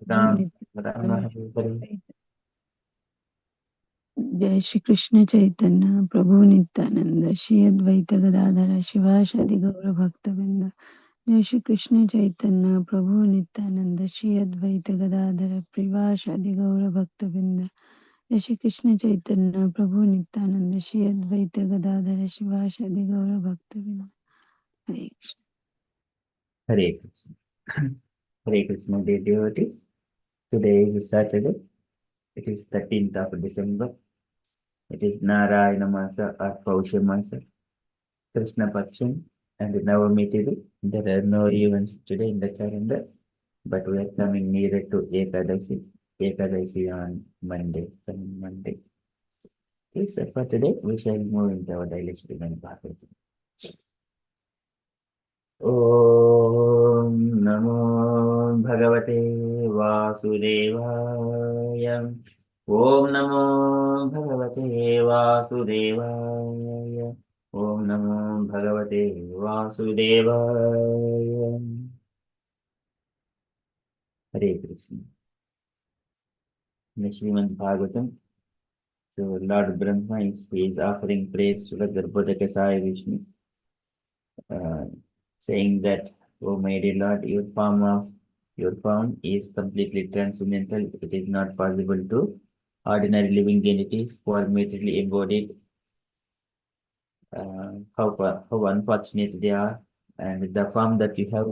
राम राम हरे हरे। जय श्री कृष्ण चैतन्य प्रभु नित्यानंद श्री अद्वैत गदाधर शिवासादि गौर भक्तवृंद। जय श्री कृष्ण चैतन्य प्रभु नित्यानंद श्री अद्वैत गदाधर श्रीवासादि गौर भक्तवृंद। जय श्री कृष्ण चैतन्य प्रभु नित्यानंद श्री अद्वैत गदाधर शिवासादि गौर भक्तवृंद। हरे Krishna. Hare Krishna. Hare Krishna, dear devotees. Today is Saturday. It is 13th of December. It is Narayana Masa or Pausha Masa, Krishna Paksham, and Navami Tithi. There are no events today in the calendar, but we are coming nearer to Ekadashi. Ekadashi on Monday, coming Monday. Okay, so for today, we shall move into our daily Srimad Bhagavatam. ॐ नमो भगवते वासुदेवाय। ॐ नमो भगवते वासुदेवाय। ॐ नमो भगवते वासुदेवाय। हरे Krishna. In Srimad Bhagavatam, so Lord Brahma is offering praise to the Garbhodakasaya Vishnu, uh, saying that, "Oh my dear Lord, your form is completely transcendental. It is not possible to ordinary living entities who are materially embodied. How unfortunate they are, and the form that you have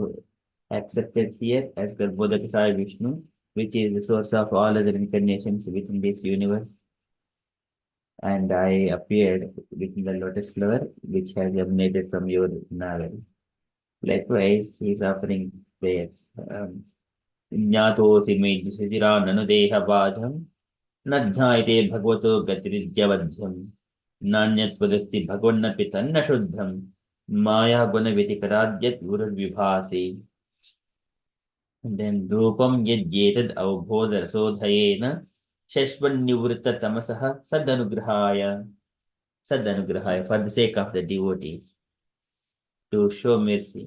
accepted here as Garbhodakasaya Vishnu, which is the source of all other incarnations within this universe. And I appeared within the lotus flower, which has emanated from your navel." Likewise, he is offering prayers. ज्ञातोऽसि मे सुचिराननुदेहबाधं न ध्यायते भगवतो गतिरिज्यवध्यं नान्यत्वदस्ति भगवन्नपि तन्न शुद्धं माया गुणव्यतिकराद्यत् गुरुर्विभासि. And then रूपं यद्येतद् अवबोधरसोधयेन शश्वन्निवृत्ततमसः सदनुग्रहाय for the sake of the devotees to show mercy.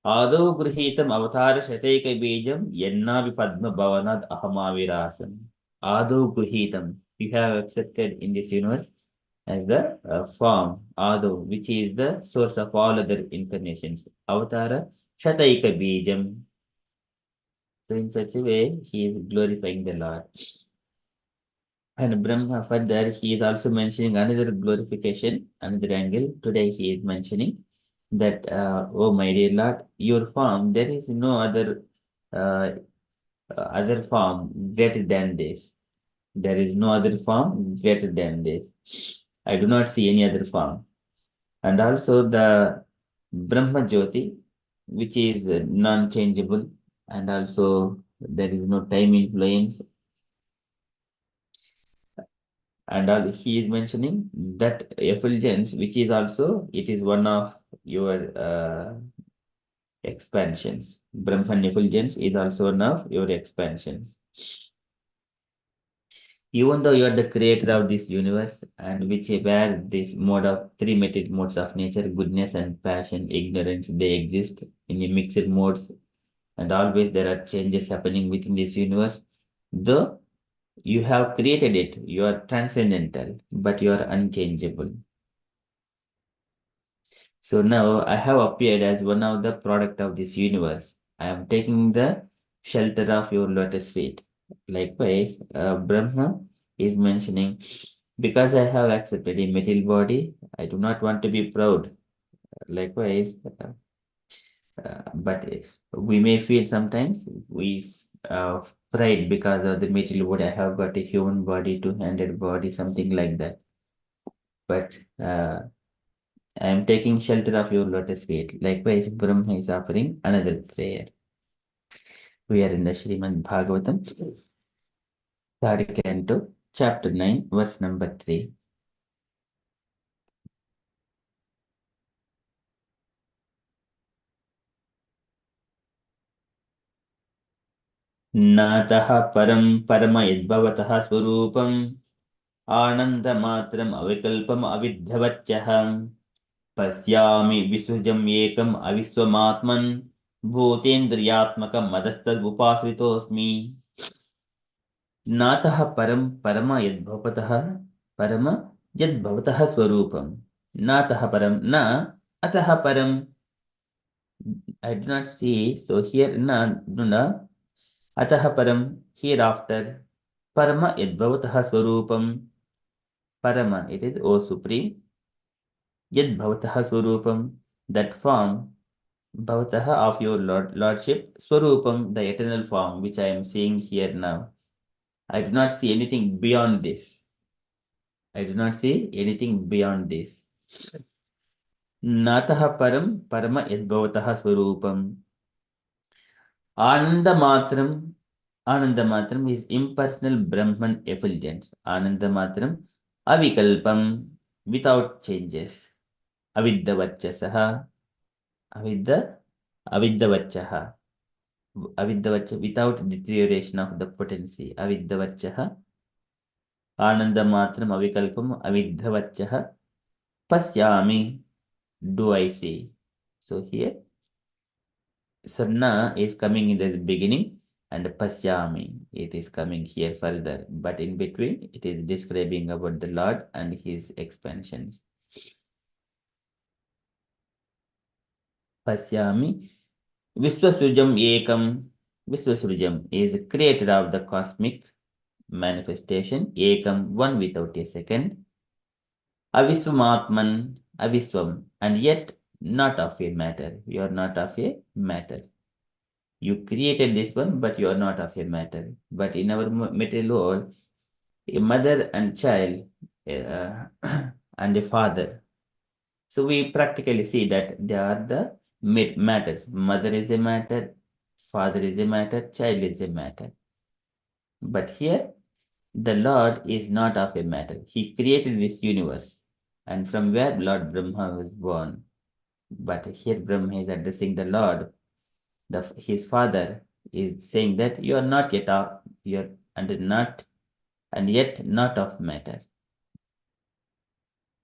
आदौ गृहीतम् अवतारशतैकबीजं यन्नापि पद्मभवनात् अहमाविरासम्. Ado Gruhitam, you have accepted in this universe as the form, Ado, which is the source of all other incarnations. Avatara Shataika Bijam. So in such a way, he is glorifying the Lord. And Brahma further, he is also mentioning another glorification, another angle. Today he is mentioning that, oh my dear Lord, your form, there is no uh, other form greater than this. There is no other form greater than this. I do not see any other form. And also the Brahma Jyoti, which is non-changeable, and also there is no time influence. And all, he is mentioning that effulgence, which is also, it is one of your expansions. Brahman effulgence is also one of your expansions. Even though you are the creator of this universe, and which where this mode of three material modes of nature, goodness and passion, ignorance, they exist in the mixed modes, and always there are changes happening within this universe. Though you have created it, you are transcendental, but you are unchangeable. So now I have appeared as one of the product of this universe. I am taking the shelter of your lotus feet. Likewise, Brahma is mentioning, because I have accepted a material body, I do not want to be proud. Likewise, but we may feel sometimes we pride because of the material body. I have got a human body, two-handed body, something like that. But I am taking shelter of your lotus feet. Likewise, Brahma is offering another prayer. We are in the Srimad Bhagavatam, third canto, chapter 9, verse number 3. नातः परं परम यद्भवतः स्वरूपम् आनन्दमात्रम् अविकल्पम् अविध्यवच्चः पश्यामि विसृजम् एकम् अविश्वमात्मन् भूतेन्द्रियात्मकं मदस्तदुपाश्रितोऽस्मि नातः परं परम यद्भवतः परम यद्भवतः स्वरूपं नातः परं न अतः परं I do not see so here na atah param hereafter parama yadbhavatah swarupam parama it is O supreme yadbhavatah swarupam that form bhavatah of your lordship swarupam the eternal form which I am seeing here now. I do not see anything beyond this. I do not see anything beyond this. Natah param parama yadbhavatah swarupam Anandamatram. Anandamatram is impersonal Brahman effulgence. Anandamatram avikalpam without changes. Aviddavachasaha. Avidda aviddavachaha. Aviddavacha without deterioration of the potency. Aviddavachaha. Anandamatram avikalpam aviddavachaha. Pasyami. Do I see? So here Sarna is coming in the beginning and Pasyami, it is coming here further. But in between, it is describing about the Lord and his expansions. Pasyami, Viswasrujam Ekam. Viswasrujam is creator of the cosmic manifestation. Ekam, one without a second. Aviswamatman, Aviswam, and yet not of a matter. You are not of a matter. You created this one, but you are not of a matter. But in our material world, a mother and child uh, and a father. So we practically see that they are the matters. Mother is a matter, father is a matter, child is a matter. But here, the Lord is not of a matter. He created this universe. And from where Lord Brahma was born. But here Brahma is addressing the Lord. His father is saying that you are not yet of, you are and yet not of matter.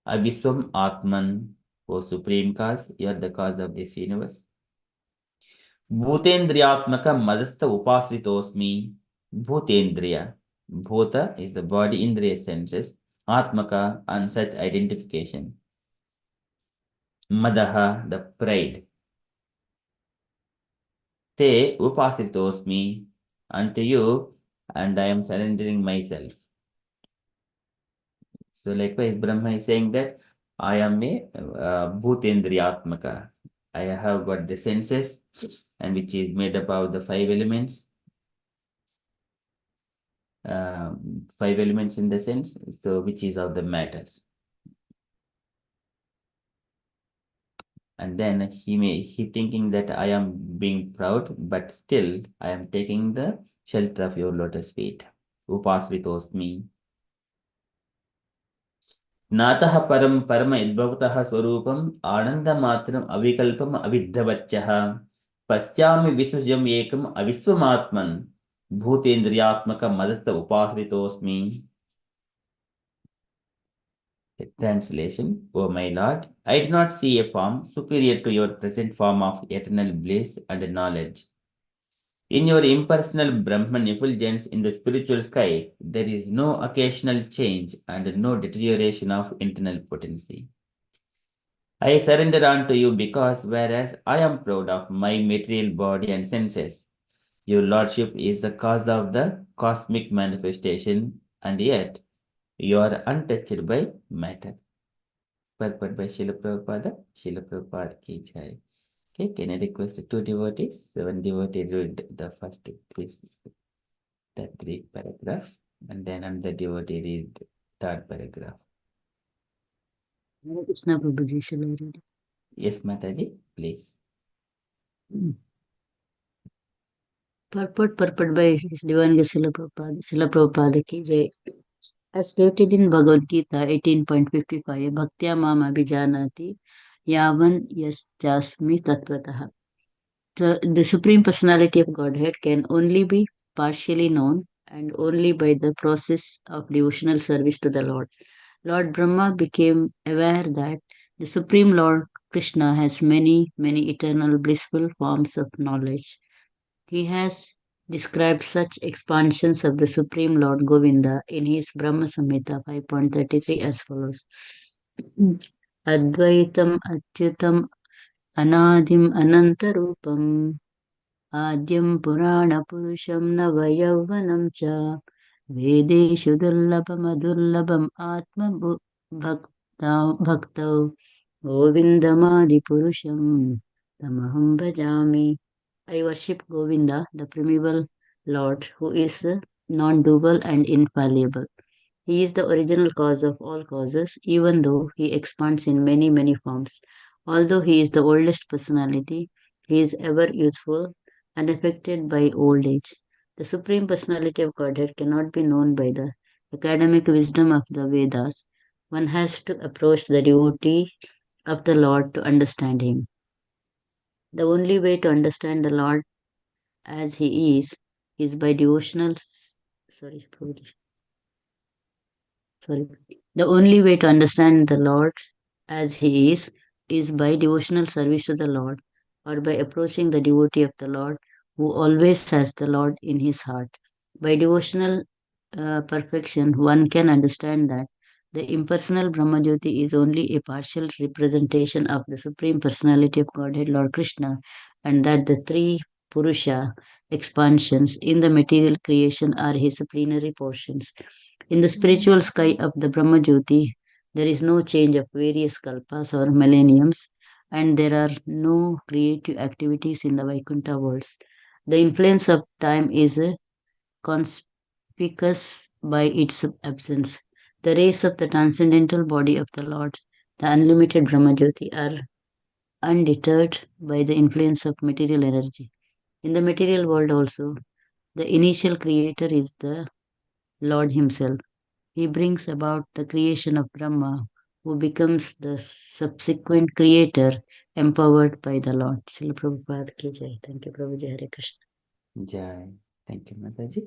Aviswam Atman, O Supreme Cause, you are the cause of this universe. Bhutendriyatmaka madastha upasritosmi. Bhutendriya. Bhuta is the body, Indriya senses. Atmaka and such identification. Madaha, the pride. Te upasritosmi. Unto you, and I am surrendering myself. So likewise, Brahma is saying that I am a bhutendriyatmaka. I have got the senses, and which is made up of the five elements in the sense, so which is of the matter. And then he thinking that I am being proud, but still I am taking the shelter of your lotus feet. Upasritosmi. नातः परम परम यद्भवतः स्वरूपम आनंदमात्रम अविकल्पम अविद्धवच्चः पश्यामि विश्वजम एकम अविश्वमात्मन भूतेन्द्रियात्मक मदस्थ उपाश्रितोस्मि. Translation, O my Lord, I do not see a form superior to your present form of eternal bliss and knowledge. In your impersonal Brahman effulgence in the spiritual sky, there is no occasional change and no deterioration of internal potency. I surrender unto you because whereas I am proud of my material body and senses, your Lordship is the cause of the cosmic manifestation, and yet you are untouched by matter. Purport by Srila Prabhupada. Srila Prabhupada ki jai. Okay, can I request two devotees? Seven devotees read the first three paragraphs, and then another devotee read third paragraph. Hare Krishna Prabhuji, shall I read? Yes, Mataji, please. Purport by His Divine Srila Prabhupada ki jai. As stated in Bhagavad Gita 18.55, Bhaktya Mam Abhijanati Yavan Yaschasmi Tattvataha. The Supreme Personality of Godhead can only be partially known and only by the process of devotional service to the Lord. Lord Brahma became aware that the Supreme Lord Krishna has many, many eternal blissful forms of knowledge. He has described such expansions of the Supreme Lord Govinda in his Brahma Samhita 5.33 as follows. Advaitam Achyutam Anadim Anantarupam Adyam Purana Purusham Navayauvanam Cha Vedeshu Dullabam Atma Bhaktau Govindamadi Purusham Tamaham Bhajami. I worship Govinda, the primeval Lord, who is non-dual and infallible. He is the original cause of all causes, even though he expands in many, many forms. Although he is the oldest personality, he is ever youthful, unaffected by old age. The Supreme Personality of Godhead cannot be known by the academic wisdom of the Vedas. One has to approach the devotee of the Lord to understand him. The only way to understand the Lord as he is by devotional. Sorry, Prabhuji. Sorry. The only way to understand the Lord as he is by devotional service to the Lord, or by approaching the devotee of the Lord who always has the Lord in his heart. By devotional perfection, one can understand that the impersonal Brahmajyoti is only a partial representation of the Supreme Personality of Godhead, Lord Krishna, and that the three Purusha expansions in the material creation are his plenary portions. In the spiritual sky of the Brahmajyoti, there is no change of various kalpas or millenniums, and there are no creative activities in the Vaikuntha worlds. The influence of time is conspicuous by its absence. The rays of the transcendental body of the Lord, the unlimited Brahmajyoti, are undeterred by the influence of material energy. In the material world also, the initial creator is the Lord Himself. He brings about the creation of Brahma, who becomes the subsequent creator empowered by the Lord. Srila Prabhupada ki jai. Thank you, Prabhuji. Hare Krishna. Jai. Thank you, Mataji.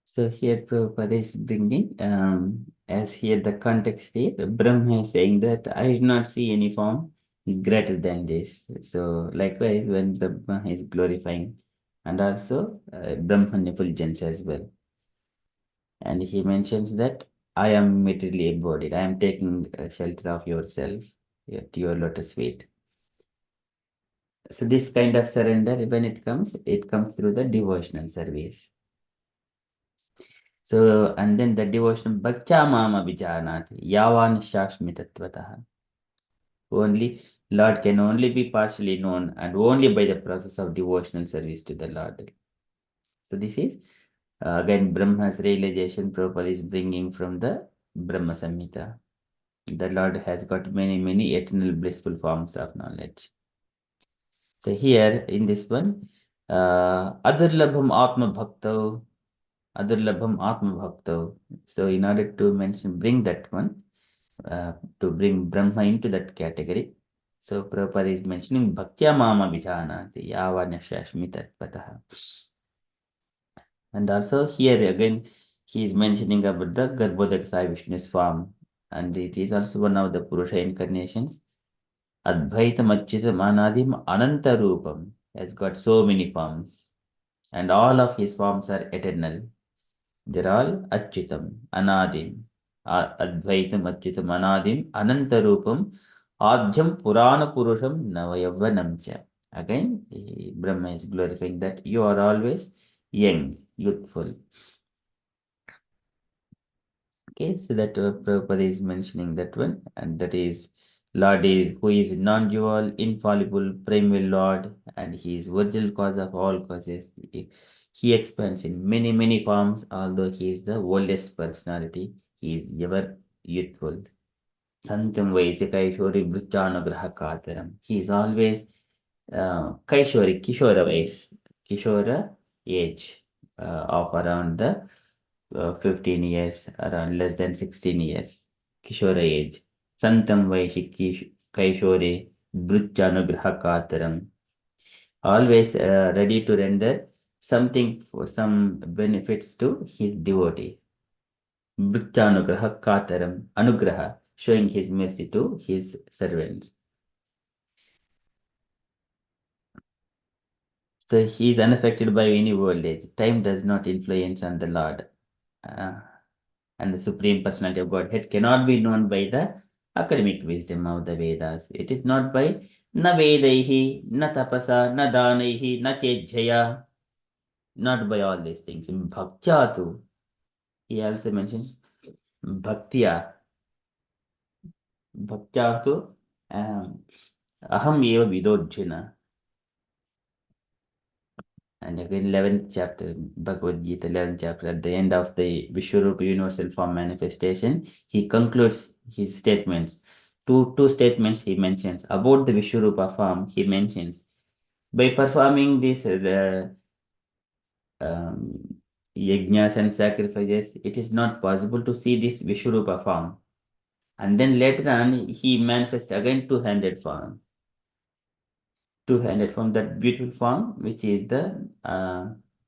So here Prabhupada is bringing, as here the context here, Brahma is saying that I did not see any form greater than this. So likewise, when Brahma is glorifying, and also Brahman effulgence as well. And he mentions that I am materially embodied. I am taking shelter of yourself at your lotus feet. So this kind of surrender, when it comes through the devotional service. So, and then the devotion, Bhakcha Mama Vijanati, Yavan Shashmitatvataha. Only Lord can only be partially known and only by the process of devotional service to the Lord. So this is again Brahma's realization Prabhupada is bringing from the Brahma Samhita. The Lord has got many, many eternal blissful forms of knowledge. So here in this one, Adurlabham Atma Bhakta. Adurlabham Atma Bhakta. So in order to bring that one, to bring Brahma into that category. So Prabhupada is mentioning Bhaktya Mama Vijanati Yavanya Shashmi Tatpataha. And also here again, he is mentioning about the Garbhodaksa Vishnu's form. And it is also one of the Purusha incarnations. Advaitam Achyutam Anadim Ananta Rupam has got so many forms. And all of his forms are eternal. They're all Achyutam, Anadim, Advaitam, Achyutam, Anadim, Anantarupam, Adhyam Purana Purusham Navayavanamcha. Again, Brahma is glorifying that you are always young, youthful. Okay, so that Prabhupada is mentioning that one, and that is Lord is who is non-dual, infallible, primal Lord, and he is original cause of all causes. He expands in many, many forms, although he is the oldest personality. He is ever youthful. Santam Vaisya Kaishori Vrichanugraha Kataram. He is always Kaishori, Kishora Vais, Kishora age of around the 15 years, around less than 16 years, Kishora age. Santam Vaishi Kaishore Bruchanugraha Kataram. Always ready to render something for some benefits to his devotee. Vrittanugraha Kataram, Anugraha, showing his mercy to his servants. So he is unaffected by any old age. Time does not influence on the Lord. And the Supreme Personality of Godhead cannot be known by the academic wisdom of the Vedas. It is not by na Vedaihi, na Tapasa, na Danaihi, na Chejjaya, not by all these things. Bhaktyatu, he also mentions Bhaktya. Bhaktyatu, Aham eva vidojjana. And again, 11th chapter, Bhagavad Gita, 11th chapter, at the end of the Vishwarupa universal form manifestation, he concludes his statements. Two statements he mentions. About the Vishwarupa form, he mentions, by performing these yajnas and sacrifices, it is not possible to see this Vishwarupa form. And then later on, he manifests again two-handed form. Two-handed form, that beautiful form, which is the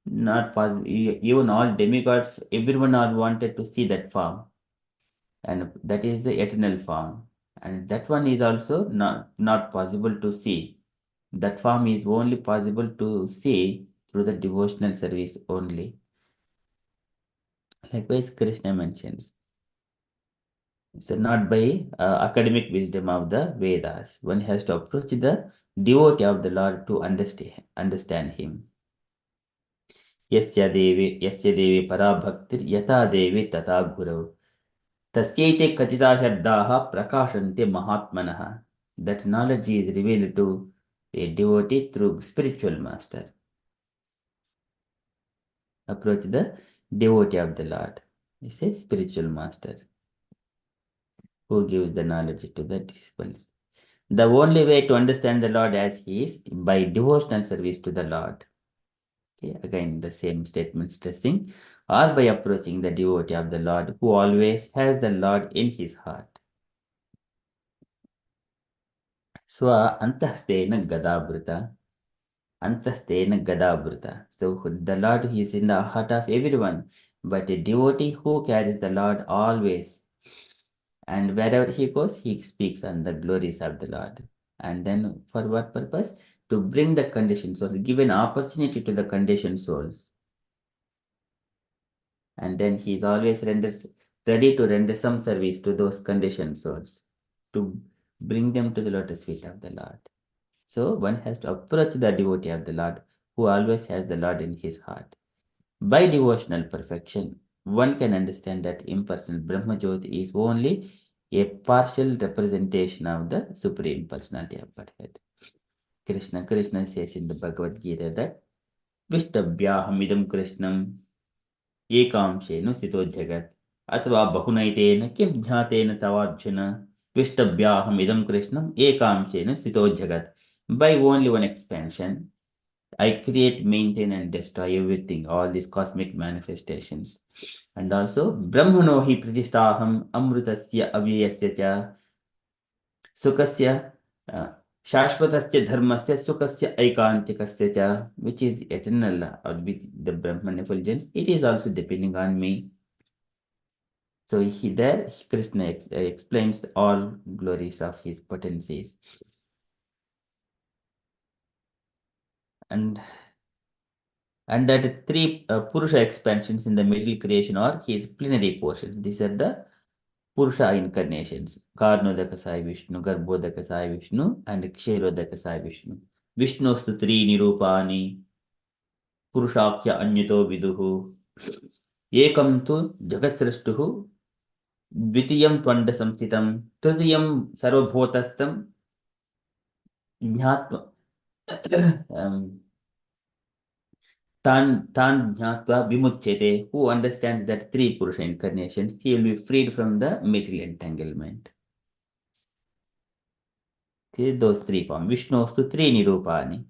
not possible. Even all demigods, everyone are wanted to see that form, and that is the eternal form. And that one is also not possible to see. That form is only possible to see through the devotional service only. Likewise, Krishna mentions. So not by academic wisdom of the Vedas. One has to approach the devotee of the Lord to understand him. यस्य देवे परा भक्तिर् यथा देवे तथा गुरौ तस्यैते कथिता शब्दाः प्रकाशन्ते महात्मनः. That knowledge is revealed to a devotee through spiritual master. Approach the devotee of the Lord. He a spiritual master who gives the knowledge to the disciples. The only way to understand the Lord as He is by devotional service to the Lord. Okay, again, the same statement stressing, or by approaching the devotee of the Lord who always has the Lord in his heart. Swa antastena gadabhrita. Antastena gadabhrita. So the Lord is in the heart of everyone, but a devotee who carries the Lord always. And wherever he goes, he speaks on the glories of the Lord. And then for what purpose? To bring the conditioned souls, give an opportunity to the conditioned souls. And then he is always ready to render some service to those conditioned souls, to bring them to the lotus feet of the Lord. So one has to approach the devotee of the Lord who always has the Lord in his heart. By devotional perfection, one can understand that impersonal Brahma Jyoti is only a partial representation of the Supreme Personality of Godhead. Krishna says in the Bhagavad Gita that Vishtabhyahamidam Krishnam एकांशेन स्थितो जगत् अथवा बहुनैतेन किं ज्ञातेन तवार्जुन विष्टभ्याहमिदं कृष्णम् एकांशेन स्थितो जगत्. By only one expansion, I create, maintain, and destroy everything, all these cosmic manifestations. And also, Brahmano hi pratistaham amrutasya avyayasya cha sukasya shashvatasya dharmasya sukasya aikantikasya cha, which is eternal, or with the Brahman effulgence, it is also depending on me. So Krishna explains all glories of his potencies. And that three Purusha expansions in the middle creation are his plenary portions. These are the Purusha incarnations. Karnodaka Sai Vishnu, Garbhodaka Sai Vishnu, and Ksherodaka Sai Vishnu. Vishnostu Tri Nirupani, Purushakya Anyato Viduhu, Ekam tu Jagatsrastuhu, Dvitiyam Twanda Samstitam, Tridiyam Sarvabhotastam, Jnatva. Tan Jnatva Vimuchyate, who understands that three Purusha incarnations, he will be freed from the material entanglement. Those three forms, Vishnostu three Nirupani.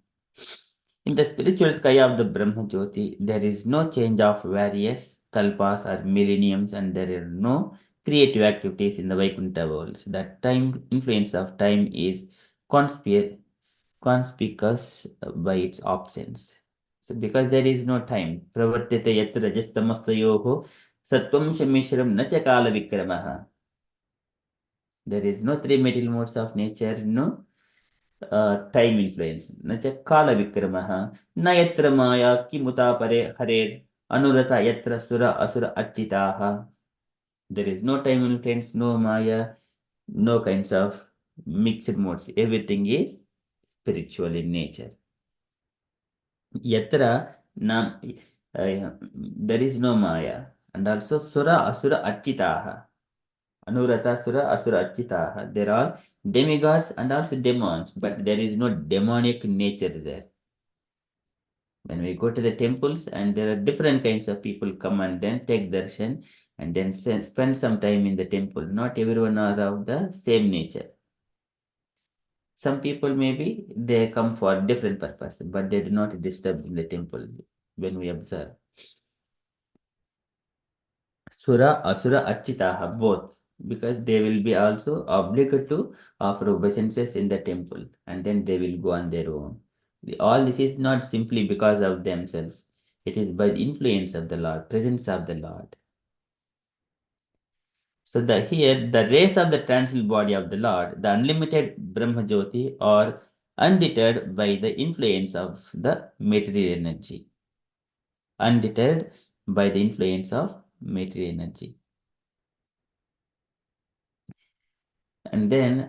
In the spiritual sky of the Brahma Jyoti, there is no change of various kalpas or millenniums, and there are no creative activities in the Vaikuntha worlds. The time influence of time is conspicuous by its absence. So because there is no time, pravartite yatra rajastamastayoho Sattvam Shamishram Nacha Kala Vikramaha. There is no three material modes of nature, no time influence. Nacha Kala Vikramaha. Na yatra Maya Kimuta Pare Harer Anurata Yatra Sura Asura Achitaha. There is no time influence, no Maya, no kinds of mixed modes. Everything is spiritual in nature. Yatra nam, there is no Maya. And also Sura Asura Achitaha. Anurata Sura Asura Achitaha. There are demigods and also demons, but there is no demonic nature there. When we go to the temples, and there are different kinds of people come and then take darshan and then spend some time in the temple. Not everyone are of the same nature. Some people maybe they come for different purpose, but they do not disturb in the temple when we observe. Sura, Asura, Achitaha, both, because they will be also obligated to offer obeisances in the temple, and then they will go on their own. All this is not simply because of themselves. It is by the influence of the Lord, presence of the Lord. So here, the rays of the transcendental body of the Lord, the unlimited Brahma Jyoti, are undeterred by the influence of the material energy. Undeterred by the influence of material energy. And then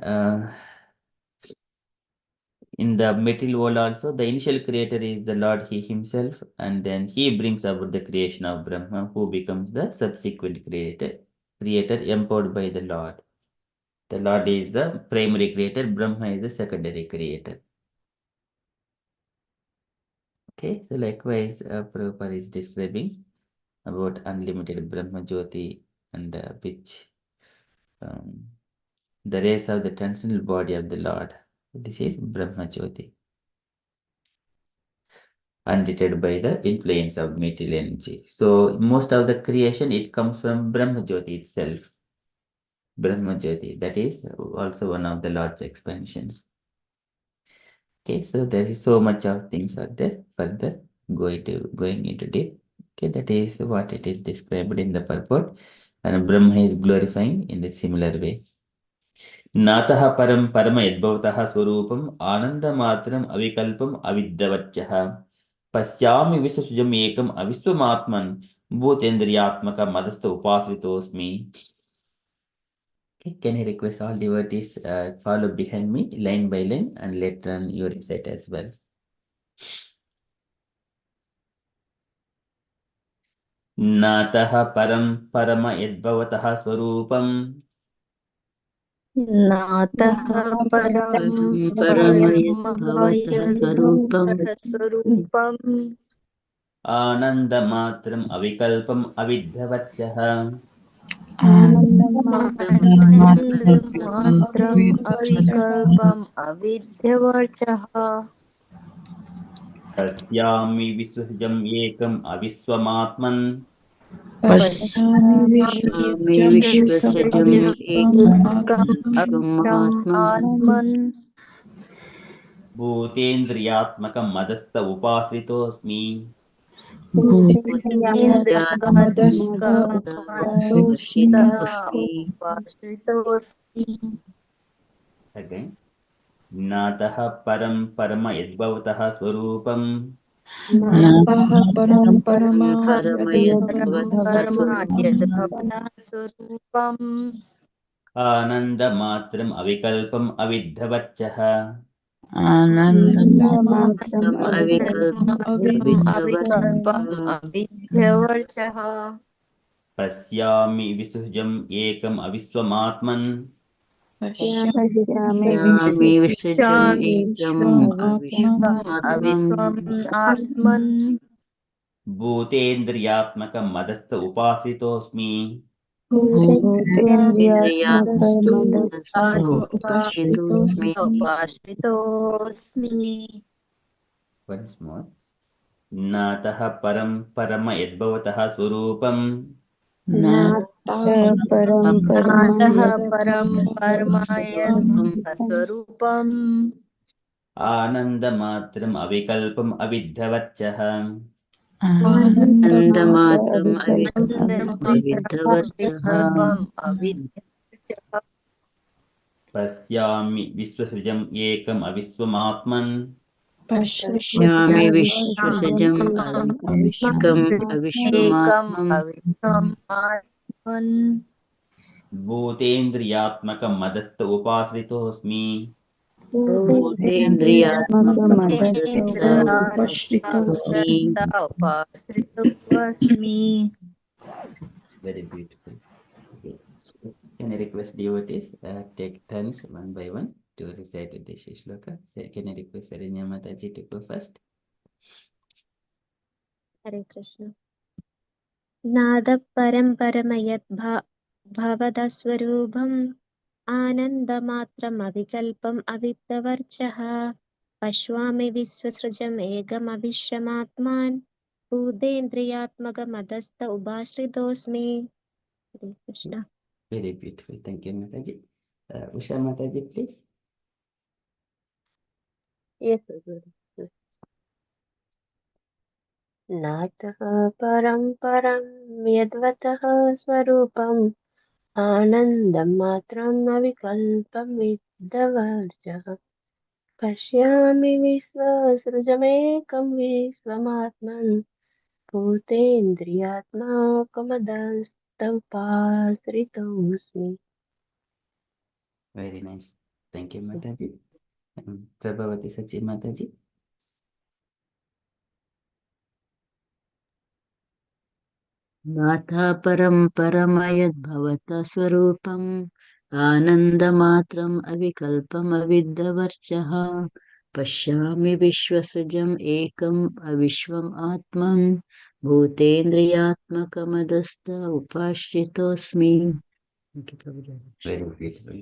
in the material world also, the initial creator is the Lord He Himself, and then He brings about the creation of Brahma, who becomes the subsequent creator empowered by the Lord. The Lord is the primary creator, Brahma is the secondary creator. Okay, so likewise, Prabhupada is describing about unlimited Brahma Jyoti, and which the rays of the transcendental body of the Lord. This is Brahma Jyoti, undeterred by the influence of material energy. So most of the creation, it comes from Brahma Jyoti itself. Brahma Jyoti, that is also one of the Lord's expansions. Okay, so there is so much of things are there further going into deep. Okay, that is what it is described in the purport, and Brahma is glorifying in the similar way. नातः परं परम यद्भवतः स्वरूपम् आनन्दमात्रम् अविकल्पम् अविद्यवच्चः पश्यामि विश्वसृजम् एकम् अविश्वमात्मन् भूतेन्द्रियात्मकम् अधस्थ उपाश्रितोऽस्मि. Okay, can I request all devotees follow behind me line by line, and later on you recite as well. नातः परं परम यद्भवतः स्वरूपम् नातः परं परमयद्भवतः स्वरूपम् स्वरूपम् आनन्दमात्रम् अविकल्पम् अविद्यवच्चः आनन्दमात्रम् अविकल्पम् अविद्यवर्चः पश्यामि विसृजम् एकम् अविश्वमात्मन् पश्यामि विश्वसृजम् एकम् आत्मन् भूतेन्द्रियात्मकम् मदस्थ उपाश्रितोऽस्मि. उपाश्रितोऽस्मि. Again. नातः परं परम यद्भवतः स्वरूपम् स्वरूपम् आनन्दमात्रम् अविकल्पम् अविद्यवच्चः आनन्दमात्रम् अविकल्पम् अविकल्पम् अविद्यवर्चः पश्यामि विसृजम् एकम् अविश्वमात्मन् पश्यामि विसृजम् एकम् अविश्वम् आत्मन् भूतेन्द्रियात्मकम् मदस्थ उपाश्रितोऽस्मि. उपाश्रितोऽस्मि. Once more. नातः परं परम यद्भवतः स्वरूपम् नातः परं परम स्वरूपम् आनन्दमात्रम् अविकल्पम् अविद्यवच्चः आनन्दमात्रम् विकल्पम् अविद्यवर्चः पश्यामि विश्वसृजम् एकम् अविश्वमात्मन् पश्यामि विश्वसृजम् एकम् अविश्वमात्मम् अविश्वमात्मन् भूतेन्द्रियात्मकं मदस्थ उपाश्रितोऽस्मि भूतेन्द्रियात्मकमदस्थ उपाश्रितोऽस्मि। उपाश्रितोऽस्मि। Very beautiful. Okay. Can I request devotees take turns one by one to recite this shloka? So can I request Saranya Mataji to go first? हरे कृष्ण। नादः परं परमयद् भवदस्वरूपम् आनन्दमात्रमविकल्पम् अविद्यवर्चः पश्यामि विश्वसृजम् एकमविश्वमात्मान् भूतेन्द्रियात्मकमदस्थ उपाश्रितोऽस्मि। हरे Krishna. Very beautiful. Thank you, Mataji. Usha Mataji, please. Yes, नातः परं परं यद्वतः स्वरूपम् आनन्दमात्रम् अविकल्पं विद्धवर्जः पश्यामि विश्वसृजमेकं विश्वमात्मन् भूतेन्द्रियात्माकमदस्तमुपाश्रितोऽस्मि। Very nice. Thank you, Mataji. Prabhavati Sachi Mataji. नाथा परं परमयद्भवतः स्वरूपम् आनन्दमात्रम् अविकल्पम् अविद्यवर्चः पश्यामि विश्वसृजम् एकम् अविश्वम् आत्मन् भूतेन्द्रियात्मकमदस्थ उपाश्रितोऽस्मि। Very beautiful.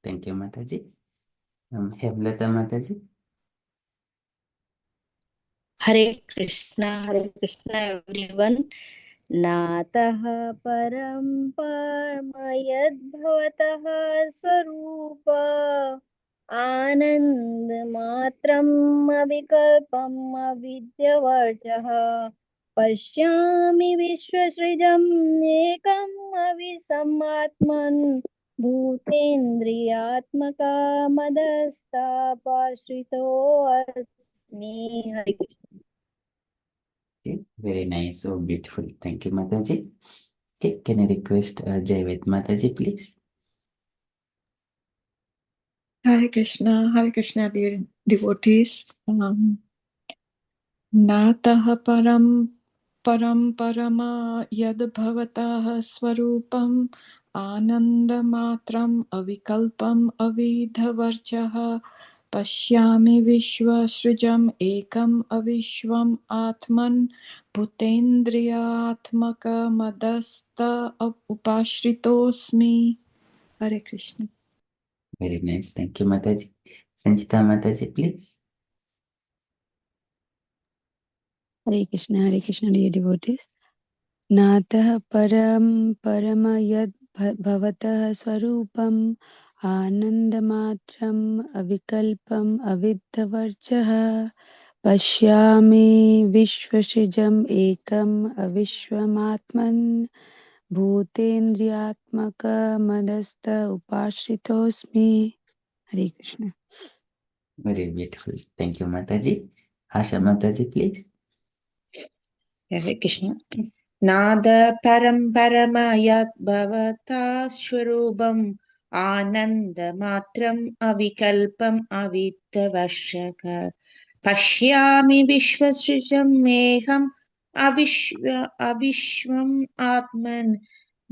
Thank you, Mataji. Hemlata Mataji. Hare Krishna everyone. नातः परं परमयद्भवतः स्वरूप आनन्दमात्रम् अविकल्पम् अविद्यवर्चः पश्यामि विश्वसृजम् एकम् अविसमात्मन् भूतेन्द्रियात्मकमदस्तापाश्रितोऽस्मि। हरे Krishna. Okay, very nice. So beautiful. Thank you, Mataji. Okay, can I request Jaivet Mataji, please? Hare Krishna, dear devotees. नातः परं परमा यद्भवतः स्वरूपम् आनन्दमात्रम् अविकल्पम् अविधवर्चः पश्यामि विश्वसृजम् एकम् अविश्वम् आत्मन् भूतेन्द्रियात्मकमदस्थ उपाश्रितोऽस्मि। हरे Krishna. Very nice. Thank you, Mataji. Sanchita Mataji, please. Hare Krishna, dear devotees. नातः परं परमयद् भवतः स्वरूपम् आनन्दमात्रम् अविकल्पम् अविद्धवर्चः पश्यामि विश्वसृजम् एकम् अविश्वमात्मन् भूतेन्द्रियात्मकमदस्थ उपाश्रितोऽस्मि। हरे Krishna. Very beautiful. Thank you, Mataji. Asha Mataji, please. हरे कृष्ण। नाद परं परमयद्भवता स्वरूपम् आनन्दमात्रम् अविकल्पम् अविद्यवर्षक पश्यामि विश्वसृजम् मेहम् अविश्वम् आत्मन्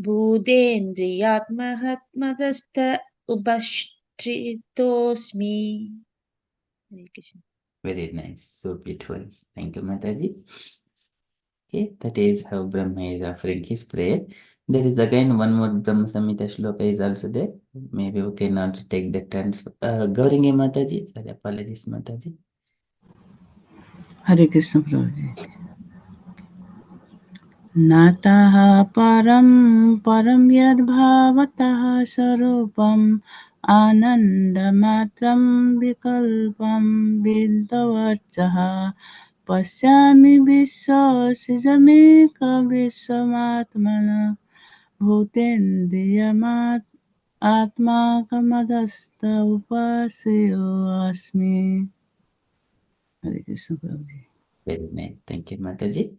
भूतेन्द्रियात्महत्मदस्त उपश्रितोऽस्मि। हरे Krishna. Very nice. So beautiful. Thank you, Mataji. Okay, that is how Brahma is offering his prayer. There is again one more Brahma Samhita shloka is also there. Maybe we can also take the turns. Gauringi Mataji. Sorry, apologies, Mataji. हरे कृष्ण प्रभु जी। नातः परं परं यद्भवतः स्वरूपम् आनन्दमात्रं विकल्पं विद्धवर्चः पश्यामि विश्वसिजमेकविश्वमात्मनः भूतेन्द्रियमात् आत्माकमदस्त उपास्योऽस्मि. Hare Krishna Prabhuji. Very nice. Thank you, Mataji.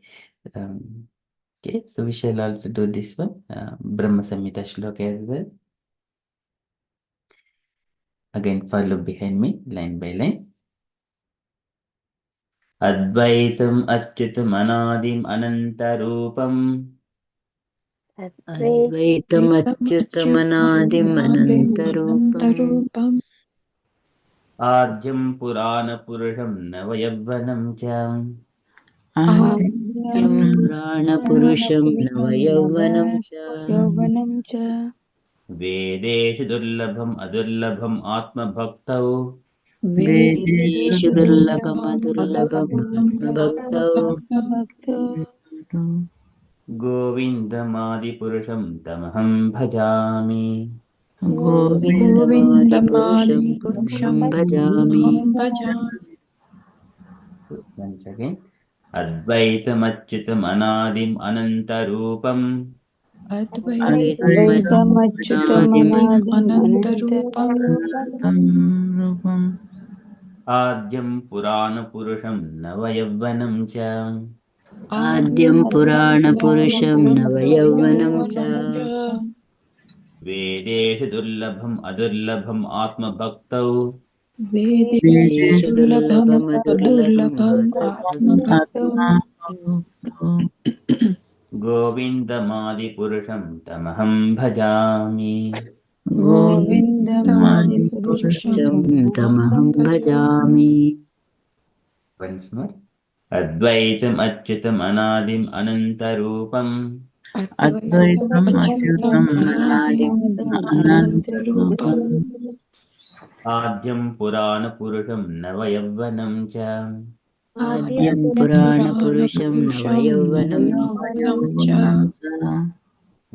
Okay, so we shall also do this one, Brahma Samhita Shloka as well. Again, follow behind me, line by line. Advaitam Achyutam Anadim Anantarupam अद्वैतमच्युतमनादिम् अनन्तरूपम् Rupam Arjam Purana Purusham Navayavvanam Cha आद्यं पुराणपुरुषं नवयौवनं च यौवनं च Vedeshu Durlabham Adurlabham Atma Bhaktau Vedesu वेदेषु दुर्लभमदुर्लभम् आत्मभक्तौ भक्तो Govindamadi Purusham Tamaham Bhajami. गोविन्दमादिपुरुषं Govindamadi तमहं Purusham भजामि Aham Bhajam Once again. Advaitam Achyutam Anadim Anantarupam Advaitam अद्वैतमच्युतमनादिम् अद्वैतमच्युतमनादिम् Anantarupam अनन्तरूपम् Rupam Adyam Purana Purusham Navayavvanam Cha आद्यं पुराणपुरुषं नवयौवनं च Advaitam Vedeshu Durlabham Adurlabham Atma Bhaktau Vede वेदेषु Durlabham दुर्लभमदुर्लभम् Adurlabham Atma आत्मभक्तौ Bhaktam Govindamadi Purusham Tamaham Bhajami. Govindamadi गोविन्दमादिपुरुषं Purusham तमहं Aham Bhajam भजामि Once more. Advaitam Achyutam Anadim Anantarupam Advaitam Advaitam Achyutam Achyutam अनादिम् Anadim अनन्तरूपम् Anantarupam Adyam Purana Purusham Navayavvanam Cha आद्यं आद्यं Purana पुराणपुरुषं Purusham नवयौवनं च Navayavvanam Cha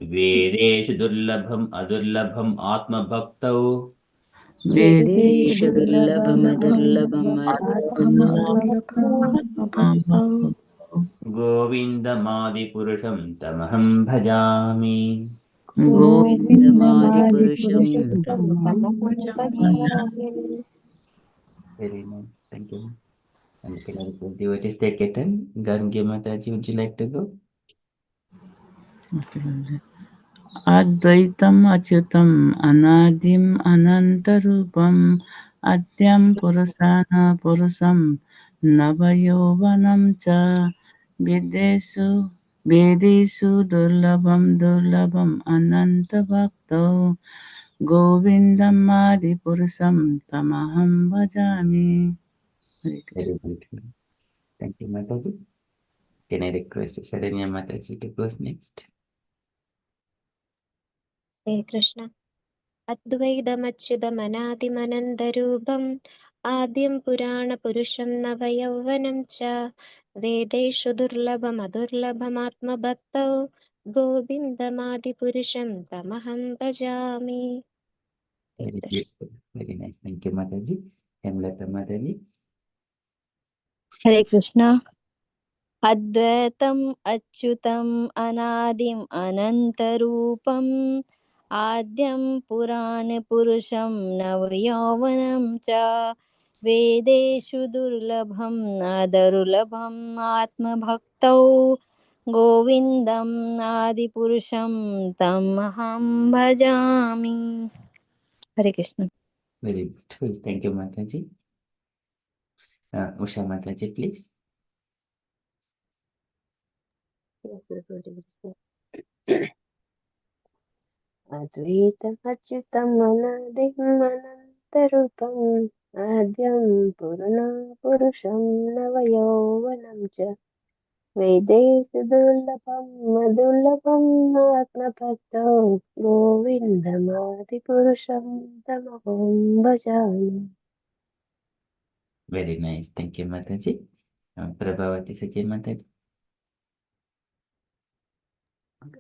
Vedeshu Durlabham Adurlabham Atma Bhaktau वेदेषु Vedeshu वेदेषु दुर्लभमदुर्लभम् Durlabham Adurlabham Atma Bhaktam Govindamadi Purusham Tamaham Bhajami. गोविन्दमादिपुरुषं गोविन्दमादिपुरुषं तमहं तमहं भजामि Very nice. Thank you. And can I request devotees take a turn? Gange Mataji, would you like to go? Advaitam Achyutam Anadim Anantarupam Adyam Purusana Purusam Navayovanam Cha Vedesu Vedesu Durlabam Anantabhakto Govindam Adi Purusam Tamaham Bhajami. Hare Krishna. Very good. Thank you, Mataji. Can I request Saranya Mataji to go next? हरे कृष्ण अद्वैतमच्युतमनादिमनन्तरूपम् आद्यं पुराणपुरुषं नवयौवनं च वेदेषु दुर्लभमदुर्लभमात्मभक्तौ गोविन्दमादिपुरुषं तमहं भजामि हरे Very Krishna beautiful. Very nice. Thank you, Mataji. Hemlata Mataji. हरे कृष्ण अद्वैतम् अच्युतम् अनादिम् अनन्तरूपम् आद्यं पुराणपुरुषं नवयौवनं च वेदेषु दुर्लभं नादुर्लभम् आत्मभक्तौ गोविन्दम् आदिपुरुषं तमहं भजामि हरे Krishna Very beautiful. Thank you, Mataji. Usha Mataji, please. अद्वैतमच्युतम् अनादिम् अनन्तरूपम् आद्यं पुरुषं नवयौवनं च वेदेषु दुर्लभम् अदुर्लभम् आत्मभक्तौ गोविन्दमादिपुरुषं तमहं भजामि Very nice. Thank you, Mataji. Prabhavati Saji Mataji.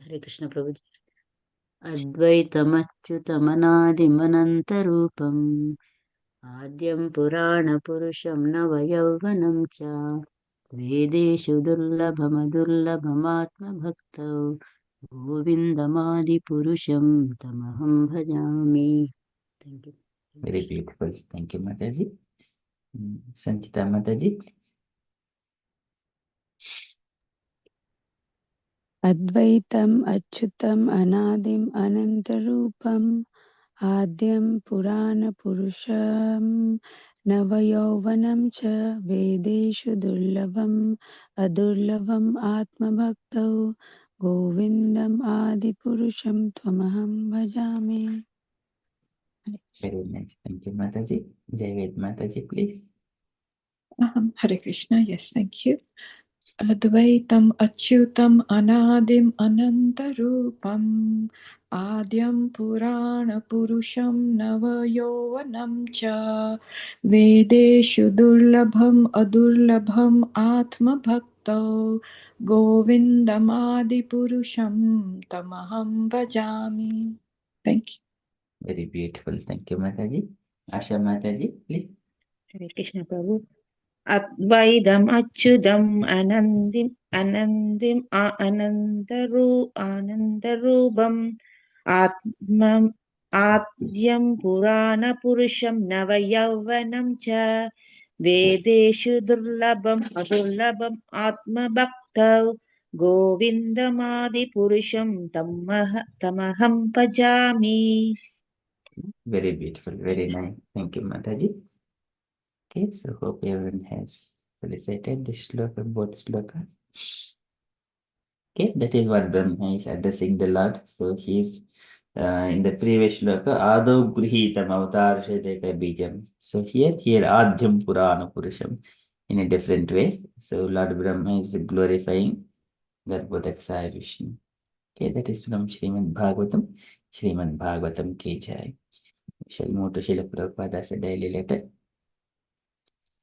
हरे कृष्ण प्रभु अद्वैतमच्युतमनादिमनन्तरूपम् आद्यं पुराणपुरुषं नवयौवनं च वेदेषु दुर्लभमदुर्लभमात्मभक्तौ गोविन्दमादिपुरुषं तमहं भजामि. Thank you. Very beautiful. Thank you, Mataji. Sanchita Mataji, please. Advaitam Achyutam Anadim Anantarupam Adyam Purana Purusham Navayauvanam cha Vedeshu Durlavam Adurlavam Atma Bhaktau Govindam Adi Purusham Tvamaham Bhajami. Very nice. Thank you, Mataji. Jayaved Mataji, please. Hare Krishna. Yes, thank you. Advaitam Achyutam Anadim Anantarupam Adyam Purana Purusham Navayovanam cha Vedeshu Durlabham Adurlabham Atma Bhaktau Govindamadi Purusham Tamaham Bhajami. Thank you. Very beautiful. Thank you, Mataji. Asha Mataji, please. Hare Krishna Prabhu. Advaidam Achyudam Anandarubam Atmam Adyam Purana Purusham Navayauvanam cha Vedeshu Durlabam Adurlabam Atma Bhaktav Govindamadi Purusham Tamaham Pajami. Very beautiful. Very nice. Thank you, Mataji. Okay, so hope everyone has recited this shloka, both shlokas. Okay, that is what Brahma is addressing the Lord. So he is in the previous shloka, Ado Grihitam Avatar Sheteka Bijam. So here Adhyam Purana Purusham in a different way. So Lord Brahma is glorifying Garbhodakshaya Vishnu. Okay, that is from Srimad Bhagavatam. Srimad Bhagavatam Ki Jai. We shall move to Srila Prabhupada's daily letter.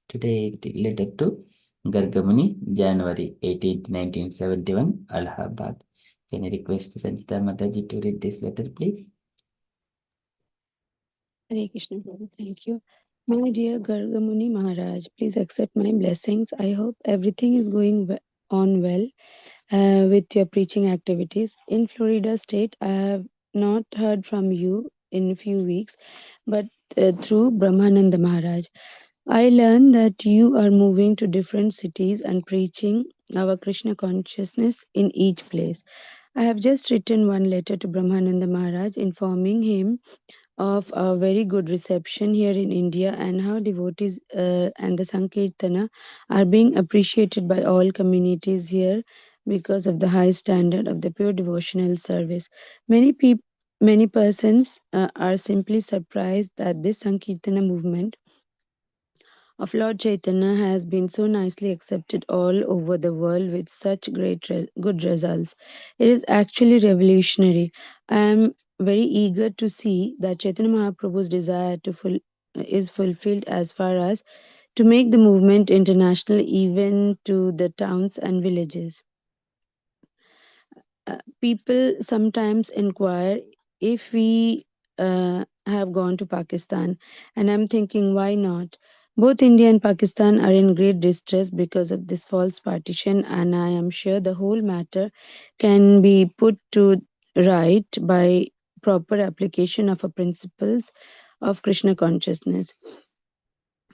Today, letter to Gargamuni, January 18th, 1971, Allahabad. Can I request Sanchita Mataji to read this letter, please? Hare Krishna Prabhu, thank you. My dear Gargamuni Maharaj, please accept my blessings. I hope everything is going on well with your preaching activities. In Florida State, I have not heard from you in a few weeks, but through Brahmananda Maharaj. I learned that you are moving to different cities and preaching our Krishna consciousness in each place. I have just written one letter to Brahmananda Maharaj informing him of a very good reception here in India and how devotees and the Sankirtana are being appreciated by all communities here because of the high standard of the pure devotional service. Many persons are simply surprised that this Sankirtana movement of Lord Chaitanya has been so nicely accepted all over the world with such good results. It is actually revolutionary. I am very eager to see that Chaitanya Mahaprabhu's desire is fulfilled as far as to make the movement international even to the towns and villages. People sometimes inquire if we have gone to Pakistan, and I'm thinking, why not? Both India and Pakistan are in great distress because of this false partition, and I am sure the whole matter can be put to right by proper application of our principles of Krishna consciousness.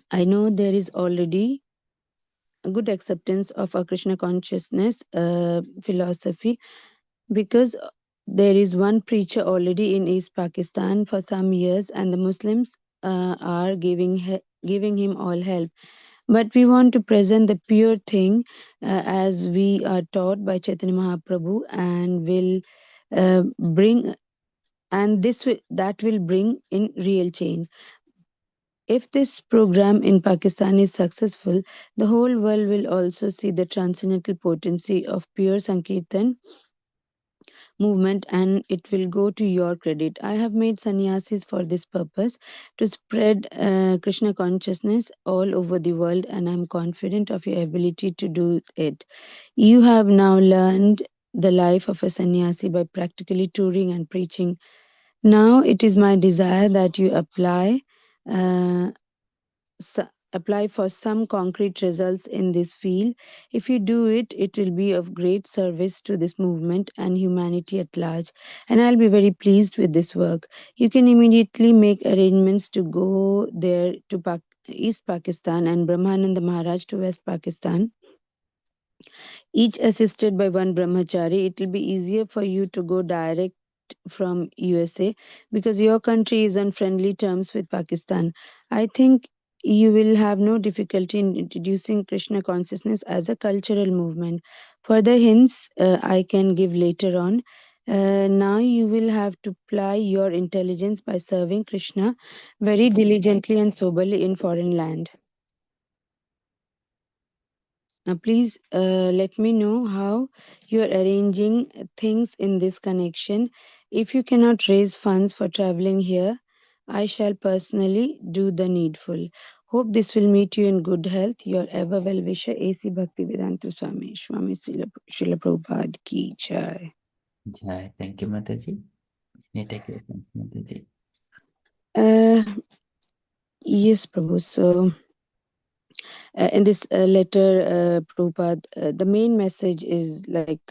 I know there is already a good acceptance of our Krishna consciousness philosophy because there is one preacher already in East Pakistan for some years, and the Muslims are giving him all help. But we want to present the pure thing as we are taught by Chaitanya Mahaprabhu, and will bring and that will bring in real change. If this program in Pakistan is successful, the whole world will also see the transcendental potency of pure Sankirtan movement, and it will go to your credit. I have made sannyasis for this purpose, to spread Krishna consciousness all over the world, and I am confident of your ability to do it. You have now learned the life of a sannyasi by practically touring and preaching. Now it is my desire that you apply apply for some concrete results in this field. If you do it, it will be of great service to this movement and humanity at large. And I'll be very pleased with this work. You can immediately make arrangements to go there to East Pakistan and Brahmananda Maharaj to West Pakistan, each assisted by one brahmachari. It will be easier for you to go direct from USA because your country is on friendly terms with Pakistan. I think you will have no difficulty in introducing Krishna consciousness as a cultural movement. Further hints I can give later on. Now you will have to ply your intelligence by serving Krishna very diligently and soberly in foreign land. Please let me know how you are arranging things in this connection. If you cannot raise funds for traveling here, I shall personally do the needful. Hope this will meet you in good health. Your ever well wisher, A.C. Bhaktivedanta Swami, Swami Srila Prabhupada Ki Jai. Jai. Thank you, Mataji. You take your thanks, Mataji. Yes, Prabhu. So, in this letter, Prabhupada, the main message is like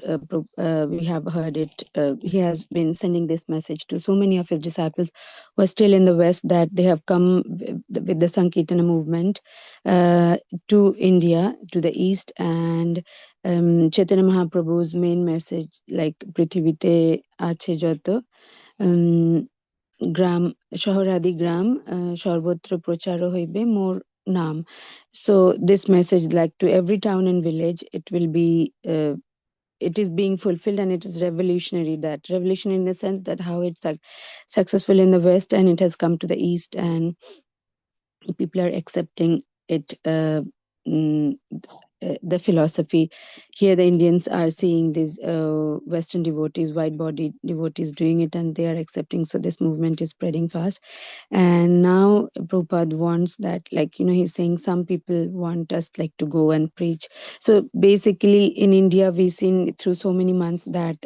we have heard it. He has been sending this message to so many of his disciples who are still in the West, that they have come with the Sankirtana movement to India, to the East, and Chaitanya Mahaprabhu's main message, like Prithivite Ache Jato, গ্রাম শহরাদি গ্রাম সর্বত্র প্রচার হইবে মোর নাম. So this message, like to every town and village, it is being fulfilled, and it is revolutionary. That revolutionary in the sense that how it's successful in the West and it has come to the East, and people are accepting it. The philosophy here, the Indians are seeing these Western devotees, white body devotees doing it, and they are accepting. So this movement is spreading fast. And now Prabhupada wants that, like, he's saying some people want us like to go and preach. So basically in India, we've seen through so many months that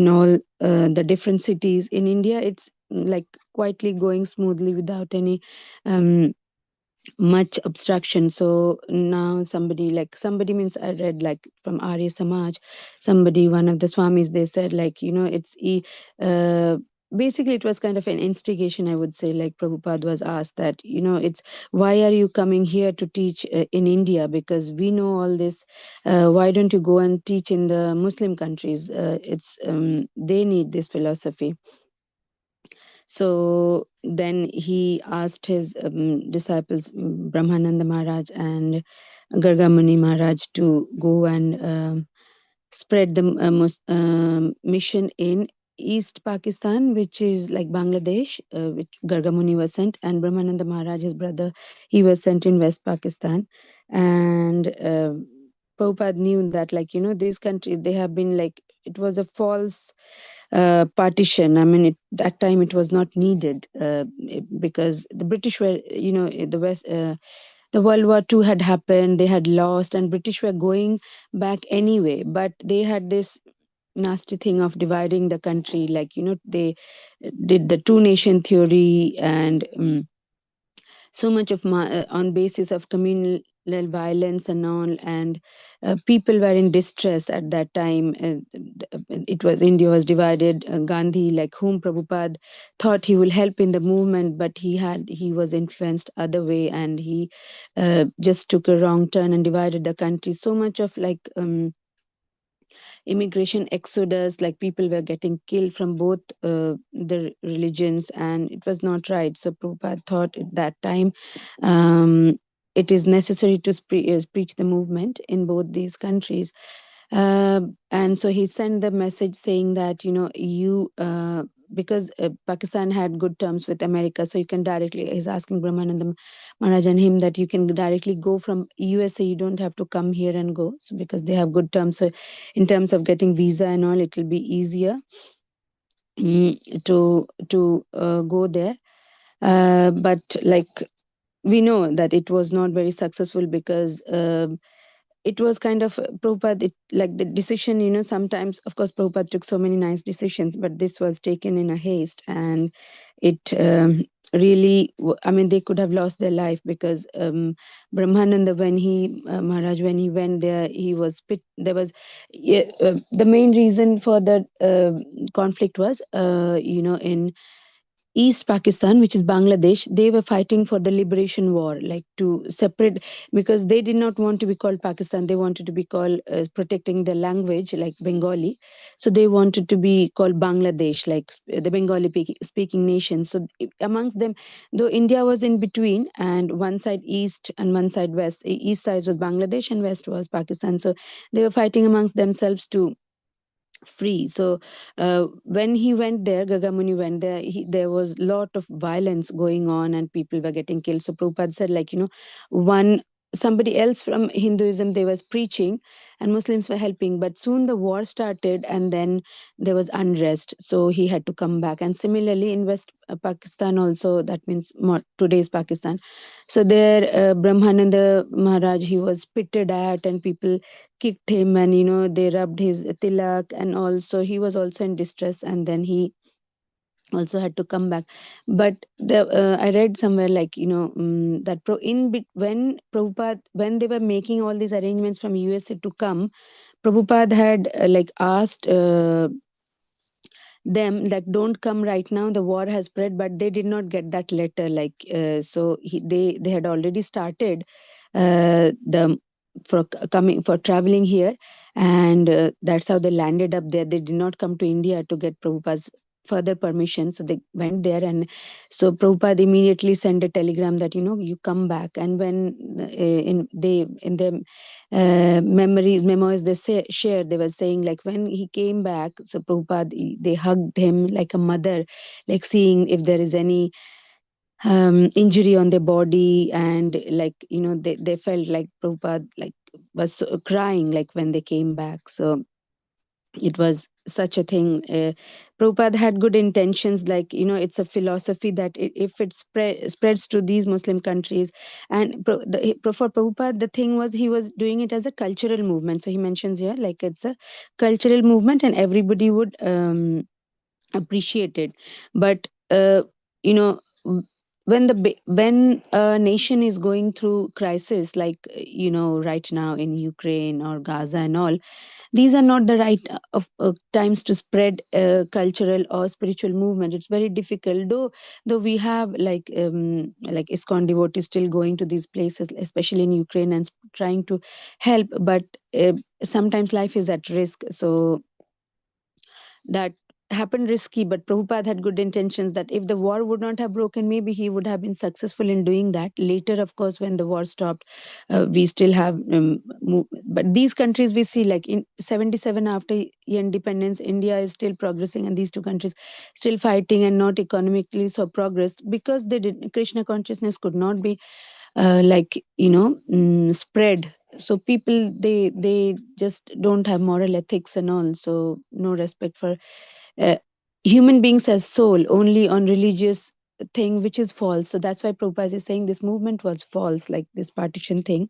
in all the different cities in India, it's like quietly going smoothly without any much obstruction. So now somebody means, I read like from Arya Samaj, somebody, one of the swamis, they said like, it's basically it was kind of an instigation, I would say. Like Prabhupada was asked that, it's, why are you coming here to teach in India, because we know all this. Why don't you go and teach in the Muslim countries? It's they need this philosophy. So then he asked his disciples, Brahmananda Maharaj and Gargamuni Maharaj, to go and spread the mission in East Pakistan, which is like Bangladesh, which Gargamuni was sent, and Brahmananda Maharaj, his brother, he was sent in West Pakistan. And Prabhupada knew that, like, these countries, they have been like, it was a false partition. I mean, that time it was not needed because the British were, the West, the World War II had happened, they had lost, and British were going back anyway. But they had this nasty thing of dividing the country, like, they did the two nation theory, and so much of on basis of communal violence and all. And people were in distress at that time. It was, India was divided. Gandhi, like whom Prabhupada thought he will help in the movement, but he was influenced other way, and he just took a wrong turn and divided the country. So much of like immigration exodus, like people were getting killed from both the religions, and it was not right. So Prabhupada thought at that time it is necessary to preach the movement in both these countries. And so he sent the message saying that, because Pakistan had good terms with America, so you can directly, he's asking Brahmananda Maharaj and him that you can directly go from USA, you don't have to come here and go, so because they have good terms. So in terms of getting visa and all, it will be easier to go there. But like we know that it was not very successful, because it was kind of Prabhupada, like the decision, sometimes, of course, Prabhupada took so many nice decisions, but this was taken in a haste, and it really, I mean, they could have lost their life because Brahmananda, when Maharaj, when he went there, he was there was the main reason for that conflict was, in East Pakistan, which is Bangladesh, they were fighting for the liberation war, like to separate, because they did not want to be called Pakistan. They wanted to be called, protecting their language, like Bengali. So they wanted to be called Bangladesh, like the Bengali speaking nation. So amongst them, though India was in between, and one side East and one side West. East side was Bangladesh and West was Pakistan. So they were fighting amongst themselves to free. So when he went there, Gagamuni went there, there was a lot of violence going on and people were getting killed. So Prabhupada said, like, somebody else from Hinduism, they was preaching and Muslims were helping, but soon the war started and then there was unrest, so he had to come back. And similarly in West Pakistan also, that means today's Pakistan, so there Brahmananda Maharaj, he was spitted at and people kicked him, and they rubbed his tilak, and also he was also in distress, and then he also had to come back. But I read somewhere, like, that when Prabhupada, when they were making all these arrangements from USA to come, Prabhupada had like asked them, like, don't come right now, the war has spread, but they did not get that letter, like, so they had already started the for coming for traveling here, and that's how they landed up there. They did not come to India to get Prabhupada's further permission, so they went there. And so Prabhupada immediately sent a telegram that, you come back. And when in their memoirs they shared, they were saying, like, when he came back, so Prabhupada, they hugged him like a mother, like seeing if there is any injury on their body, and like, they felt like Prabhupada, like, was crying, like, when they came back. So it was such a thing. Prabhupada had good intentions, like, it's a philosophy that if it spreads to these Muslim countries, and for Prabhupada, the thing was, he was doing it as a cultural movement. So he mentions here, like, it's a cultural movement and everybody would appreciate it. But you know when a nation is going through crisis, like, right now in Ukraine or Gaza and all, these are not the right of times to spread cultural or spiritual movement. It's very difficult, though we have like ISKCON devotees still going to these places, especially in Ukraine, and trying to help. But sometimes life is at risk, so that happened risky. But Prabhupada had good intentions, that if the war would not have broken, maybe he would have been successful in doing that. Later, of course, when the war stopped, we still have but these countries we see, like in 77, after independence, India is still progressing, and these two countries still fighting and not economically so progress, because they did Krishna consciousness could not be spread. So people, they just don't have moral ethics and all, so no respect for uh, human beings as soul, only on religious thing, which is false. So that's why Prabhupada is saying this movement was false, like this partition thing.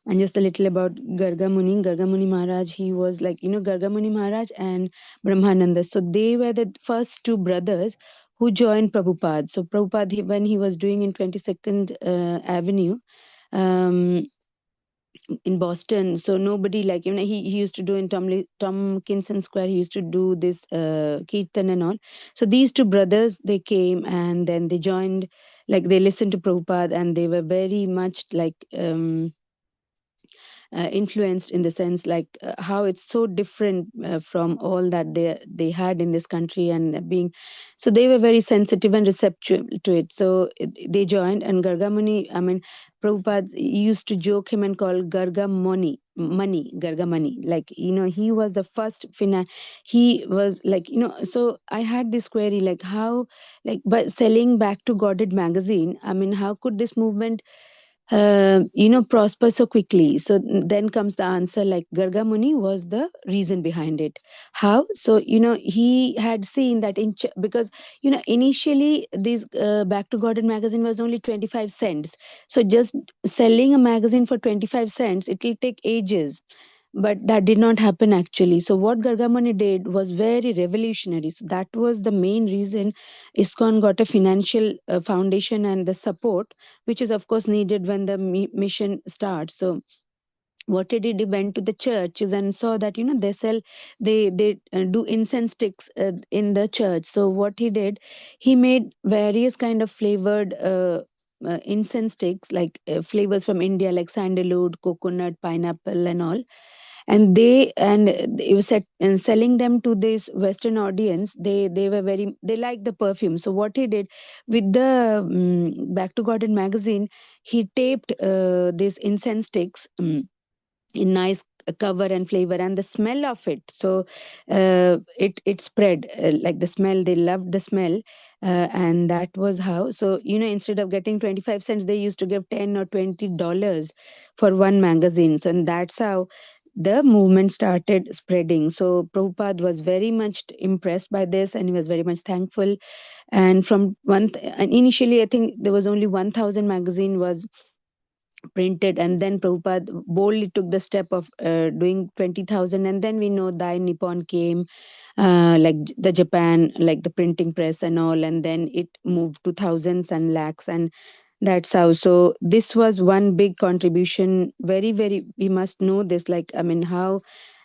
And just a little about Garga Muni. Garga Muni Maharaj, he was like, Garga Muni Maharaj and Brahmananda. So they were the first two brothers who joined Prabhupada. So Prabhupada, when he was doing in 22nd Avenue, um, in Boston. So nobody, like, he used to do in Tompkinson Square, he used to do this Kirtan and all. So these two brothers, they came and then they joined, like they listened to Prabhupada, and they were very much like influenced, in the sense, like how it's so different from all that they had in this country, and being, so they were very sensitive and receptive to it. So they joined. And Garga Muni, I mean, Prabhupada used to joke him and call Garga Garga Mani, like, he was the first he was like, so I had this query, like, how, like, by selling Back to Godhead magazine, I mean, how could this movement prosper so quickly? So then comes the answer, like, Garga Muni was the reason behind it. How? So, he had seen that because, initially this Back to Garden magazine was only 25 cents. So just selling a magazine for 25 cents, it will take ages. but that did not happen actually. So what Gargamuni did was very revolutionary. So that was the main reason ISKCON got a financial foundation and the support, which is of course needed when the mission starts. So what he did, he went to the churches and saw that they do incense sticks in the church. So what he did, he made various kind of flavored incense sticks, like flavors from India, like sandalwood, coconut, pineapple and all. And he was selling them to this Western audience. They were very, they liked the perfume. So what he did with the Back to Garden magazine, he taped these incense sticks in nice cover and flavor, and the smell of it, so it spread, like the smell, they loved the smell. And that was how, so instead of getting 25 cents, they used to give 10 or $20 for one magazine. So and that's how the movement started spreading. So Prabhupada was very much impressed by this, and he was very much thankful. And from and initially I think there was only 1,000 magazine was printed, and then Prabhupada boldly took the step of doing 20,000, and then we know Dai Nippon came, like the Japan, like the printing press and all, and then it moved to thousands and lakhs, and that's how. So this was one big contribution. Very, very, we must know this. Like, I mean, how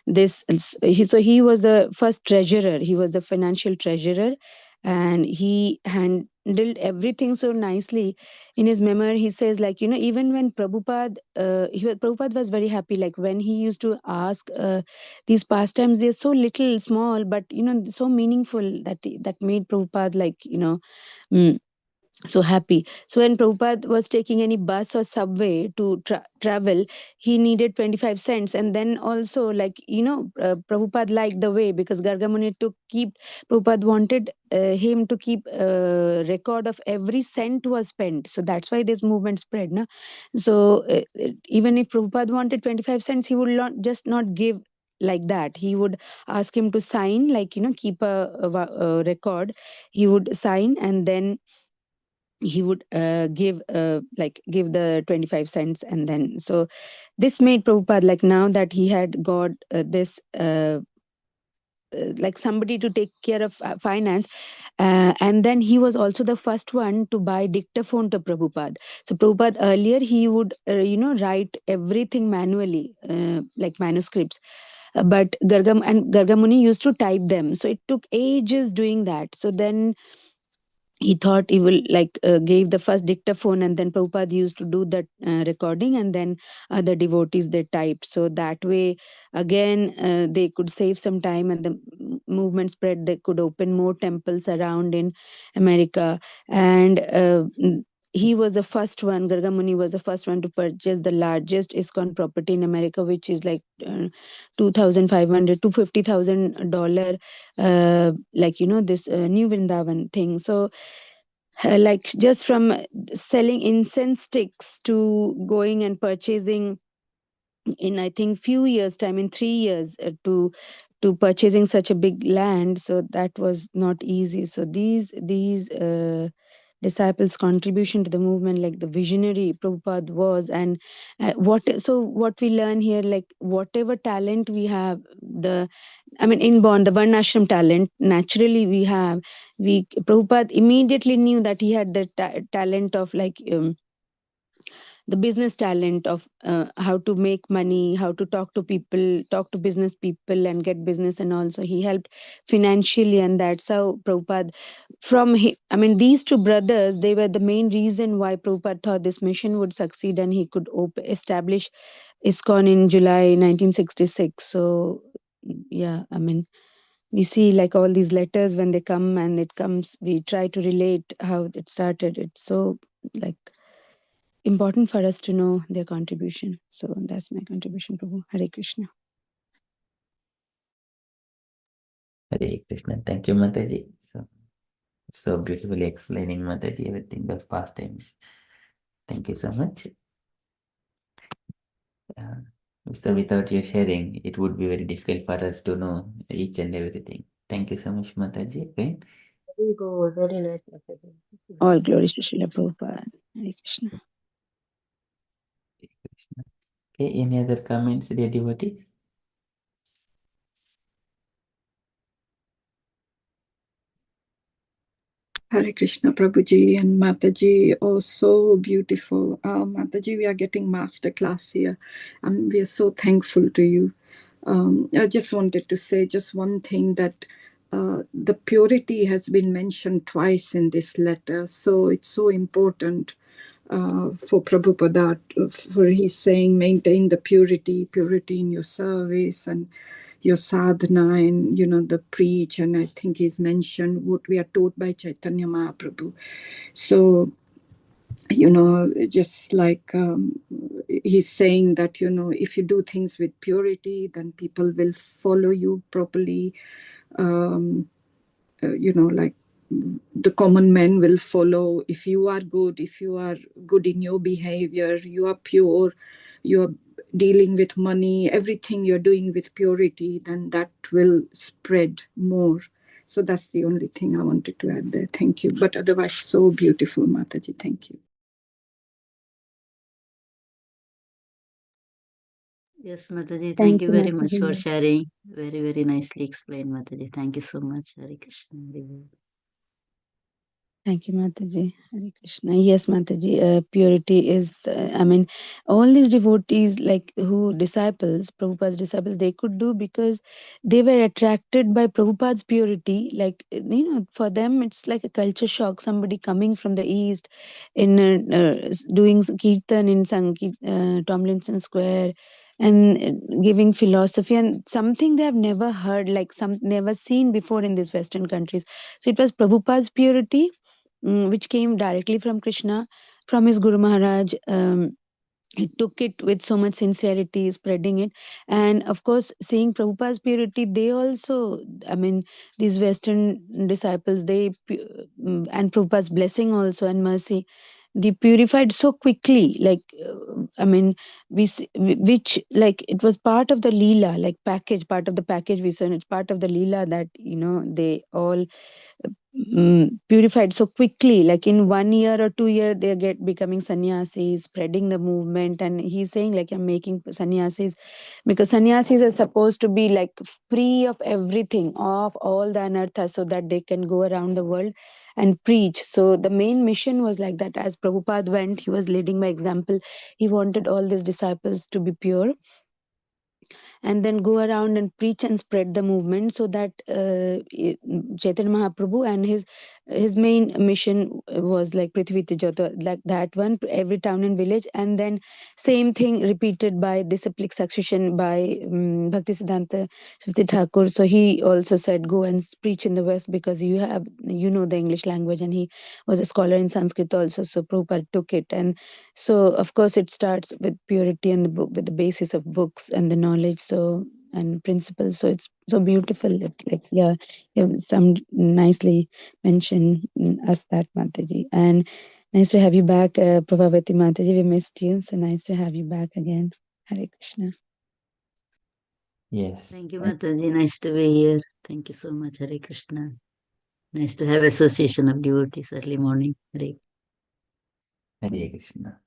this. So he was the first treasurer. He was the financial treasurer, and he handled everything so nicely. In his memoir, he says, like, even when Prabhupada, Prabhupada was very happy. Like when he used to ask these pastimes, they're so little, small, but so meaningful that made Prabhupada like mm, so happy. So when Prabhupada was taking any bus or subway to travel, he needed 25 cents. And then also, like, Prabhupada liked the way, because Gargamuni to keep, Prabhupada wanted him to keep record of every cent was spent. So that's why this movement spread. No? So even if Prabhupada wanted 25 cents, he would not give like that. He would ask him to sign, like, keep a record. He would sign, and then he would give the 25 cents. And then so this made Prabhupada, like, now that he had got this like somebody to take care of finance, and then he was also the first one to buy dictaphone to Prabhupada. So Prabhupada earlier, he would write everything manually, like manuscripts, but Gargamuni used to type them, so it took ages doing that. So then he thought he will, like, gave the first dictaphone, and then Prabhupada used to do that recording, and then other devotees, they typed. So that way, again, they could save some time, and the movement spread. They could open more temples around in America. And he was the first one, Gargamuni was the first one to purchase the largest ISKCON property in America, which is like $2,500 to $50,000, like, this new Vrindavan thing. So like, just from selling incense sticks to going and purchasing in, I think, few years time, in 3 years, to purchasing such a big land. So that was not easy. So these disciples contribution to the movement, like the visionary Prabhupada was. And what we learn here, like, whatever talent we have, the, I mean, inborn, the Varnashram talent, naturally we have. Prabhupada immediately knew that he had the talent of, like, the business talent of how to make money, how to talk to people, talk to business people and get business. And also he helped financially, and that's how Prabhupada, I mean, these two brothers, they were the main reason why Prabhupada thought this mission would succeed, and he could establish ISKCON in July 1966. So yeah, I mean, we see, like, all these letters when they come, and it comes, we try to relate how it started. It's so, like, important for us to know their contribution. So that's my contribution, Prabhu. Hare Krishna. Hare Krishna. Thank you, Mataji. So beautifully explaining, Mataji, everything those past times. Thank you so much. So without your sharing, it would be very difficult for us to know each and everything. Thank you so much, Mataji. Okay. Very good, very nice message. All glories to Srila Prabhupada. Hare Krishna. Okay, any other comments, dear devotee? Hare Krishna, Prabhuji and Mataji, oh, so beautiful. Mataji, we are getting master class here, and we are so thankful to you. I just wanted to say just one thing, that the purity has been mentioned twice in this letter, so it's so important for Prabhupada, for he's saying maintain the purity in your service and your sadhana, and the preach, and I think he's mentioned what we are taught by Chaitanya Mahaprabhu. So just like he's saying that if you do things with purity, then people will follow you properly. Like the common man will follow. If you are good in your behavior, you are pure, you are dealing with money, everything you're doing with purity, then that will spread more. So that's the only thing I wanted to add there. Thank you. But otherwise, so beautiful, Mataji. Thank you. Yes, Mataji, Thank thank you you, very much Mataji. for sharing. Very, very nicely explained, Mataji. Thank you so much. Hare Krishna. Hare Krishna. Thank you, Mataji. Hare Krishna. Yes, Mataji. Purity is, all these devotees, like Prabhupada's disciples, they could do because they were attracted by Prabhupada's purity. Like, for them, it's like a culture shock. Somebody coming from the East in doing Kirtan in Tomlinson Square and giving philosophy and something they have never heard, like never seen before in these Western countries. So it was Prabhupada's purity which came directly from Krishna, from his Guru Maharaj. He took it with so much sincerity, spreading it. And of course, seeing Prabhupada's purity, they also, these Western disciples, and Prabhupada's blessing also and mercy, they purified so quickly. Like, which, like, it was part of the Leela, like part of the package we saw, and it's part of the Leela that, they all purified so quickly, like in 1 year or 2 year they get becoming sannyasis, spreading the movement. And he's saying, like, I'm making sannyasis because sannyasis are supposed to be like free of everything, of all the anarthas, so that they can go around the world and preach. So the main mission was like that. As Prabhupada went, he was leading by example. He wanted all these disciples to be pure and then go around and preach and spread the movement, so that Chaitanya Mahaprabhu and his main mission was like Prithvi Tijota, like that one, every town and village. And then same thing repeated by disciplic succession by Bhakti Siddhanta Saraswati Thakur. So he also said, go and preach in the West because the English language, and he was a scholar in Sanskrit also. So Prabhupada took it. And so of course it starts with purity and the book, with the basis of books and the knowledge, so and principles. So it's so beautiful. Like, yeah, you have some nicely mentioned us that, Mataji. And nice to have you back, Prabhavati Mataji. We missed you, so nice to have you back again. Hare Krishna. Yes. Thank you, Mataji. Nice to be here. Thank you so much. Hare Krishna. Nice to have association of devotees early morning. Hare. Hare Krishna.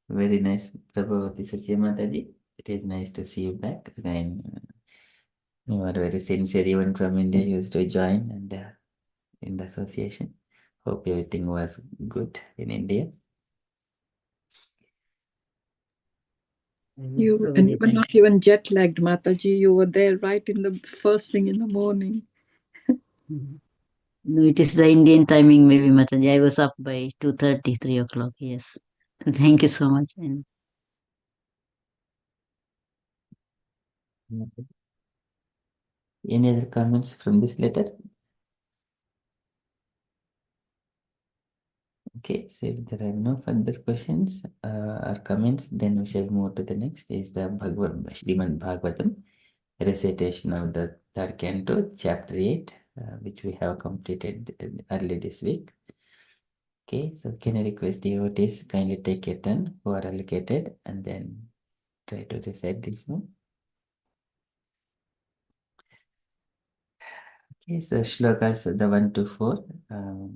Very nice, Prabhavati Satya Mataji. It is nice to see you back again. You are very sincere, even from India, you used to join and in the association. Hope everything was good in India. You were not even jet lagged, Mataji. You were there right in the first thing in the morning. No, it is the Indian timing, maybe, Mataji. I was up by 2:30, 3 o'clock. Yes. Thank you so much. And Any other comments from this letter? Okay, so if there are no further questions or comments, then we shall move to the next. Is the Srimad Bhagavatam, recitation of the third canto, chapter 8, which we have completed early this week. Okay, so can I request devotees kindly take a turn who are allocated and then try to recite this one. Okay, so shlokas the 1 to 4. I'll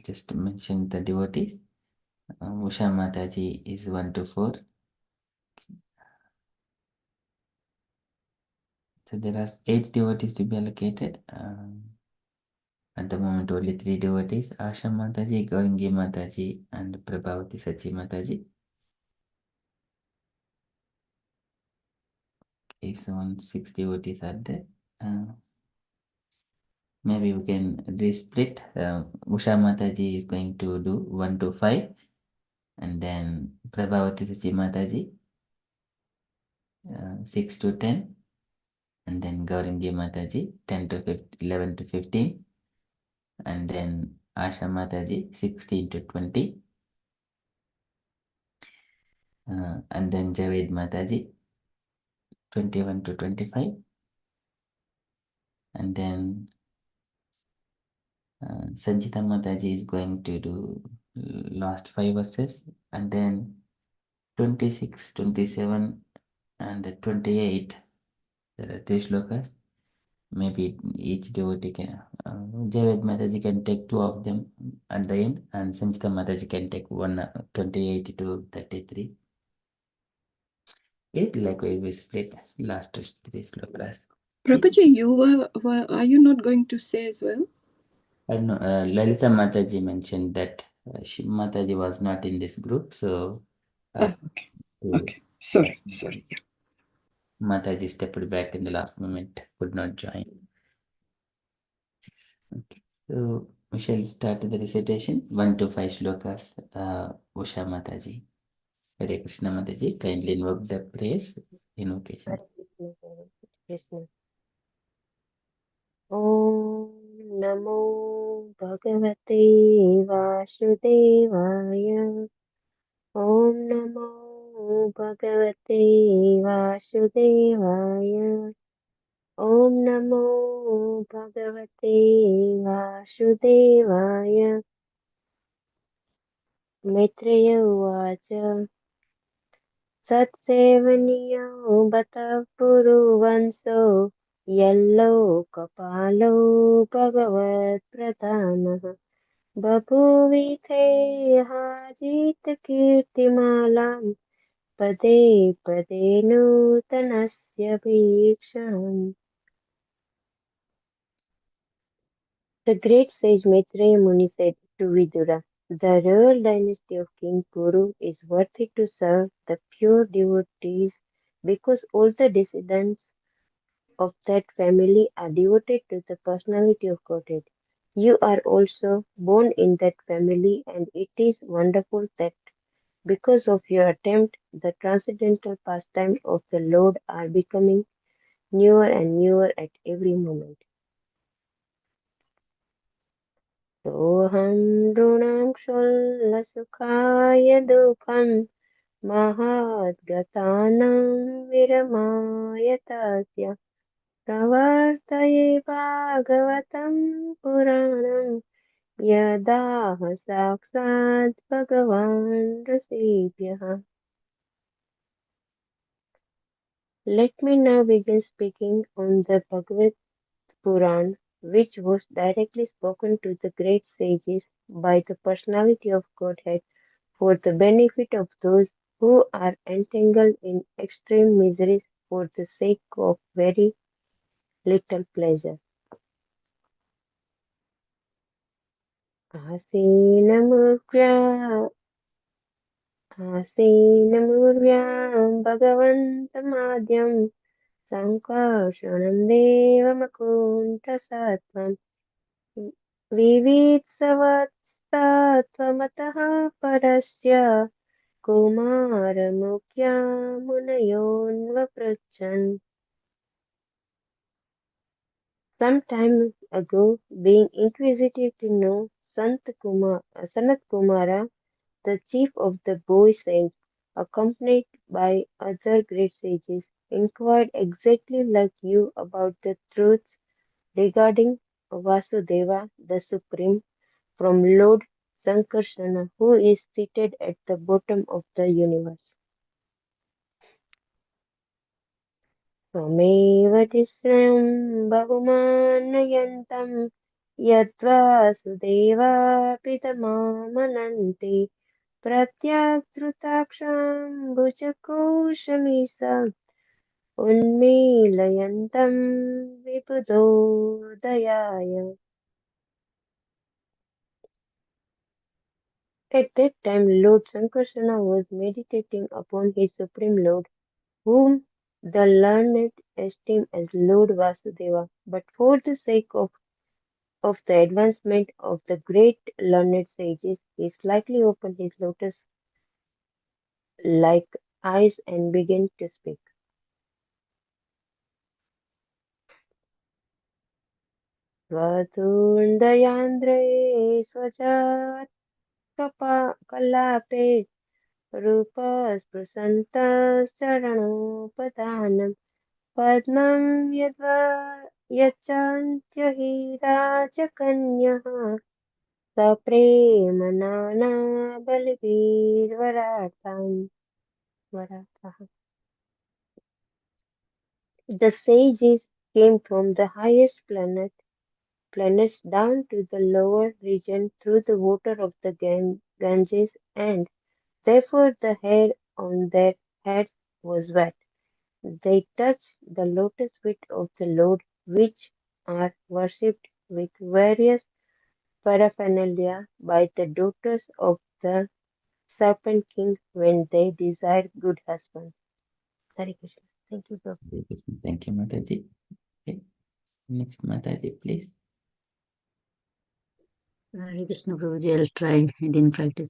just mention the devotees. Usha Mataji is 1 to 4. So there are 8 devotees to be allocated. At the moment, only 3 devotees, Asha Mataji, Gaurangi Mataji, and Prabhavati Sachi Mataji. Okay, so 6 devotees are there. Maybe we can resplit. Usha Mataji is going to do 1 to 5, and then Prabhavati Sachi Mataji 6 to 10, and then Gaurangi Mataji 10 to 15, 11 to 15, and then Asha Mataji 16 to 20, and then Javed Mataji 21 to 25, and then Sanjita Mataji is going to do last 5 verses, and then 26, 27, and 28. There are 3 shlokas. Maybe each devotee can, Javed Mataji can take 2 of them at the end, and Sanjita Mataji can take 28 to 33. It likewise we split last 3 shlokas. Prabhuji, are you not going to say as well? I know Lalita Mataji mentioned that Mataji was not in this group, so Okay. Sorry. Yeah. Mataji stepped back in the last moment, could not join. Okay, so we shall start the recitation. 1 to 5 shlokas. Usha Mataji. Hare Krishna Mataji, kindly invoke the praise invocation. Krishna. Om Namo Bhagavate Vasudevaya. Om Namo Bhagavate Vasudevaya. Om Namo Bhagavate Vasudevaya. Maitreya Uvacha. Satsevaniyo bata puruvanso yellow kapalo bhagavat pradhanah babhuvithe hajit kirtimalam pade pade nutanasya bhiksham. The great sage Maitreya Muni said to Vidura, the royal dynasty of King Kuru is worthy to serve the pure devotees because all the descendants of that family are devoted to the personality of Godhead. You are also born in that family, and it is wonderful that because of your attempt, the transcendental pastimes of the Lord are becoming newer and newer at every moment. Soham runam ksholla dukam mahadgatanam viramaya tasya pravartaye bhagavatam puranam yadaha saksat bhagavan rasibhyaha. Let me now begin speaking on the Bhagavad Puran, which was directly spoken to the great sages by the personality of Godhead for the benefit of those who are entangled in extreme miseries for the sake of very little pleasure. आसीनमूर्व्यां भगवन्तमाद्यं सङ्कर्षणं देवमकुण्ठसत्त्वम् विवित्सवत्सत्त्वमतः परस्य कुमारमुख्या मुनयोन्वपृच्छन्. Some time ago, being inquisitive to know Sanat Kumara, the chief of the boy saints, accompanied by other great sages, inquired exactly like you about the truths regarding Vasudeva, the Supreme, from Lord Sankarsana, who is seated at the bottom of the universe. त्वमेव तिस्रं बहुमानयन्तं यद्वासुदेवापि तमामनन्ति प्रत्याकृताक्षां भुजकोशमीशाम् उन्मीलयन्तं विबुधोदयाय. At that time Lord Sankarsana was meditating upon his Supreme Lord, whom the learned esteem as Lord Vasudeva. But for the sake of the advancement of the great learned sages, he slightly opened his lotus-like eyes and began to speak. Svatundayandre swajat kalape रूपस्पृशन्तश्चरणोपदानं पद्मं यच्चान्त्यहिराजकन्यः सप्रेम नाना वरातः. The sages came from the highest planets down to the lower region through the water of the Ganges, and therefore the hair on their heads was wet. They touch the lotus feet of the Lord, which are worshipped with various paraphernalia by the daughters of the Serpent King when they desire good husbands. Hare Krishna. Thank you, Prabhu. Hare Krishna. Thank you, Mataji. Okay. Next, Mataji, please. Hare Krishna Prabhuji, I'll try. I didn't practice.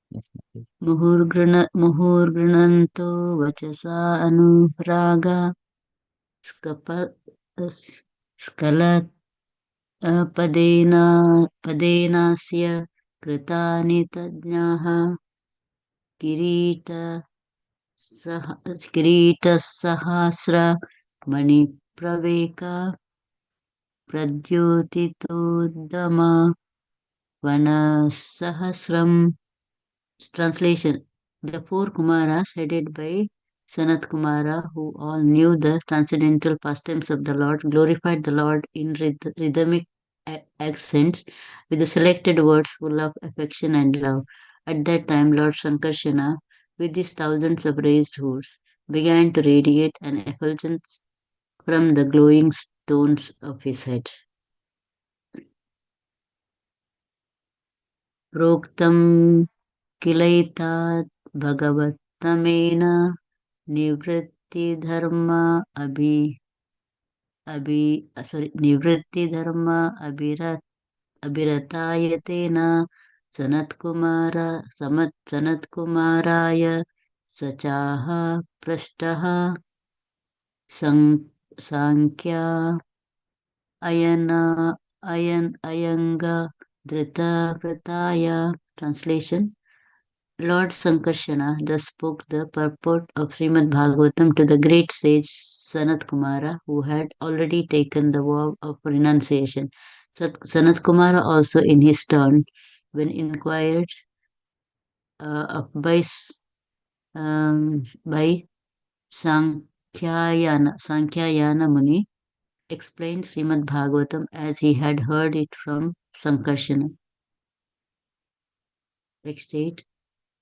Yes, Mataji. मुहुर्गृणन्तो वचसा अनुरागा पदेनास्य कृतानि तज्ञाः किरीटसहस्र मणिप्रवेका प्रद्योतितोद्दम वनसहस्रम्. Translation: The four Kumaras, headed by Sanat Kumara, who all knew the transcendental pastimes of the Lord, glorified the Lord in rhythmic accents with the selected words full of affection and love. At that time, Lord Sankarsana, with his thousands of raised hoods, began to radiate an effulgence from the glowing stones of his head. Proktam किलैतात् भगवत्तमेन निवृत्तिधर्म अभिरतायतेन सनत्कुमाराय सचाह पृष्टः Sankhya अयंग धृतव्रताय. Translation: Lord Sankarsana thus spoke the purport of Srimad Bhagavatam to the great sage Sanat Kumara, who had already taken the vow of renunciation. Sanat Kumara also, in his turn, when inquired by Sankhayana Muni, explained Srimad Bhagavatam as he had heard it from Sankarsana. Next 8.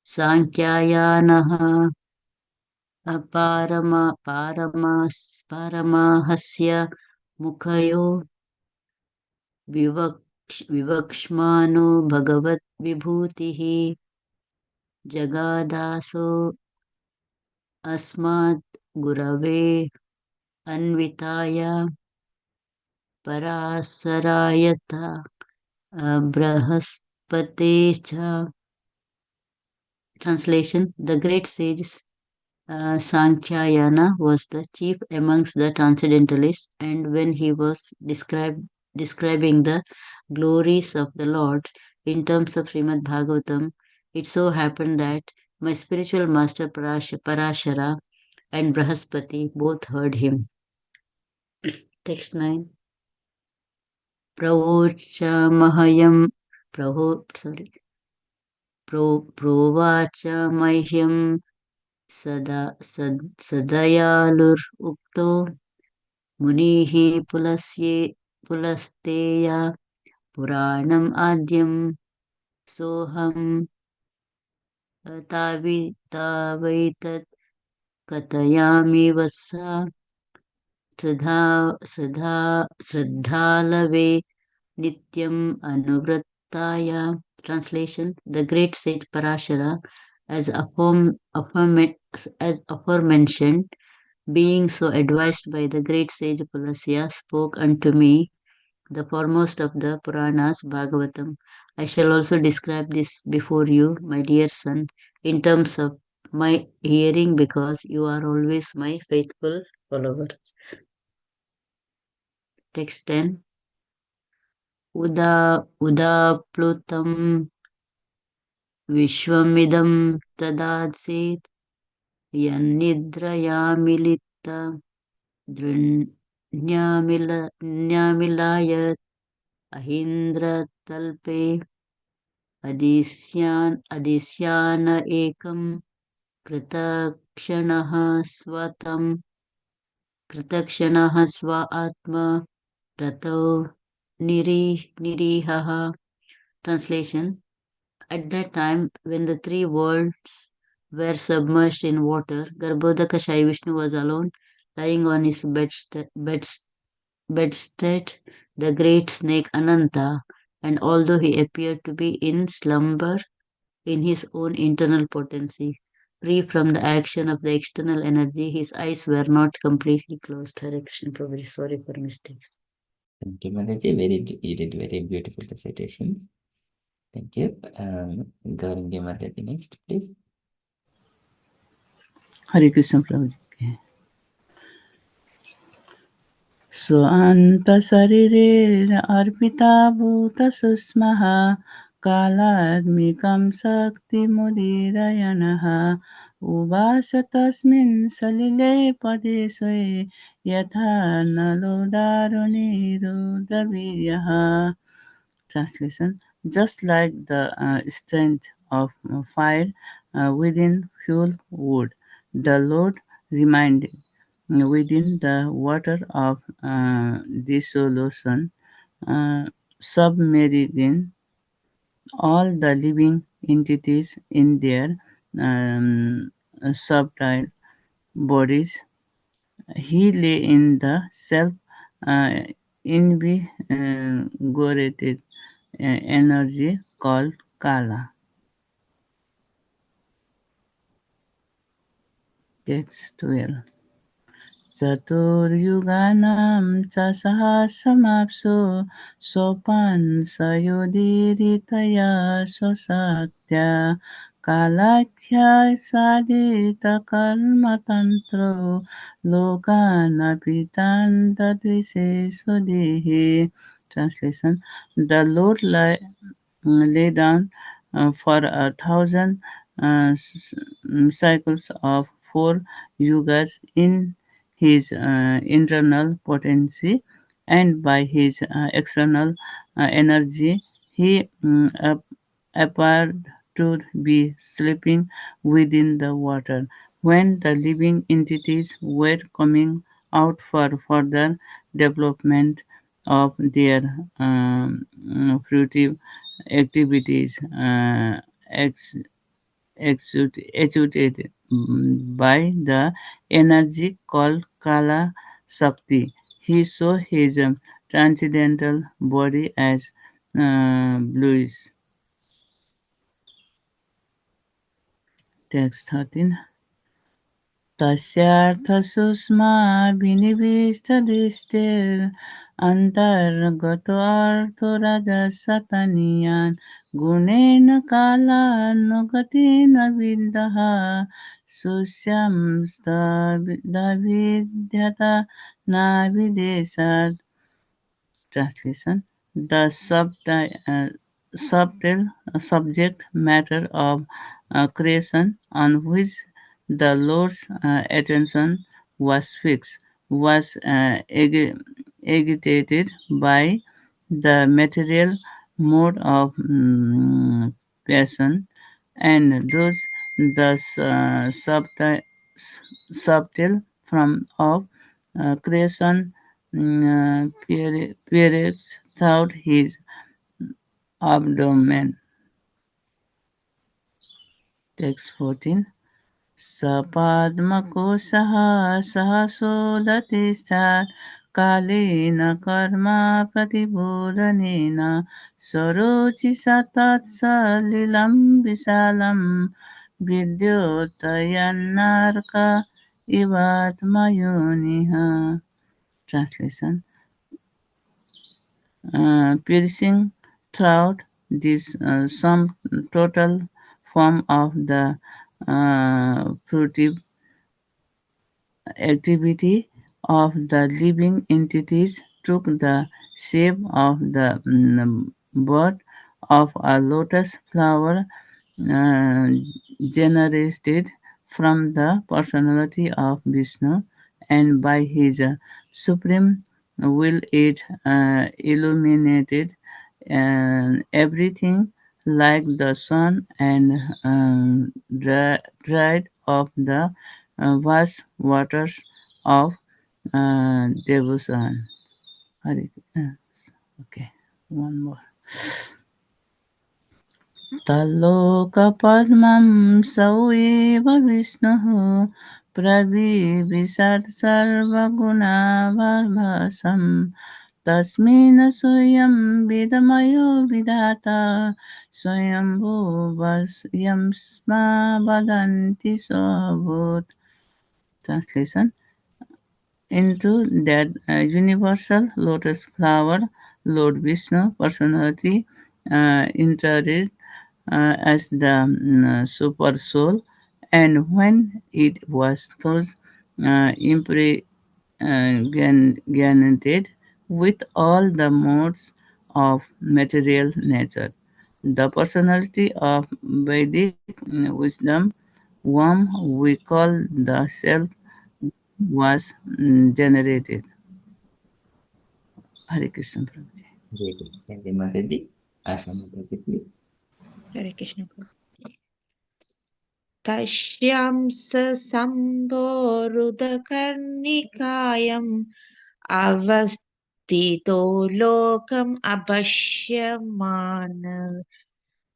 Sankhyayanah पारमाहस्य मुखयो विवक्ष्मानो भगवत् विभूतिः जगादासो अस्मात् गुरवे अन्विताय परासरायता बृहस्पतेश्च. Translation: The great sages Sankhayana was the chief amongst the transcendentalists, and when he was describing the glories of the Lord in terms of Srimad Bhagavatam, it so happened that my spiritual master Parashara and Brahaspati both heard him. Text 9. Pravocha Mahayam Provacha Mahyam सदयालुर उक्तो मुनिः पुलस्तेया पुराणम् आद्यं सोऽहं तावैतत् कथयामि वत्सा श्रद्धालवे नित्यम् अनुवृत्ताय. Translation: The great sage Parashara, as aforementioned, being so advised by the great sage Pulasya, spoke unto me the foremost of the Puranas, Bhagavatam. I shall also describe this before you, my dear son, in terms of my hearing, because you are always my faithful follower. Text 10. Udaplutam Vishwamidam Tadasit Yanidrayamilitta Nyamilayat Ahindra Talpe Adisyana Ekam Kritakshanah Swa Atma Rato Nirihaha. Translation: At that time, when the three worlds were submerged in water, Garbhodaka Shai Vishnu was alone, lying on his bedstead, the great snake Ananta, and although he appeared to be in slumber in his own internal potency, free from the action of the external energy, his eyes were not completely closed. Hare Krishna Prabhuji, sorry for mistakes. Thank you, Mataji. You did very beautiful recitation. Thank you. Gauranga Mataji next, please. Hare Krishna Prabhuji. स्वान्तशरीरेण Arpita भूतसुष्मः कालात्मिकं शक्तिमुदीरयणः उवास तस्मिन् सलिले पदेशे यथा नलो दारुणीरुदवीर्यः. Translation: Just like the strength of fire within fuel wood, the Lord reminded within the water of dissolution, submerging all the living entities in their subtle bodies. He lay in the self invigorated energy called Kala. Text 12. चतुर्युगानां च सहस्रमाप्सु सोपानसयोदीरितया स्वशक्त्या कालाख्या साधितकर्मतन्त्रो लोकानपि तान् ददृशे स्वदेहे. Translation: The Lord lay down for 1,000 cycles of 4 yugas in his internal potency, and by his external energy he appeared to be sleeping within the water. When the living entities were coming out for further development of their fruitive activities, executed by the energy called Kala Sakti. He saw his transcendental body as bluish. Text 13. तस्यार्थसुष्मा विनिविष्टदृष्टिर् अन्तर्गतोऽर्थो रजसतनीयान् गुणेन कालानुगतेन विद्धः सुष्यंस्तविद्यता नाविदेशात्. Translation: The subtle subject matter of creation on which the Lord's attention was fixed was agitated by the material mode of passion, and thus the subtle form of creation periods throughout his abdomen. Text 14. Sapadmakosaha sahasodati stat कालेन कर्मा प्रतिबोधनेन सरोचि तत्सलिलं विशालं विद्योतयन्नार्क इवात्मयोनिः. Translation. Piercing throughout this sum total form of the fruitive activity of the living entities took the shape of the bud of a lotus flower uh, generated from the personality of Vishnu, and by his supreme will it illuminated everything like the sun and dried of the vast waters of devotion. Okay, one more. तल्लोकपद्मं सौएव विष्णुः प्रविविशत् सर्वगुणाभासं तस्मिन् स्वयं विदमयो विधाता स्वयंभुवस्यं स्मा वदन्ति स्वभूत्. Translation. Into that universal lotus flower, Lord Vishnu personality entered as the super soul, and when it was thus impregnated with all the modes of material nature, the personality of Vedic wisdom, whom we call the self, was generated. Hare Krishna Prabhuji. Very good. Thank you, Mataji. Mataji, please. Hare Krishna. तस्यां सम्भोरुदकर्णिकायम् अवस्थितो लोकम् अपश्यमान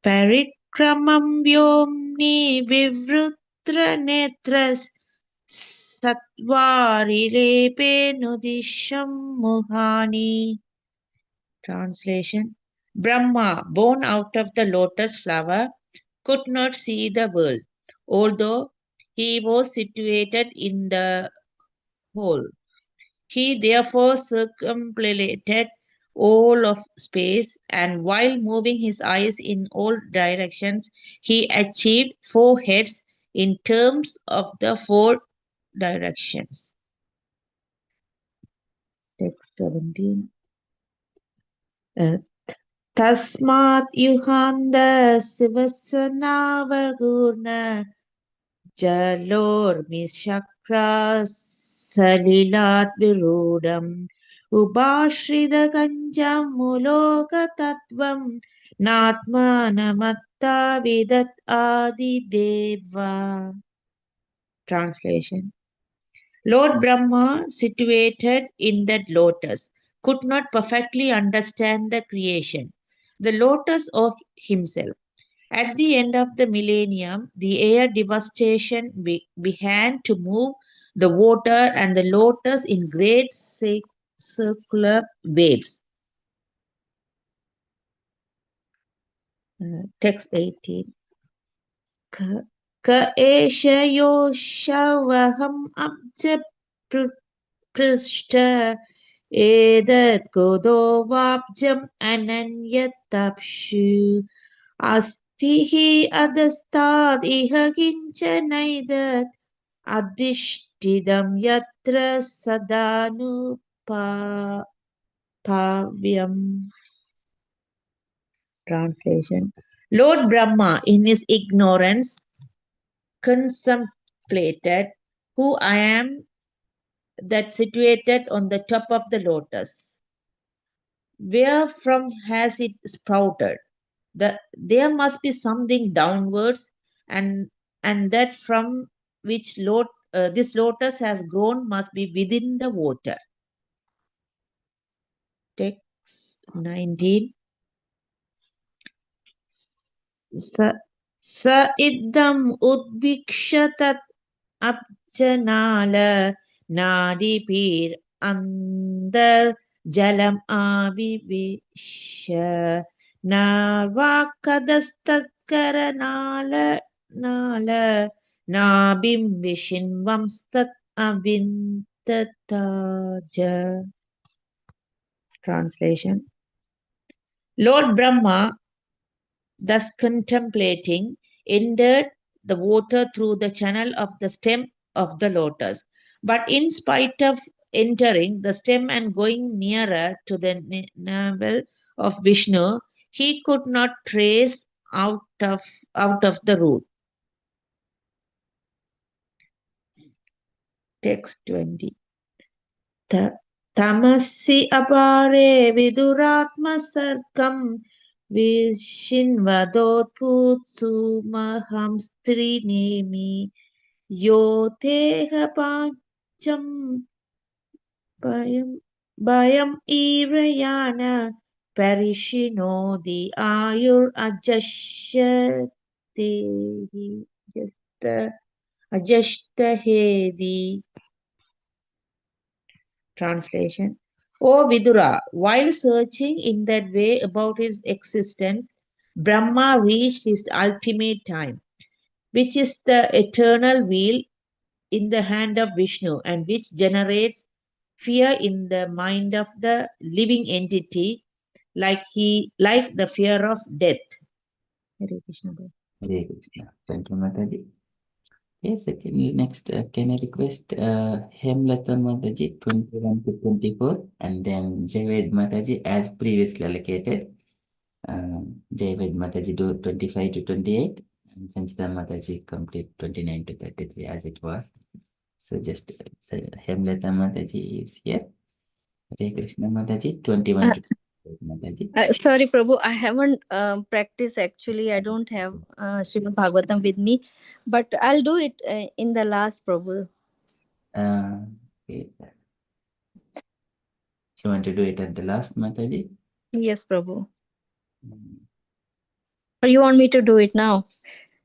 परिक्रमं व्योम्नि विवृत्र सत्वारिलेपेनुदिशं मुहानि. Translation. Brahma, born out of the lotus flower, could not see the world, although he was situated in the whole. He therefore circumambulated all of space, and while moving his eyes in all directions, he achieved 4 heads in terms of the 4 directions. Text 17. Tasmat yuhanda sivasanavargurna jalormishakra salilat virudam ubashrida kanjam muloka tattvam natmanamatta vidat adi deva. Translation. Lord Brahma, situated in that lotus, could not perfectly understand the creation, the lotus of himself. At the end of the millennium, the air devastation began to move the water and the lotus in great circular waves. Text 18. Ka esha yoshavaham abja prishta edat godo vabjam ananyatapshu astihi adastad iha kinchanaidat adishtidam yatra sadanu pavyam. Translation. Lord Brahma, in his ignorance, contemplated who I am that situated on the top of the lotus. Where from has it sprouted? There must be something downwards, and that from which this lotus has grown must be within the water. Text 19. Sa idam udvikshatat abjanala nadipir andar jalam avivisha narvakadastatkara nala nabim vishinvamstat avintataja. Translation. Lord Brahma, thus contemplating, entered the water through the channel of the stem of the lotus. But in spite of entering the stem and going nearer to the navel of Vishnu, he could not trace out of the root. Text 20. Tamasi apare viduratma sarkam Vishinvadotputsu maham strinemi yoteha pancham bayam irayana parishinodi ayur ajashtehi ajashtahedi. Translation. O Vidura, while searching in that way about his existence, Brahma reached his ultimate time, which is the eternal wheel in the hand of Vishnu and which generates fear in the mind of the living entity like the fear of death. Hare Krishna. Hare Krishna. Thank you, Mataji. Yes, next, can I request Hemlata Mataji 21 to 24 and then Javed Mataji as previously allocated. Javed Mataji do 25 to 28 and Sanchita Mataji complete 29 to 33 as it was. So just Hemlata Mataji is here. Hare Krishna Mataji 21 to 28 Mataji. Sorry, Prabhu, I haven't practiced actually. I don't have Srimad Bhagavatam with me, but I'll do it in the last, Prabhu. Okay. You want to do it at the last, Mataji? Yes, Prabhu. Or you want me to do it now?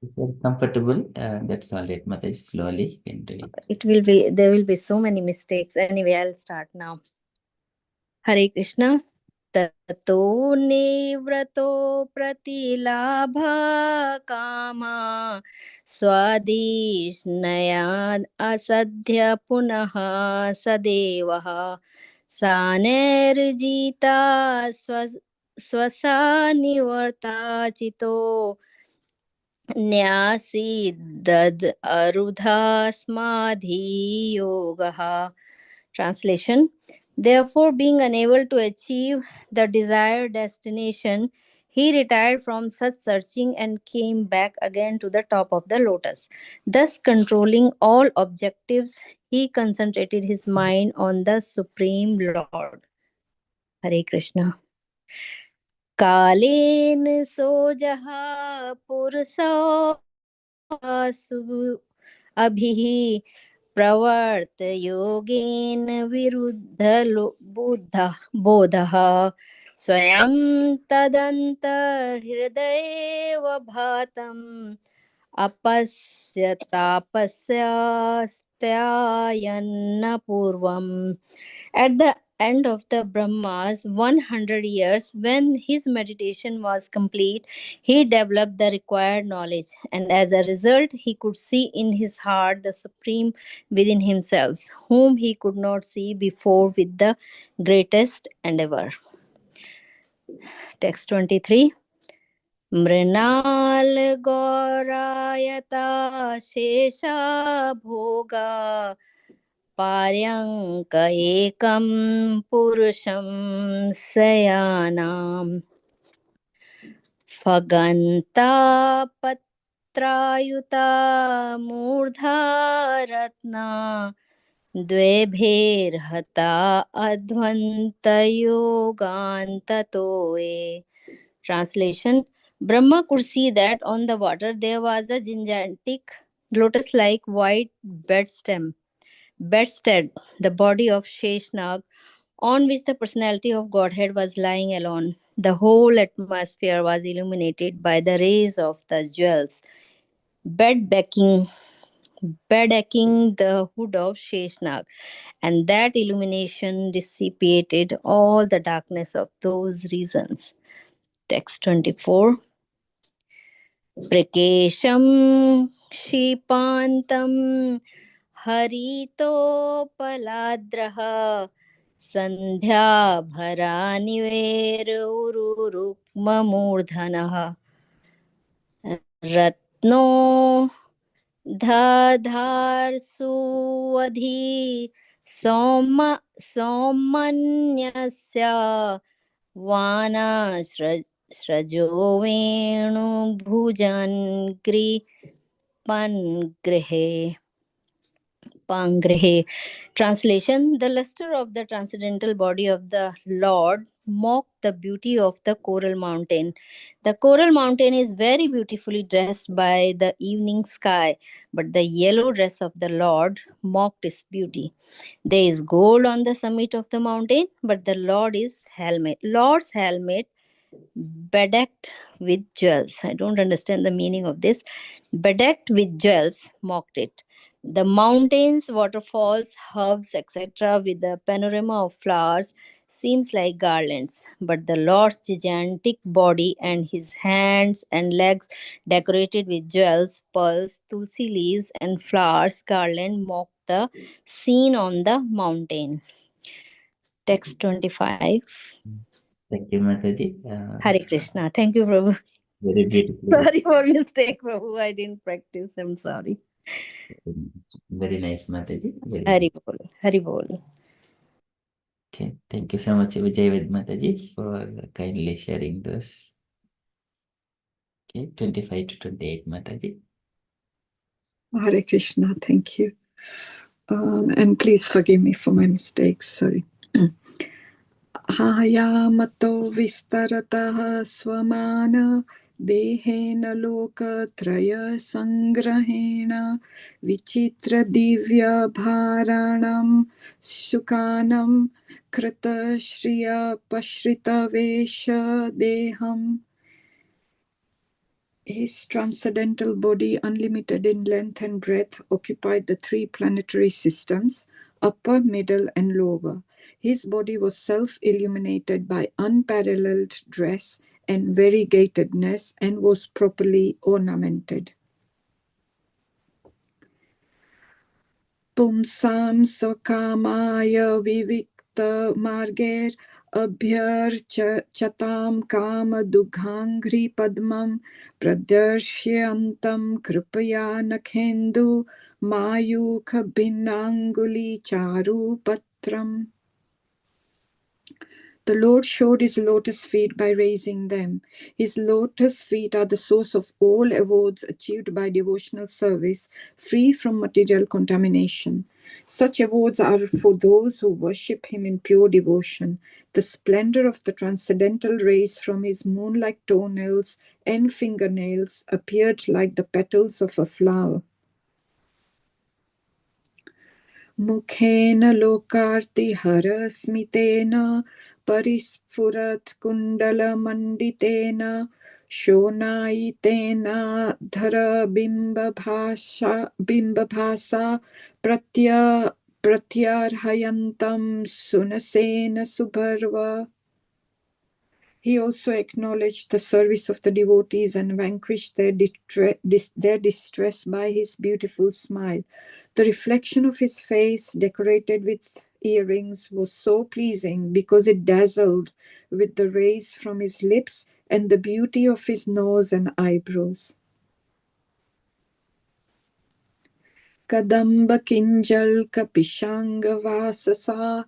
If you're comfortable, that's all right, Mataji. Slowly you can do it. There will be so many mistakes. Anyway, I'll start now. Hare Krishna. ततो निव्रतो प्रतिलाभ कामा स्वादिष्णयाद् असद्य पुनः सदेवः सानेर्जिता स्वसा निवर्ताचितो न्यासीदद् अरुधास्माधियोगः. Translation. Therefore, being unable to achieve the desired destination, he retired from such searching and came back again to the top of the lotus. Thus, controlling all objectives, he concentrated his mind on the Supreme Lord. Hare Krishna. कालेन सोजः पुरुषो अभिः प्रवर्त योगेन विरुद्ध बोधः स्वयं तदन्तर्हृदयेव भातम् अपश्यतापस्यास्त्यायन्न पूर्वम्. At the end of the Brahma's 100 years, when his meditation was complete, he developed the required knowledge, and as a result, he could see in his heart the Supreme within himself, whom he could not see before with the greatest endeavor. Text 23. Mrinal Gaurayata Shesha Bhoga Paryanka Ekam Purusham Sayanam Faganta Patrayuta Murdha Ratna Dvebherhata Advantayogantatoe. Translation. Brahma could see that on the water there was a gigantic lotus-like white bedstead, the body of Sheshnag, on which the personality of Godhead was lying alone. The whole atmosphere was illuminated by the rays of the jewels. Bed backing bedecking the hood of Sheshnag, and that illumination dissipated all the darkness of those reasons. Text 24. Prakesham Shipantam Haritopaladraha Sandhya Bharaniver Ururukmamurdhanaha Ratno Dhadhar Suadhi Somanyasya Vana Srajo Venu Bhujan Pangrehe. Translation: the luster of the transcendental body of the Lord mocked the beauty of the coral mountain. The coral mountain is very beautifully dressed by the evening sky, but the yellow dress of the Lord mocked its beauty. There is gold on the summit of the mountain, but the Lord's helmet bedecked with jewels. I don't understand the meaning of this. Bedecked with jewels mocked it. The mountains, waterfalls, herbs, etc., with the panorama of flowers seems like garlands, but the Lord's gigantic body and his hands and legs decorated with jewels, pearls, tulsi leaves, and flowers garland mock the scene on the mountain. Text 25. Thank you, Mataji. Hare Krishna. Thank you, Prabhu. Very beautiful. Sorry for mistake, Prabhu. I didn't practice. I'm sorry. Very nice, Mataji. Very Hari nice. bol. Hari bol. Okay, thank you so much, Vijay with Mataji, for kindly sharing this. Okay, 25 to 28, Mataji. Hare Krishna, thank you. And please forgive me for my mistakes, sorry. Hayamato vistarataha swamana dehena lokatraya sangrahena vichitra divya bharanam shukanam krita shriya pashrita vesha deham. His transcendental body, unlimited in length and breadth, occupied the three planetary systems, upper, middle, and lower. His body was self-illuminated by unparalleled dress and variegatedness and was properly ornamented. Pumsam sakamaya vivikta marger abhyarchatam kama dughangri padmam pradarshyantam kripaya nakhendu mayukha bhinnanguli charu patram. The Lord showed his lotus feet by raising them. His lotus feet are the source of all awards achieved by devotional service, free from material contamination. Such awards are for those who worship him in pure devotion. The splendor of the transcendental rays from his moon-like toenails and fingernails appeared like the petals of a flower. Mukhena lokarti harasmitena parisfurat kundala manditena shonaitena dhara bimbabhasa pratyarhayantam sunasena subharva. He also acknowledged the service of the devotees and vanquished their distress by his beautiful smile. The reflection of his face, decorated with earrings, was so pleasing because it dazzled with the rays from his lips and the beauty of his nose and eyebrows. Kadamba kinjal kapishanga vasasa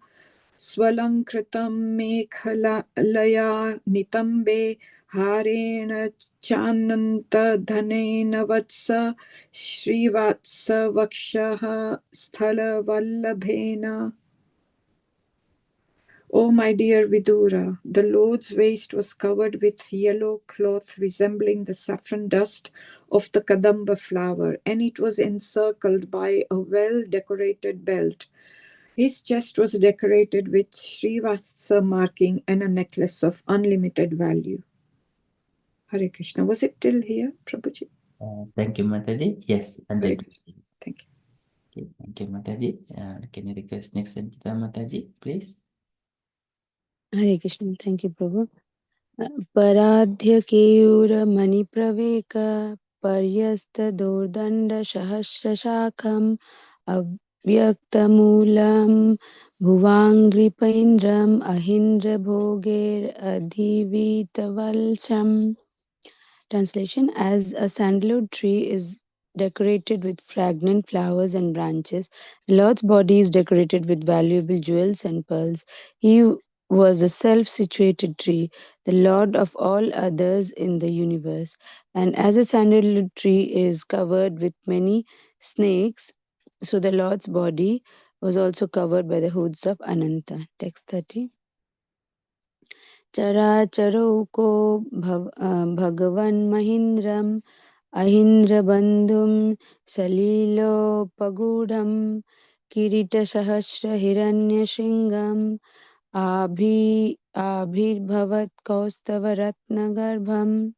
Swalankritam mekhalaya nitambe harena chananta dhanena vatsa srivatsa vakshaha sthala vallabhena. O my dear Vidura, the Lord's waist was covered with yellow cloth resembling the saffron dust of the kadamba flower, and it was encircled by a well-decorated belt. His chest was decorated with Srivatsa marking and a necklace of unlimited value. Hare Krishna. Was it till here, Prabhuji? Thank you, Mataji. Yes, and Hare Krishna. Thank you. Okay, thank you, Mataji. Can you request next Sanchita Mataji, please? Hare Krishna. Thank you, Prabhu. Paradhya Keyura Mani Praveka Paryasta Dordanda Sahasra Shakham Avyaktamulam Bhuvangri Paindram Ahindra Bhoger Adhivitavalsham. Translation: As a sandalwood tree is decorated with fragrant flowers and branches, the Lord's body is decorated with valuable jewels and pearls. He was a self situated tree, the Lord of all others in the universe. And as a sandalwood tree is covered with many snakes, so the Lord's body was also covered by the hoods of Ananta. Text 30. चराचरौको भगवन्महीन्द्रम् अहीन्द्रबन्धुं सलीलोपगूढं किरीटसहस्रहिरण्यशृङ्गम् आभिर्भवत्कौस्तवरत्नगर्भम्.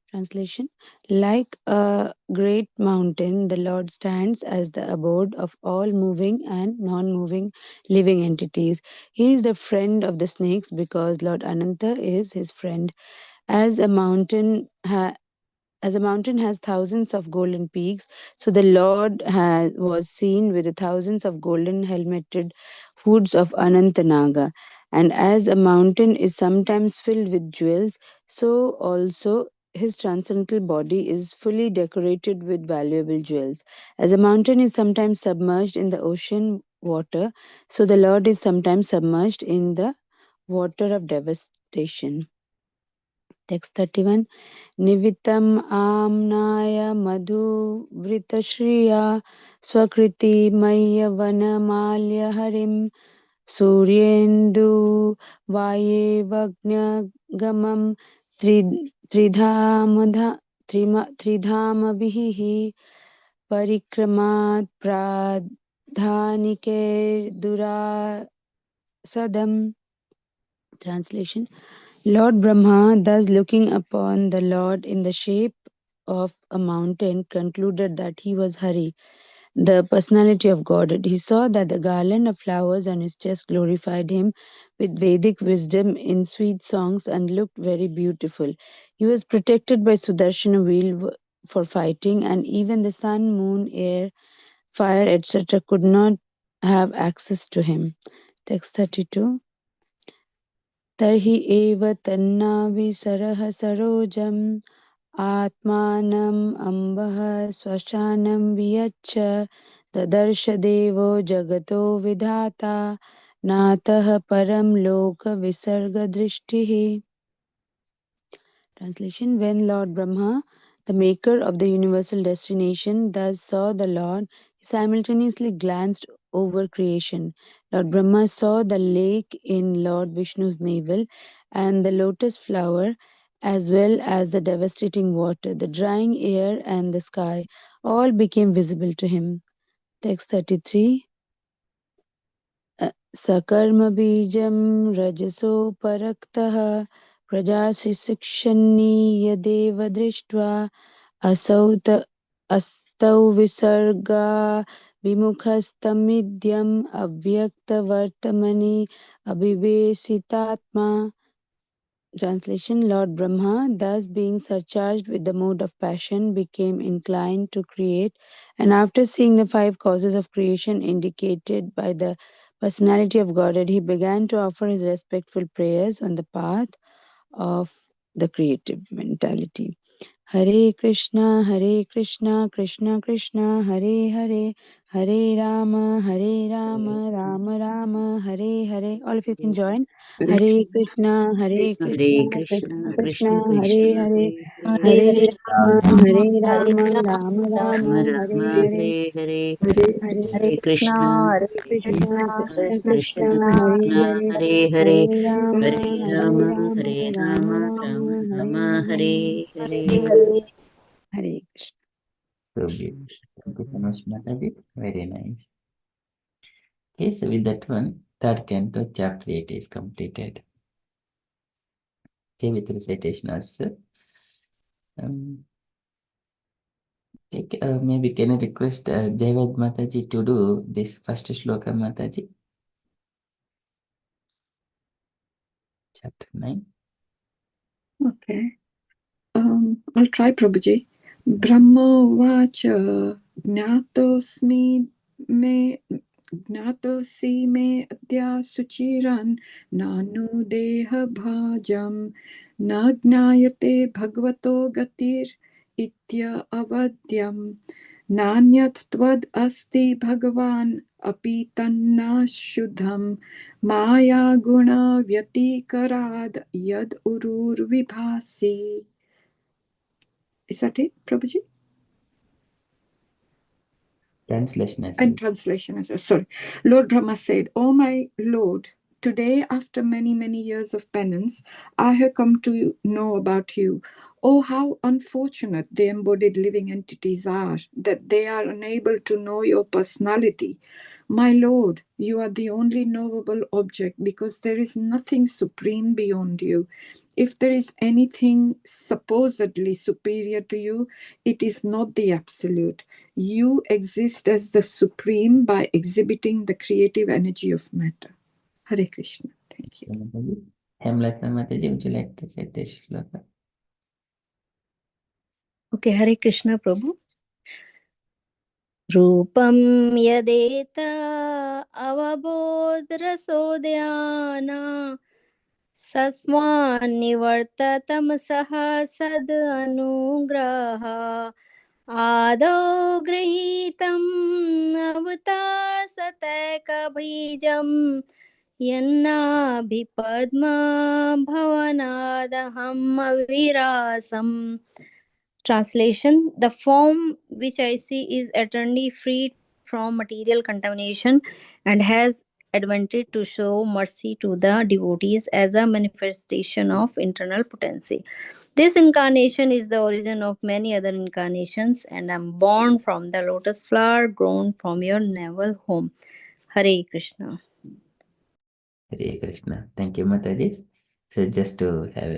Translation: Like a great mountain, the Lord stands as the abode of all moving and non-moving living entities. He is the friend of the snakes because Lord Ananta is his friend. As a mountain has thousands of golden peaks, so the Lord was seen with the thousands of golden helmeted hoods of Anantanaga. And as a mountain is sometimes filled with jewels, so also his transcendental body is fully decorated with valuable jewels. As a mountain is sometimes submerged in the ocean water, so the Lord is sometimes submerged in the water of devastation. Text 31. निवितम् आम्नाय मधुवृतश्रिया स्वकृति मय्यवनमाल्यहरिं सूर्येन्दु वायेवग्न्यगमं त्रिधामभिः परिक्रमात् प्राधानिकैर्दुरासदम्. Translation: Lord Brahma, thus looking upon the Lord in the shape of a mountain, concluded that he was Hari, the personality of Godhead. He saw that the garland of flowers on his chest glorified him with Vedic wisdom in sweet songs and looked very beautiful. He was protected by Sudarshana wheel for fighting, and even the sun, moon, air, fire, etc. could not have access to him. Text 32. तर्हि एव तन्नाभिसरः सरोजम् आत्मानम् अम्बः श्मशानं वियच्छ ददर्श देवो जगतो विधाता नातः परं लोकविसर्गदृष्टिः. Translation: When Lord Brahma, the maker of the universal destination, thus saw the Lord, he simultaneously glanced over creation. Lord Brahma saw the lake in Lord Vishnu's navel and the lotus flower, as well as the devastating water, the drying air, and the sky. All became visible to him. Text 33. सकर्मबीजं रजसोपरक्तः प्रजाशिशिक्षन्नीयदेव दृष्ट्वा अस्तौ विसर्गा विमुखस्तमिद्यम् अव्यक्तवर्तमनि अभिवेशितात्मा. Translation: Lord Brahma, thus being surcharged with the mood of passion, became inclined to create, and after seeing the 5 causes of creation indicated by the personality of Godhead, he began to offer his respectful prayers on the path of the creative mentality. Hare Krishna, Krishna Krishna, Hare Hare, Hare Rama, Rama Rama, Hare Hare. All of you can join. Hare Hare Krishna, Hare Krishna Krishna, Krishna, Krishna Hare Krishna, Hare, Hare Hare, Hare Hare Rama, Rama, Hare Rama Rama, Rama, Rama Hare Rama, Hare, Hare Hare, Hare Hare Hare Krishna, Hare Krishna, Krishna, Krishna, Krishna Krishna Hare Krishna, Hare, Hare Hare, Hare Hare Rama, Hare Rama, Rama, Rama Rama, Hare Hare Hare. Hare. Hare Krishna. So beautiful. Thank you so much, Mataji. Very nice. Okay, so with that one, third canto, chapter 8 is completed. Okay, with recitation also. Maybe can I request Devad Mataji to do this first shloka, Mataji? Chapter 9. Okay. I'll try, Prabhuji. Brahmovacha gnatosmi me gnatosi me adya suchiran nanu deha bhajam na gnayate bhagavato gatir itya avadyam nanyat tvad asti bhagavan api tanna shuddham maya guna vyatikarad yad urur vibhasi. Is that it, Prabhuji? Translation as And well. translation as well. Sorry. Lord Brahma said, "O my Lord, today, after many, many years of penance, I have come to know about you. Oh, how unfortunate the embodied living entities are, that they are unable to know your personality. My Lord, you are the only knowable object because there is nothing supreme beyond you. If there is anything supposedly superior to you, it is not the absolute. You exist as the supreme by exhibiting the creative energy of matter." Hare Krishna. Thank you. Mataji. Hemlata Mataji, would you like to say this shloka? Okay, Hare Krishna, Prabhu. रूपं यदेत अवबोधरसोदयाना सस्मान्निवर्ततमसः सद् अनुग्रह आदौ गृहीतम् अवतासतैकबीजं यन्नाभिपद्मा भवनादहम् अविरासम्. Translation: the form which I see is eternally free from material contamination and has advented to show mercy to the devotees as a manifestation of internal potency. This incarnation is the origin of many other incarnations, and I am born from the lotus flower grown from your navel home. Hare Krishna. Hare Krishna. Thank you, Mataji. So just to have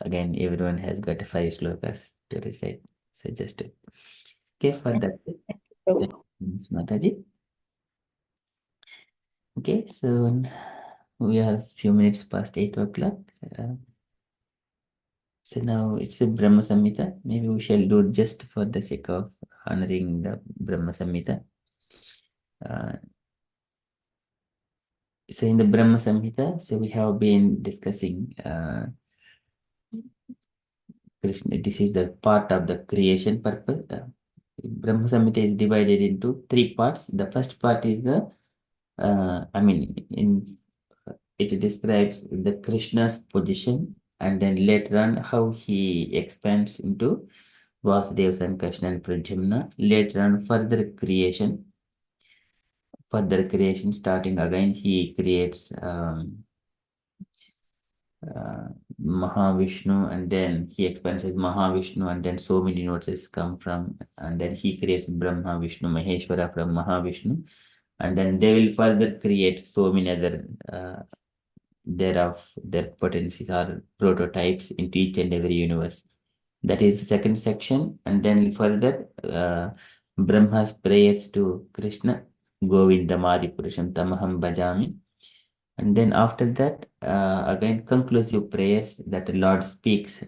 again, everyone has got 5 shlokas to recite. So just to, okay, for that. Thanks, Mataji. Okay, so we are a few minutes past 8 o'clock. So now it's a Brahma Samhita. Maybe we shall do just for the sake of honoring the Brahma Samhita. So in the Brahma Samhita, so we have been discussing Krishna. This is the part of the creation purpose. Brahma Samhita is divided into 3 parts. The first part is the, it describes the Krishna's position, and then later on how he expands into Vasudeva and Krishna and Pradyumna. Later on further creation, starting again, he creates Mahavishnu, and then he expands as Mahavishnu, and then so many notes come from, and then he creates Brahma, Vishnu, Maheshwara from Mahavishnu, and then they will further create so many other thereof their potencies are prototypes into each and every universe. That is the second section, and then further Brahma's prayers to Krishna, Govindamadi Purusham Tamaham Bhajami. And then after that, again, conclusive prayers that the Lord speaks.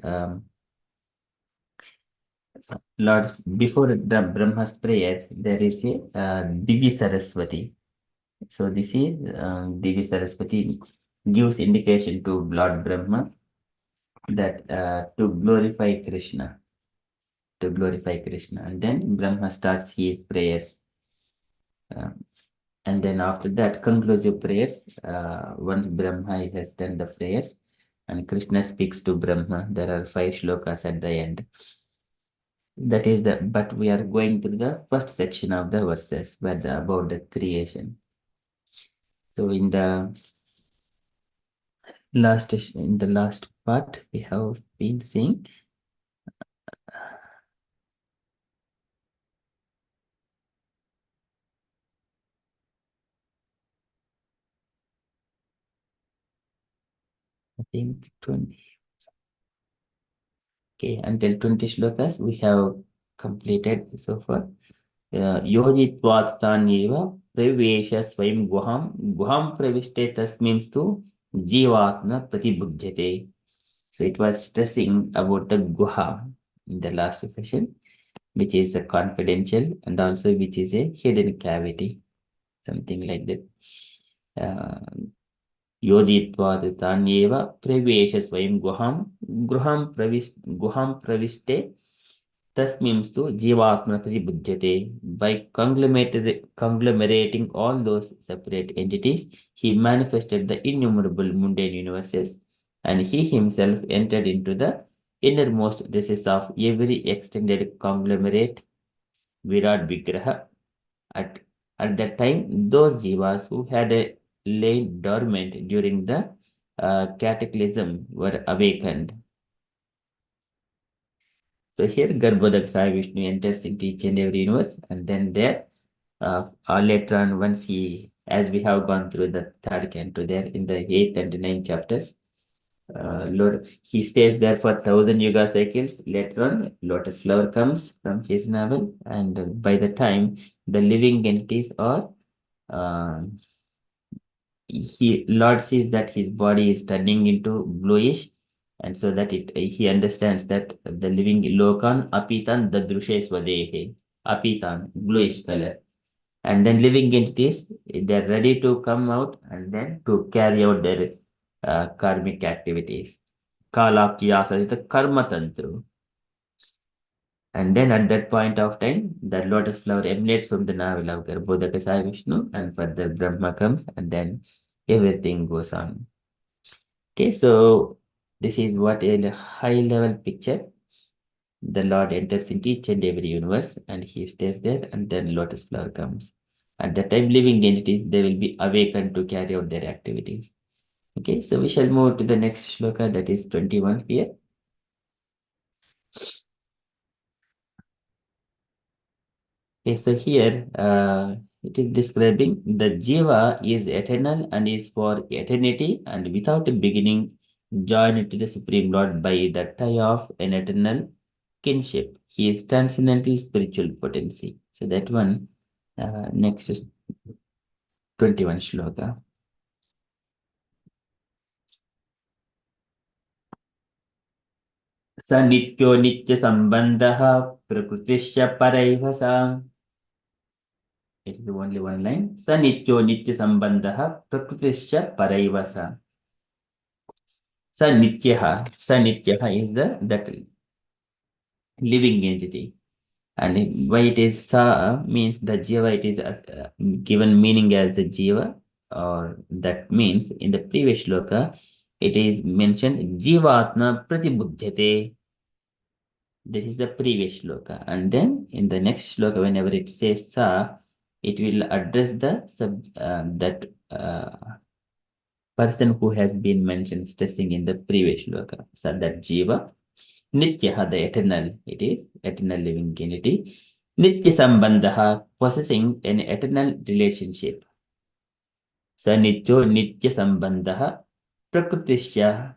Before the Brahma's prayers, there is a Divi Saraswati. So this is Divi Saraswati gives indication to Lord Brahma that to glorify Krishna. And then Brahma starts his prayers. And then after that, conclusive prayers. Once Brahma has done the prayers, and Krishna speaks to Brahma, there are 5 shlokas at the end. That is but we are going through the first section of the verses about the creation. So in the last part, we have been seeing I think 20. Okay, until 20 shlokas, we have completed so far. Yojitvat tanyeva pravesha swayam guham pravishte tasmimstu jivatna pratibudhyate. So it was stressing about the guha in the last session, which is a confidential and also which is a hidden cavity, something like that. योजित्वात् तान्येव प्रवेश स्वयं गुहां प्रविष्टे तस्मिंस्तु जीवात्मनः बुध्यते. By conglomerating all those separate entities, he manifested the innumerable mundane universes, and he himself entered into the innermost recesses of every extended conglomerate, Virat Vigraha. At that time, those jivas who had lain dormant during the cataclysm were awakened. So here Garbhodak Sai Vishnu enters into each and every universe, and then there, later on, once he, as we have gone through the third canto there in the 8th and 9th chapters, Lord, he stays there for 1,000 yuga cycles. Later on, lotus flower comes from his navel, and by the time the living entities are Lord sees that his body is turning into bluish, and so that he understands that the living lokan apitan dadrushe swadehe, apitan bluish color, and then living entities, they're ready to come out and then to carry out their karmic activities. Kala kiyasa is the karma tantru. And then at that point of time, the lotus flower emanates from the navel of Garbhodaka Sai Vishnu, and further Brahma comes, and then everything goes on. Okay, so this is what a high level picture. The Lord enters into each and every universe and he stays there, and then lotus flower comes. At that time, living entities, they will be awakened to carry out their activities. Okay, so we shall move to the next shloka, that is 21 here. Okay, so here it is describing the Jiva is eternal and is for eternity and without a beginning, joined to the Supreme Lord by the tie of an eternal kinship. He is transcendental spiritual potency. So that one, next is 21 shloka. स नित्यो नित्यसम्बन्धः प्रकृतिश्च परैव सा. It is only one line. Sa nityo nitya sambandha prakritischa paraivasa. Sa nityaha is that living entity. And why it is sa means the jiva, it is given meaning as the jiva, or that means in the previous shloka, it is mentioned jivatma pratibudhyate. This is the previous shloka. And then in the next shloka, whenever it says sa, it will address the that person who has been mentioned stressing in the previous shloka. So that jiva, nityaha, the eternal, it is eternal living entity. Nitya sambandha, possessing an eternal relationship. Sa nityo nitya sambandha, prakritischa,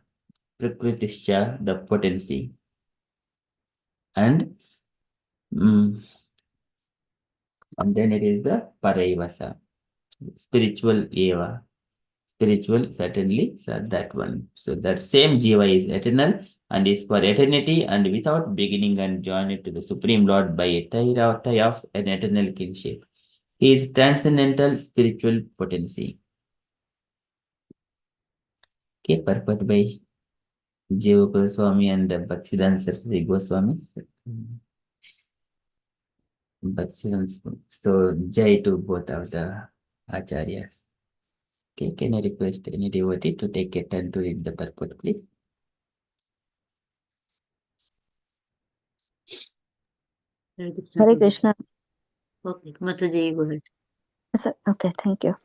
the potency. And then it is the paraivasa, spiritual eva. Spiritual, certainly, so that one. So that same jiva is eternal and is for eternity and without beginning, and joined to the Supreme Lord by a tie of an eternal kinship. He is transcendental spiritual potency. Okay, purport by Jiva Goswami and Bhaktisiddhanta Saraswati Goswami. So Jai to both of the Acharyas. Okay, can I request any devotee to take a turn to read the purport, please? Hare Krishna. Okay, Mataji, go ahead. Okay, thank you.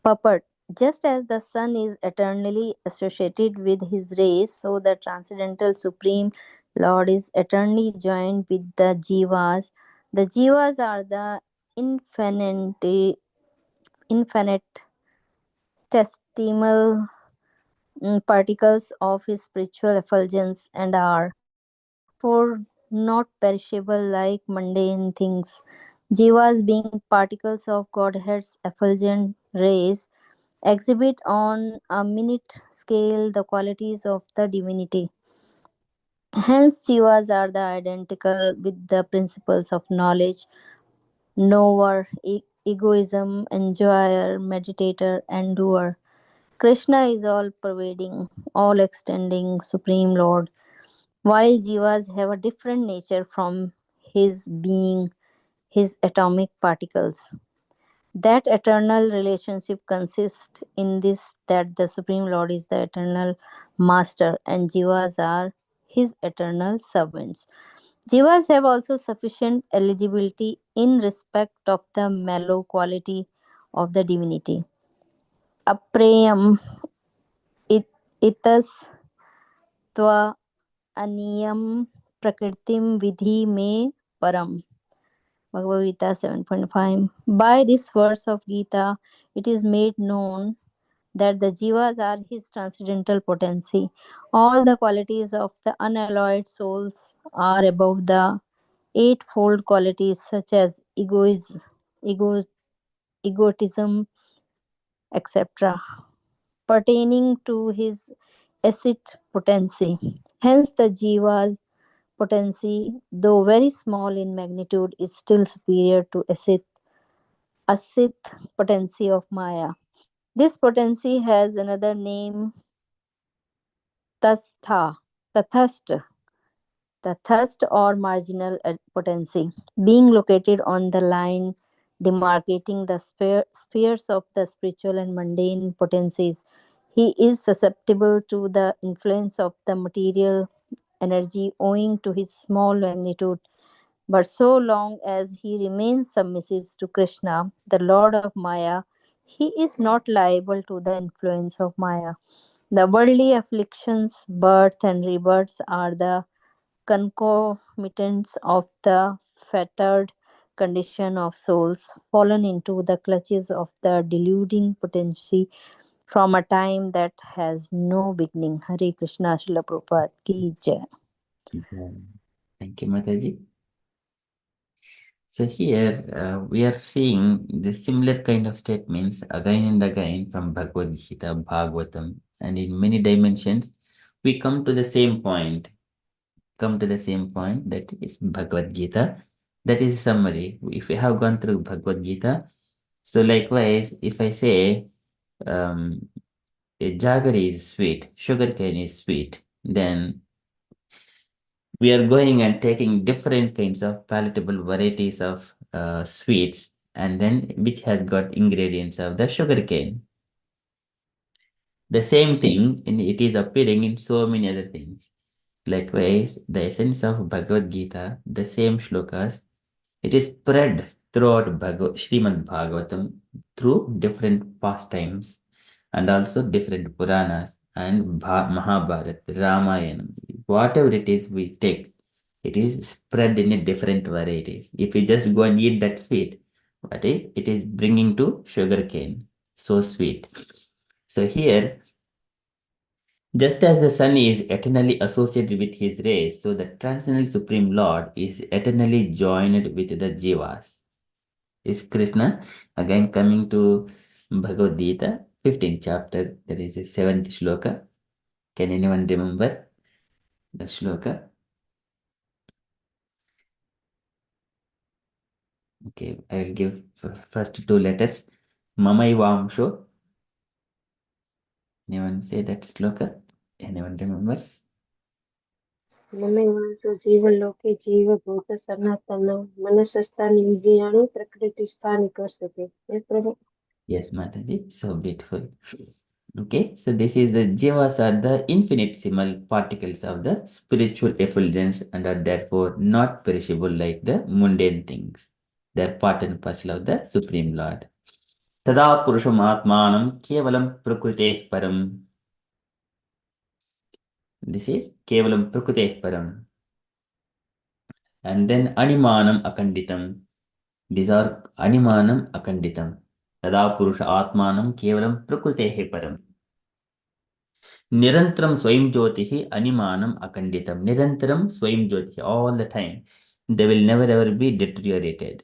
Purport. Just as the sun is eternally associated with his rays, so the transcendental Supreme Lord is eternally joined with the Jivas. The Jivas are the infinitesimal particles of his spiritual effulgence and are for not perishable like mundane things. Jivas, being particles of Godhead's effulgent rays, exhibit on a minute scale the qualities of the divinity. Hence, Jivas are the identical with the principles of knowledge, knower, egoism, enjoyer, meditator, and doer. Krishna is all pervading, all extending, Supreme Lord, while Jivas have a different nature from his being, his atomic particles. That eternal relationship consists in this, that the Supreme Lord is the eternal master and Jivas are his eternal servants. Jivas have also sufficient eligibility in respect of the mellow quality of the divinity. Aprayam itas tva aniyam prakritim vidhi me param. Bhagavad Gita 7.5. By this verse of Gita, it is made known that the jivas are his transcendental potency. All the qualities of the unalloyed souls are above the eightfold qualities such as ego, egotism, etc., pertaining to his acid potency. Hence, the jiva's potency, though very small in magnitude, is still superior to acid potency of Maya. This potency has another name, tastha, tathast, tathast or marginal potency, being located on the line demarcating the spheres of the spiritual and mundane potencies. He is susceptible to the influence of the material energy owing to his small magnitude. But so long as he remains submissive to Krishna, the Lord of Maya, he is not liable to the influence of Maya. The worldly afflictions, birth and rebirths are the concomitants of the fettered condition of souls fallen into the clutches of the deluding potency from a time that has no beginning. Hare Krishna, Srila Prabhupada ki jai. Thank you, Mataji. So here we are seeing the similar kind of statements again and again from Bhagavad Gita, Bhagavatam, and in many dimensions we come to the same point. That is Bhagavad Gita. That is summary. If we have gone through Bhagavad Gita, so likewise, if I say a jaggery is sweet, sugarcane is sweet, then we are going and taking different kinds of palatable varieties of sweets, and then which has got ingredients of the sugarcane. The same thing, and it is appearing in so many other things. Likewise, the essence of Bhagavad Gita, the same shlokas, it is spread throughout Srimad Bhagavatam through different pastimes and also different Puranas and Mahabharata, Ramayana, whatever it is we take, it is spread in a different varieties. If you just go and eat that sweet, what is it is bringing to sugarcane, so sweet. So here, just as the sun is eternally associated with his rays, so the transcendental Supreme Lord is eternally joined with the Jivas. Is Krishna again coming to Bhagavad Gita, 15th chapter? There is a 7th shloka. Can anyone remember the shloka? Okay, I will give first two letters. Mamaivamsho. Anyone say that shloka? Anyone remembers? ममेवांसो जीवलोके जीवभूत Sanatan मनसस्थानि इंद्रियाणि प्रकृतिस्थानि कर्षति. Yes, Prabhu. Yes, Mataji, so beautiful. Okay, so this is the Jivas are the infinitesimal particles of the spiritual effulgence and are therefore not perishable like the mundane things. They are part and parcel of the Supreme Lord. Tada Purusham Atmanam Kevalam Prakrite Param. This is Kevalam Prakrite Param. And then Animanam Akanditam. These are Animanam Akanditam. Tada Purusha Atmanam Kevalam Prakrite Param. Nirantaram Swayam Jyotihi Animanam Akanditam. Nirantaram Swayam Jyotihi, all the time. They will never ever be deteriorated.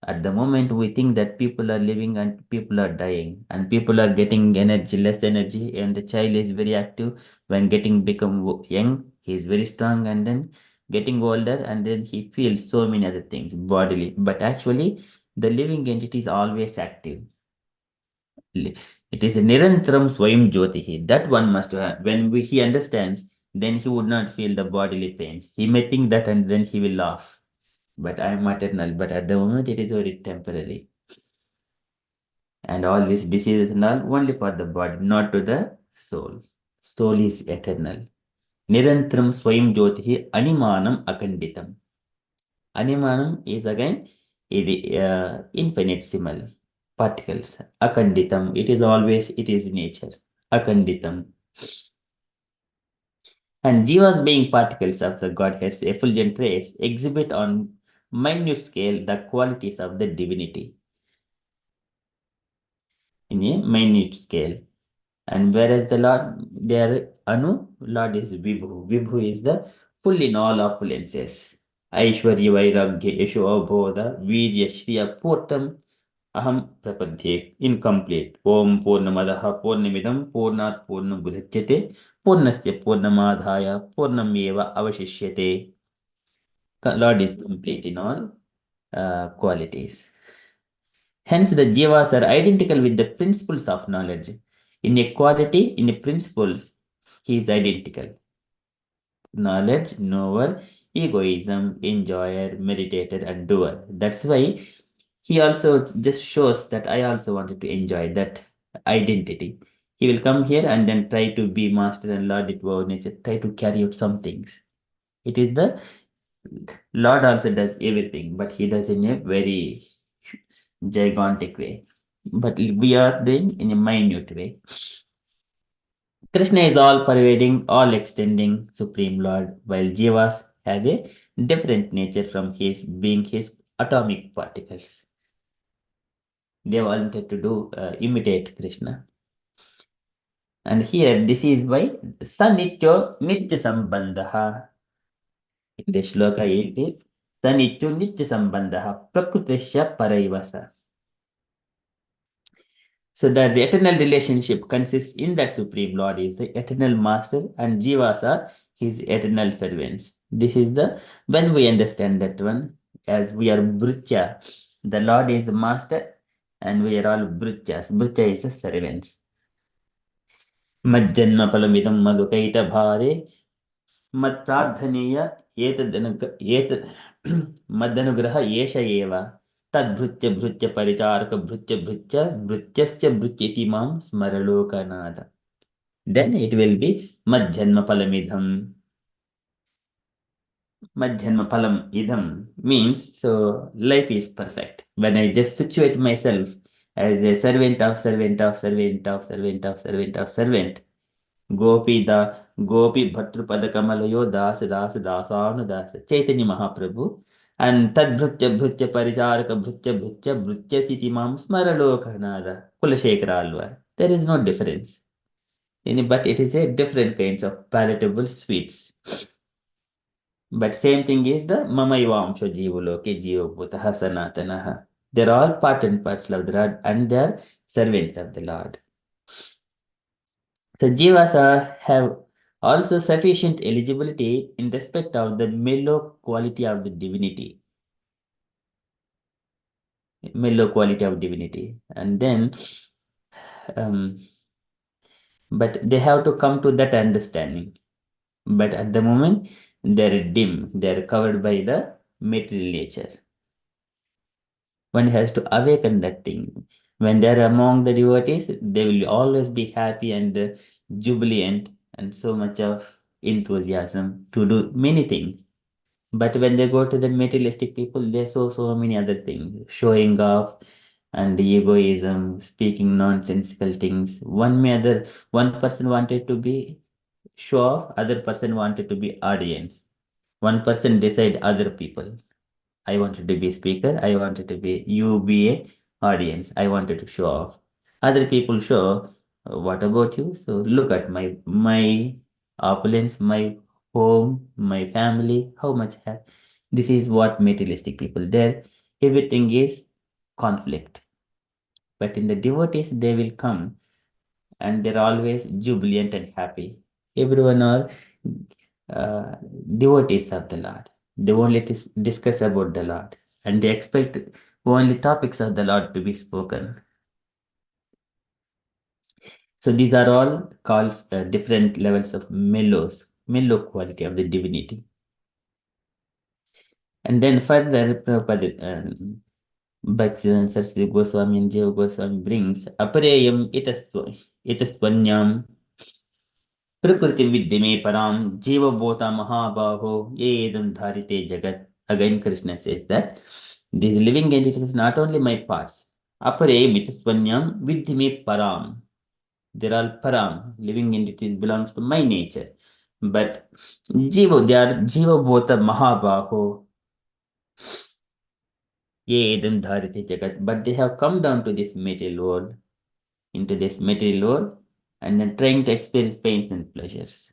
At the moment, we think that people are living and people are dying, and people are getting energy, less energy, and the child is very active. When getting become young, he is very strong, and then getting older, and then he feels so many other things bodily. But actually, the living entity is always active. It is a Nirantaram Swayam Jyotihi. That one must have. When he understands, then he would not feel the bodily pains. He may think that and then he will laugh. But I am eternal. But at the moment, it is very temporary. And all these diseases and all only for the body, not to the soul. Soul is eternal. Nirantaram Swayam Jyotihi Animanam Akanditam. Animanam is again infinitesimal particles. Akanditam, it is always, it is nature. Akanditam. And jivas being particles of the Godhead's effulgent rays exhibit on minute scale the qualities of the divinity. In a minute scale. And whereas the Lord, their Anu, Lord is Vibhu. Vibhu is the full in all opulences. Aishwarya Vairagya Yesho Abodha Virya Shriya Purtam Aham Prapadhyek. Incomplete. Om Purnamadaha Purnamidam Purnat Purnam Budhachyate Purnasya Purnamadhaya Purnameva Avashishyate. Lord is complete in all qualities. Hence, the jivas are identical with the principles of knowledge. In equality, in principles, he is identical. Knowledge, knower, egoism, enjoyer, meditator, and doer. That's why he also just shows that I also wanted to enjoy that identity. He will come here and then try to be master and lord it over nature, try to carry out some things. It is the Lord also does everything, but he does in a very gigantic way. But we are doing in a minute way. Krishna is all pervading, all extending Supreme Lord, while Jivas have a different nature from his being his atomic particles. They wanted to do imitate Krishna. And here this is why Sanityo Nitya Sambandha. In the shloka it is Sanityo Nitya Sambandha Prakrutesya Paraivasa. So the eternal relationship consists in that Supreme Lord is the eternal master and jivas are his eternal servants. This is the, when we understand that one, as we are Brutya, the Lord is the master and we are all Brutyas. Brutya is the servants. Majjanma palamidam madukaita bhare mad pradhaneya madanugraha yesha eva. Tadbhrutya bhrutya paricharaka bhrutya bhrutya bhrutyasya bhrutyati mam smaralokanada. Then it will be Majjanma Palamidham. Majjanma Palam Idham means so life is perfect. When I just situate myself as a servant of servant of servant of servant of servant of servant, Gopi Gopi Bhatrapada Kamalayo Das Das Dasanu Das Chaitanya Mahaprabhu and Tad Bhrutya Bhrutya Paricharaka Bhrutya Bhrutya Bhrutya Sitimam Smaralokanada Kulashekara Alvar. There is no difference. But it is a different kinds of palatable sweets. But same thing is the Mamayvamsha Jivaloke Jivabhutaha Sanatanaha. They're all part and parcel of the Lord and they're servants of the Lord. So jivas have also sufficient eligibility in respect of the mellow quality of the divinity. Mellow quality of divinity. And then, but they have to come to that understanding. But at the moment, they're dim, they're covered by the material nature. One has to awaken that thing. When they're among the devotees, they will always be happy and jubilant and so much of enthusiasm to do many things. But when they go to the materialistic people, they show so many other things, showing off and egoism, speaking nonsensical things. One person wanted to be show off, other person wanted to be audience. One person decide other people. I wanted to be speaker, I wanted to be you be a audience. I wanted to show off. Other people show What about you? So look at my opulence, my home, my family, how much have. This is what materialistic people there. Everything is conflict. But in the devotees, they will come and they're always jubilant and happy. Everyone are uh, devotees of the Lord. They only discuss about the Lord and they expect only topics of the Lord to be spoken. So these are all called different levels of mellow quality of the divinity. And then further, Prabhupada, Bhaktivedanta Saraswati Goswami and Jiva Goswami brings Apareyam itastvanyam Prakriti Vidyame Param Jiva Bhota Mahabaho Yedam Dharite Jagat. Again, Krishna says that these living entities is not only my parts. Apare mitasvanyam Vidyame Param. They're all param, living entities belongs to my nature. But they are Jiva Bhota Mahabaho Yedam Dharite Jagat. But they have come down to this material world, into this material world, and then trying to experience pains and pleasures.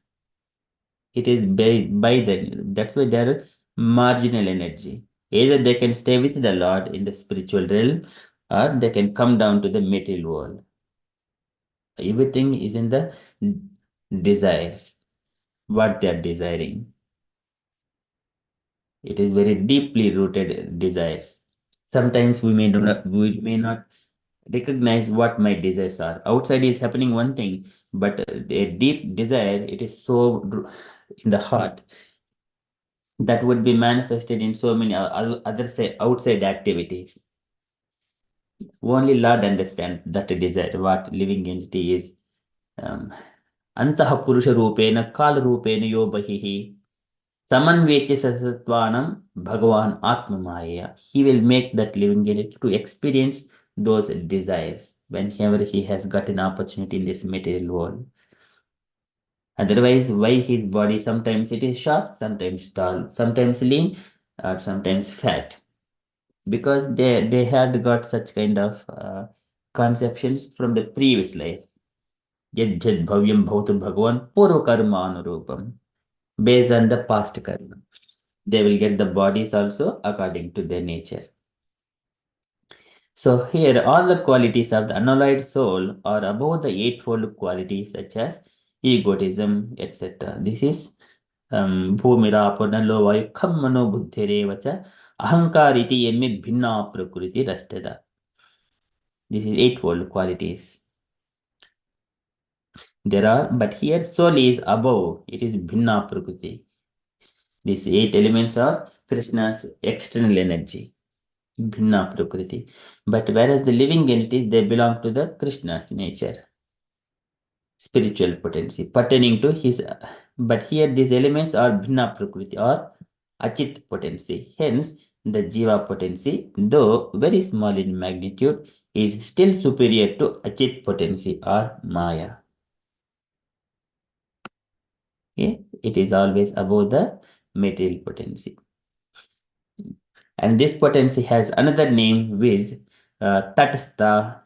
It is that's why they are marginal energy. Either they can stay with the Lord in the spiritual realm, or they can come down to the material world. Everything is in the desires, what they are desiring. It is very deeply rooted desires. Sometimes we may not recognize what my desires are. Outside is happening one thing, but a deep desire, it is so in the heart that would be manifested in so many other say outside activities. Only Lord understands that desire, what living entity is. Antaha Purusha Rupena Kal Rupena Yo Bahihi Samanveti Sasatvanam Bhagavan Atma Maya. He will make that living entity to experience those desires whenever he has got an opportunity in this material world. Otherwise, why his body sometimes it is short, sometimes tall, sometimes lean, or sometimes fat? Because they had got such kind of conceptions from the previous life. Yad Jad Bhavyam Bhavatu Bhagavan Purva Karma Anurupam. Based on the past karma. They will get the bodies also according to their nature. So here all the qualities of the unalloyed soul are above the eightfold qualities such as egotism, etc. This is Bhumirapanalo Vayu Kammano Buddhirevacha Ahankariti Yemme Bhinna Prakriti Rastada. This is eightfold qualities. There are, but here soul is above, it is Bhinna Prakriti. These 8 elements are Krishna's external energy. Bhinna Prakriti. But whereas the living entities, they belong to the Krishna's nature, spiritual potency, pertaining to his. But here these elements are Bhinna Prakriti or Achit potency. Hence, the Jiva potency, though very small in magnitude, is still superior to Achit potency or Maya. Okay? It is always above the material potency. And this potency has another name which Tatastha.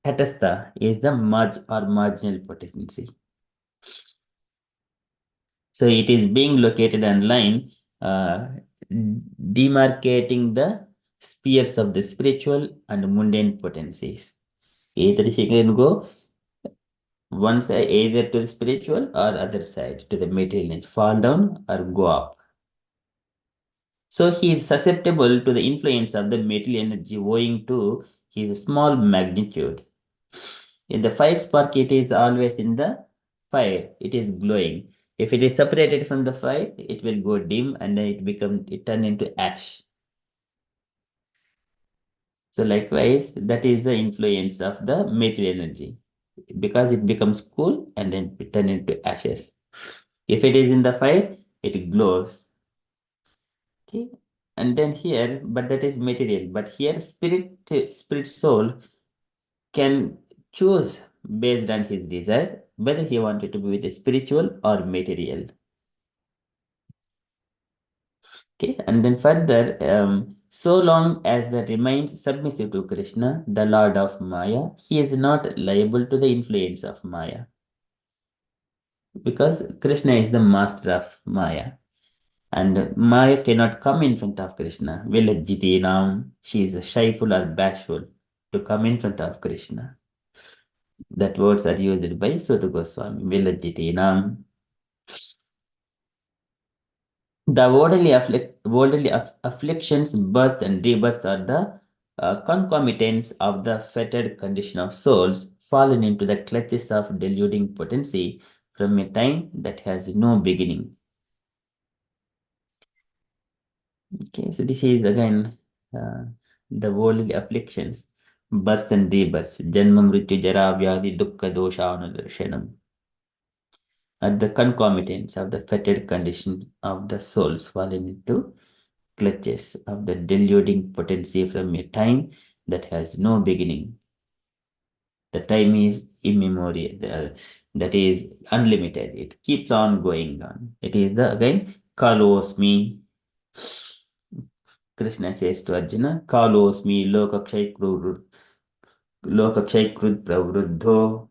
Tatastha is the marginal potency. So it is being located on line demarcating the spheres of the spiritual and mundane potencies. Either he can go one side, either to the spiritual or other side to the material, fall down or go up. So he is susceptible to the influence of the material energy owing to his small magnitude. In the fire spark, it is always in the fire, it is glowing. If it is separated from the fire, it will go dim and then it turn into ash. So likewise, that is the influence of the material energy because it becomes cool and then it turn into ashes. If it is in the fire, it glows. Okay, and then here, but that is material. But here, spirit soul can choose based on his desire whether he wanted to be with the spiritual or material. Okay, and then further, So long as that remains submissive to Krishna, the Lord of Maya, he is not liable to the influence of Maya. Because Krishna is the master of Maya. And Maya cannot come in front of Krishna. Vilajjiti Nam, she is shyful or bashful to come in front of Krishna. That words are used by Suta Goswami. Vilajjiti Nam. The worldly afflictions, births and rebirths are the concomitants of the fettered condition of souls fallen into the clutches of deluding potency from a time that has no beginning. Okay, so this is again the worldly afflictions, births and rebirths, janma mrityu jara vyadi dukkha dosha anudarshanam, are the concomitants of the fettered condition of the souls fallen into clutches of the deluding potency from a time that has no beginning. The time is immemorial, that is unlimited. It keeps on going on. It is the again kalosmi. Krishna says to Arjuna, kalosmi lokakshaikrut pravruddho.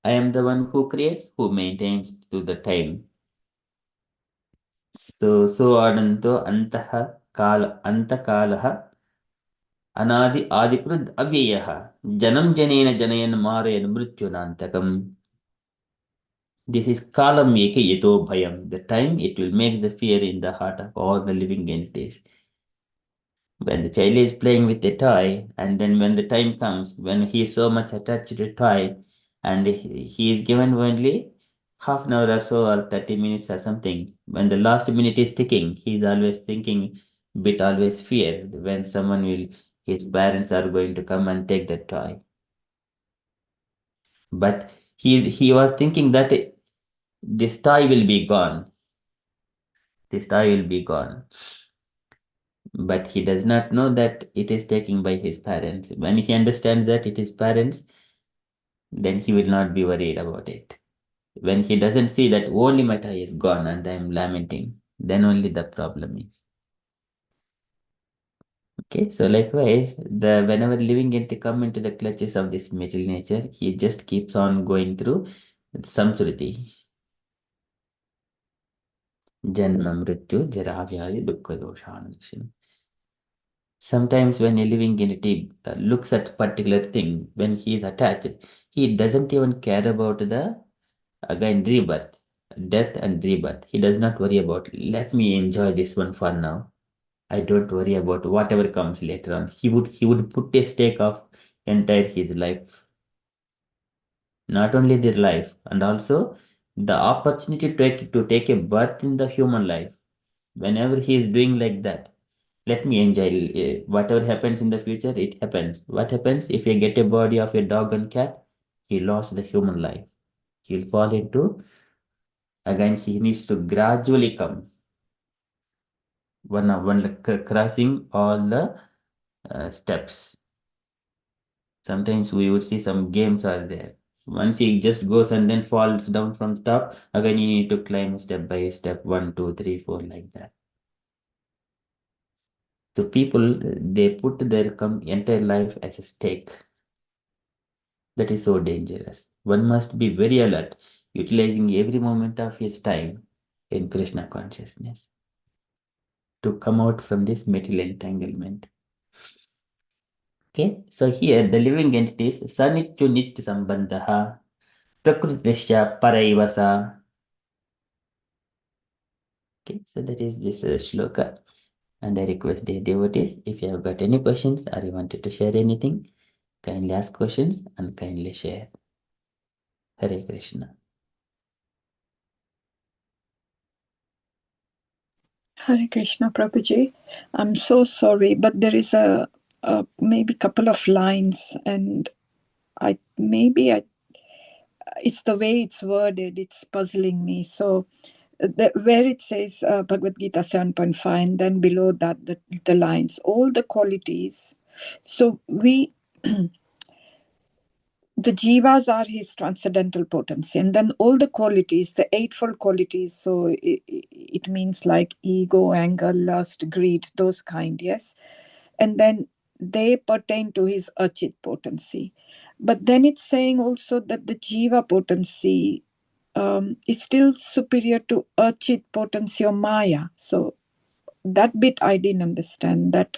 I am the one who creates, who maintains to the time. So adanto antaha antakalaha Anadi Adikrud Avyayaha Janam Janena Janayan Marayan Mrityunantakam. This is Kalam Eke Yeto Bhayam, the time it will make the fear in the heart of all the living entities. When the child is playing with a toy, and then when the time comes, when he is so much attached to the toy, and he is given only half an hour or so, or 30 minutes or something, when the last minute is ticking, he is always thinking, bit always fear when someone will, his parents are going to come and take the toy. But he was thinking that this toy will be gone. This toy will be gone. But he does not know that it is taken by his parents. When he understands that it is parents, then he will not be worried about it. When he doesn't see that only my toy is gone and I am lamenting, then only the problem is. Okay, so likewise, whenever living entity come into the clutches of this material nature, he just keeps on going through samsriti. Janma mrityu jara vyadi dukkha doshanam. Sometimes when a living entity looks at particular thing, when he is attached, he doesn't even care about the again rebirth, death and rebirth. He does not worry about, let me enjoy this one for now. I don't worry about whatever comes later on. He would put a stake of entire his life. Not only their life, and also the opportunity to take a birth in the human life. Whenever he is doing like that, let me enjoy whatever happens in the future, it happens. What happens if you get a body of a dog and cat? He lost the human life. He'll fall into, again, he needs to gradually come. One crossing all the steps. Sometimes we would see some games are there. Once he just goes and then falls down from the top, again you need to climb step by step, 1, 2, 3, 4, like that. So people, they put their entire life as a stake. That is so dangerous. One must be very alert, utilizing every moment of his time in Krishna consciousness to come out from this material entanglement. Okay, so here the living entities, sanityu nitya sambandha, prakrutishya paraivasa. Okay, so that is this shloka. And I request the devotees, if you have got any questions or you wanted to share anything, kindly ask questions and kindly share. Hare Krishna. Hare Krishna, Prabhuji. I'm so sorry, but there is a maybe couple of lines, and it's the way it's worded, it's puzzling me. So where it says Bhagavad Gita 7.5, and then below that the lines, all the qualities. So the jivas are his transcendental potency, and then all the qualities, the eightfold qualities, so it means like ego, anger, lust, greed, those kind, yes, and then they pertain to his achit potency. But then it's saying also that the jiva potency is still superior to achit potency or maya. So that bit I didn't understand, that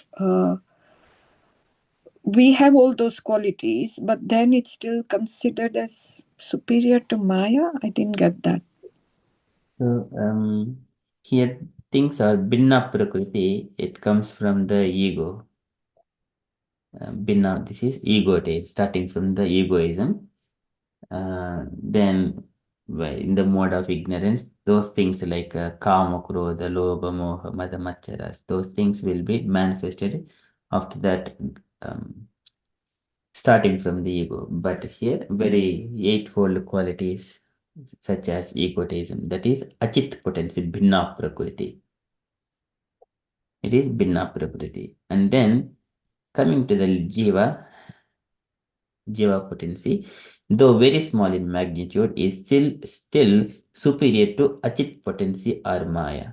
we have all those qualities, but then it's still considered as superior to Maya? I didn't get that. So here things are binna prakriti. It comes from the ego. Binna, this is egotism, starting from the egoism. Then in the mode of ignorance, those things like kama, krodha, lobha, moha, mada, macharas, those things will be manifested after that, starting from the ego. But here, very eightfold qualities such as egotism, that is achit potency, bhinna prakriti. It is bhinna prakriti. And then coming to the jiva potency, though very small in magnitude, is still superior to achit potency or maya.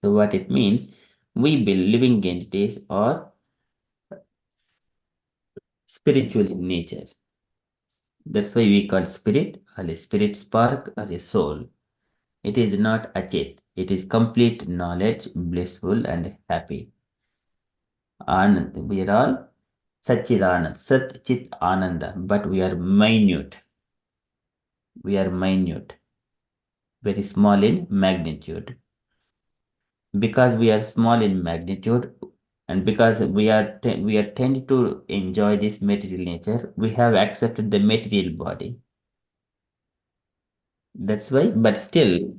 So what it means, we living entities are spiritual in nature. That's why we call spirit or a spirit spark or a soul. It is not achit. It is complete knowledge, blissful and happy. Anand. We are all Satchidanand, Sat Chit Ananda, but we are minute. We are minute, very small in magnitude. Because we are small in magnitude, and because we are tend to enjoy this material nature, we have accepted the material body. That's why, but still,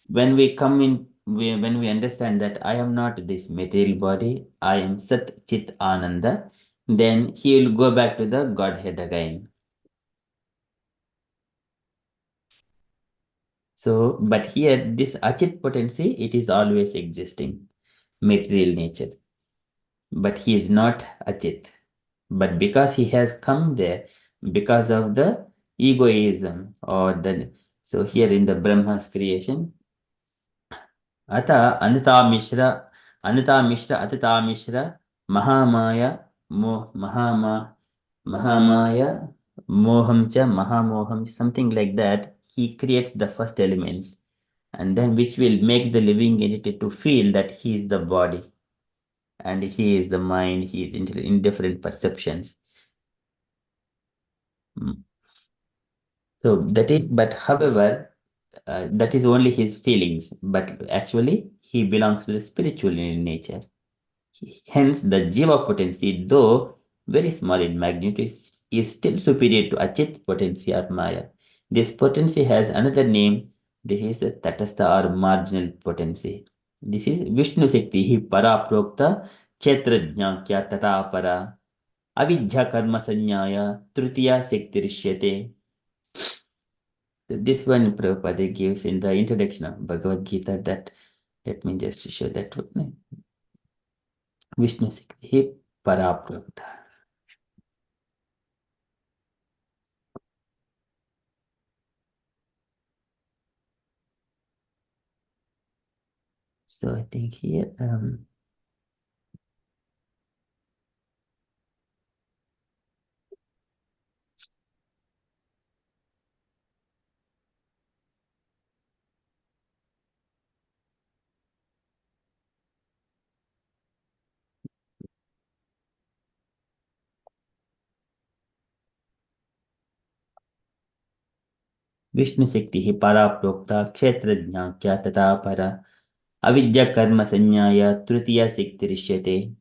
when we come in, when we understand that I am not this material body, I am Sat Chit Ananda, then he will go back to the Godhead again. So, but here, this achit potency, it is always existing, material nature. But he is not achit. But because he has come there, because of the egoism or the, so here in the Brahma's creation, Ata Anita Mishra, Atita Mishra, Mahamaya, Mahamaya, Mohamcha, Mahamoham, something like that. He creates the first elements, and then which will make the living entity to feel that he is the body and he is the mind, he is in different perceptions. So that is, but however, that is only his feelings, but actually he belongs to the spiritual in nature. Hence, the jiva potency, though very small in magnitude, is still superior to achit potency or maya. This potency has another name. This is the tatastha or marginal potency. This is Vishnu Shakti, hi para prokta kshetrajña tata para avidya karma sanyaya tritiya sektirishyate. So this one Prabhupada gives in the introduction of Bhagavad Gita, that, let me just show that one. Vishnu Shakti, hi para prokta. So I think here, Vishnu Shakti hi para prokta kshetrajña kya tata para avidya karma sanyaya tritiya sektirishyate.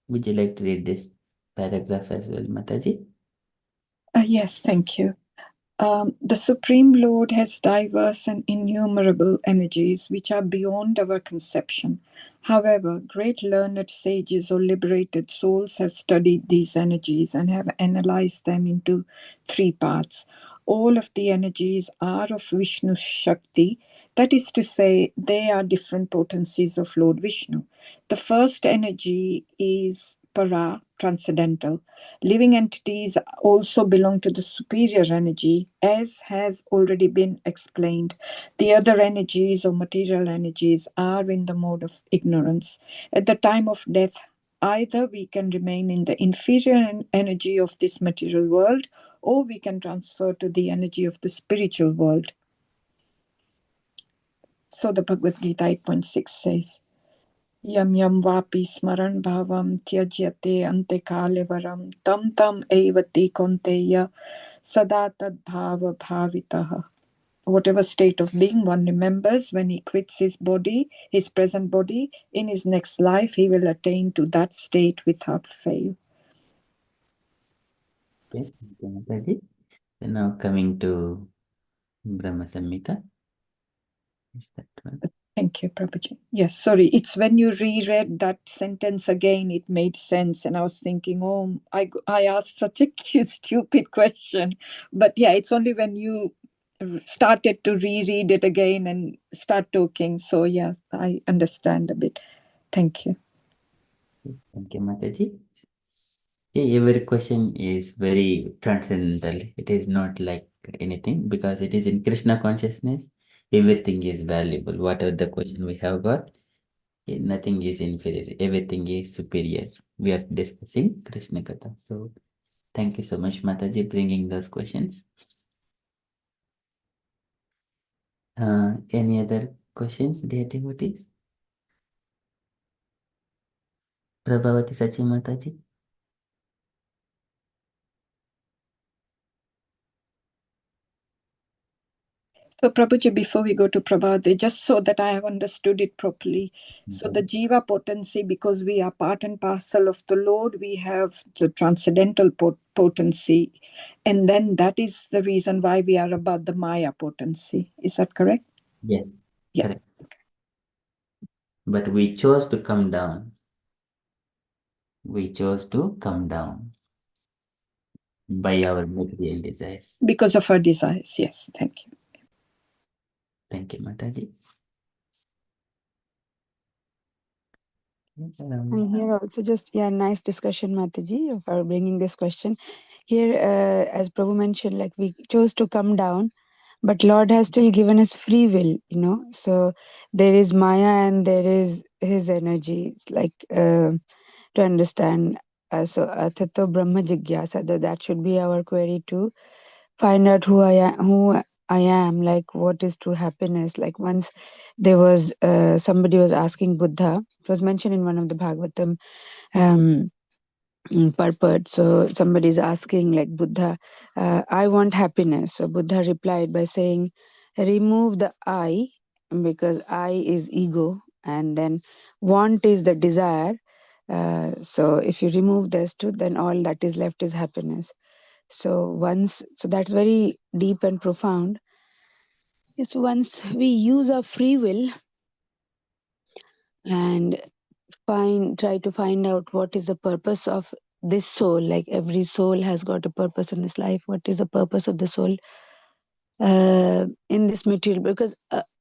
Would you like to read this paragraph as well, Mataji? Yes, thank you. The Supreme Lord has diverse and innumerable energies which are beyond our conception. However, great learned sages or liberated souls have studied these energies and have analyzed them into three parts. All of the energies are of Vishnu Shakti, that is to say, they are different potencies of Lord Vishnu. The first energy is Para, transcendental. Living entities also belong to the superior energy, as has already been explained. The other energies or material energies are in the mode of ignorance. At the time of death, either we can remain in the inferior energy of this material world, or we can transfer to the energy of the spiritual world. So the Bhagavad Gita 8.6 says, Yam yam vapi smaran bhavam tyajyate ante kalevaram tam tam evati konteya sada tad bhava bhavitaha. Whatever state of being one remembers when he quits his body, his present body, in his next life he will attain to that state without fail. Okay, thank you, Mataji. So now coming to Brahma Samhita. Is that one? Thank you, Prabhuji. Yes, sorry. It's when you reread that sentence again, it made sense. And I was thinking, oh, I asked such a stupid question. But yeah, it's only when you started to reread it again and start talking. So yeah, I understand a bit. Thank you. Thank you, Mataji. Yeah, every question is very transcendental. It is not like anything because it is in Krishna consciousness. Everything is valuable. Whatever the question we have got, nothing is inferior. Everything is superior. We are discussing Krishna Katha. So thank you so much, Mataji, bringing those questions. Any other questions, dear devotees? Prabhavati Sachi Mataji. So, Prabhuji, before we go to Prabhupada, just so that I have understood it properly. So, the Jiva potency, because we are part and parcel of the Lord, we have the transcendental potency. And then that is the reason why we are above the Maya potency. Is that correct? Yes, yeah. Correct. But we chose to come down. We chose to come down by our material desires. Because of our desires, yes. Thank you. Thank you, Mataji. And here also just, nice discussion, Mataji, for bringing this question. Here, as Prabhu mentioned, like we chose to come down, but Lord has still given us free will, So there is Maya and there is His energy. It's like to understand. So Tato Brahma Jigyasa, that should be our query to find out who I am, like what is true happiness. Like once there was somebody was asking Buddha. It was mentioned in one of the Bhagavatam purport. So somebody is asking like Buddha, I want happiness. So Buddha replied by saying, remove the I, because I is ego, and then want is the desire. So if you remove those two, then all that is left is happiness. So that's very deep and profound. Yes, once we use our free will and try to find out what is the purpose of this soul. Like every soul has got a purpose in this life. What is the purpose of the soul in this material? Because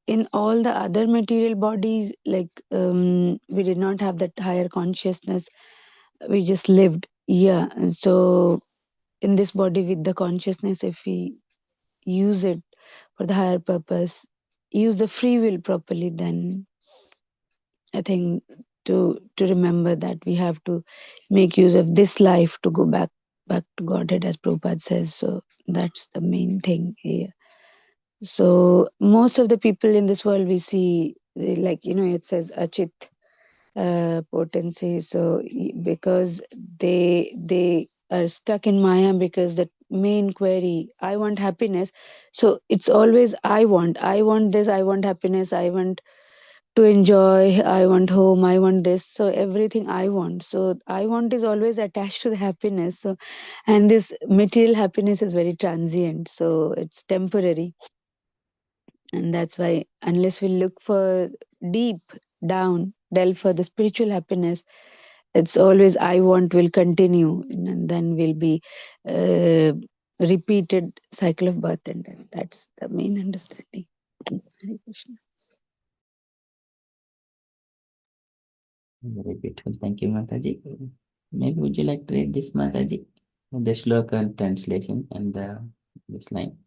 in all the other material bodies, like we did not have that higher consciousness. We just lived. Yeah. And so in this body with the consciousness, if we use it for the higher purpose, use the free will properly, then I think to remember that we have to make use of this life to go back to Godhead, as Prabhupada says. So that's the main thing here. So most of the people in this world we see, like it says Achit potency. So because they are stuck in Maya, because the main query, I want happiness. So it's always I want this, I want happiness, I want to enjoy, I want home, I want this. So everything I want. So I want is always attached to the happiness. So, and this material happiness is very transient. So it's temporary. And that's why unless we look for deep down, delve for the spiritual happiness, it's always I want will continue. And then will be repeated cycle of birth and death. That's the main understanding. Hare Krishna. Very beautiful. Thank you, Mataji. Maybe would you like to read this, Mataji? The shloka and translation and this line.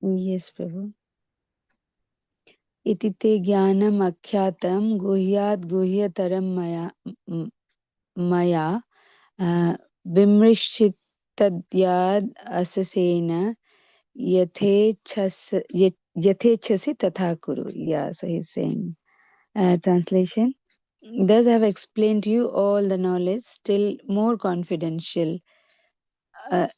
Yes, Prabhu. Iti te jnanam akhyatam guhyat guhyataram maya vimrishitadyad asasena yathechasi tatha kuru. Yeah, so he's saying, translation. Thus I have explained to you all the knowledge, still more confidential. No,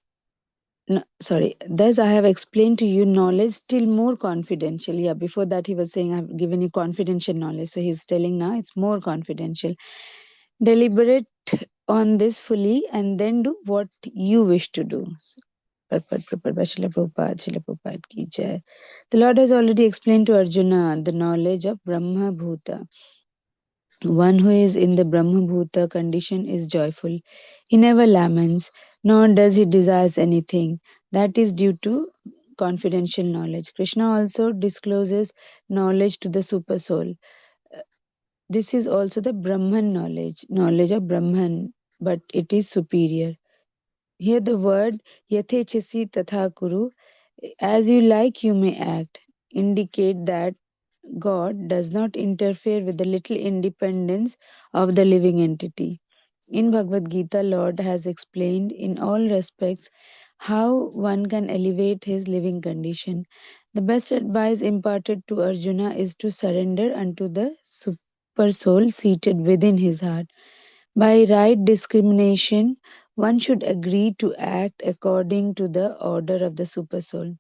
sorry. Thus I have explained to you knowledge still more confidential. Yeah, before that he was saying I've given you confidential knowledge. So he's telling now it's more confidential. Deliberate on this fully and then do what you wish to do. So, Prabhupada Srila Prabhupada ki jai. The Lord has already explained to Arjuna the knowledge of Brahma Bhuta. One who is in the Brahma Bhuta condition is joyful. He never laments, nor does he desires anything. That is due to confidential knowledge. Krishna also discloses knowledge to the super soul. This is also the Brahman knowledge of Brahman, but it is superior. Here the word yathechasi tatha kuru, as you like you may act, indicate that God does not interfere with the little independence of the living entity. In Bhagavad Gita, Lord has explained in all respects how one can elevate his living condition. The best advice imparted to Arjuna is to surrender unto the super soul seated within his heart. By right discrimination, one should agree to act according to the order of the super soul.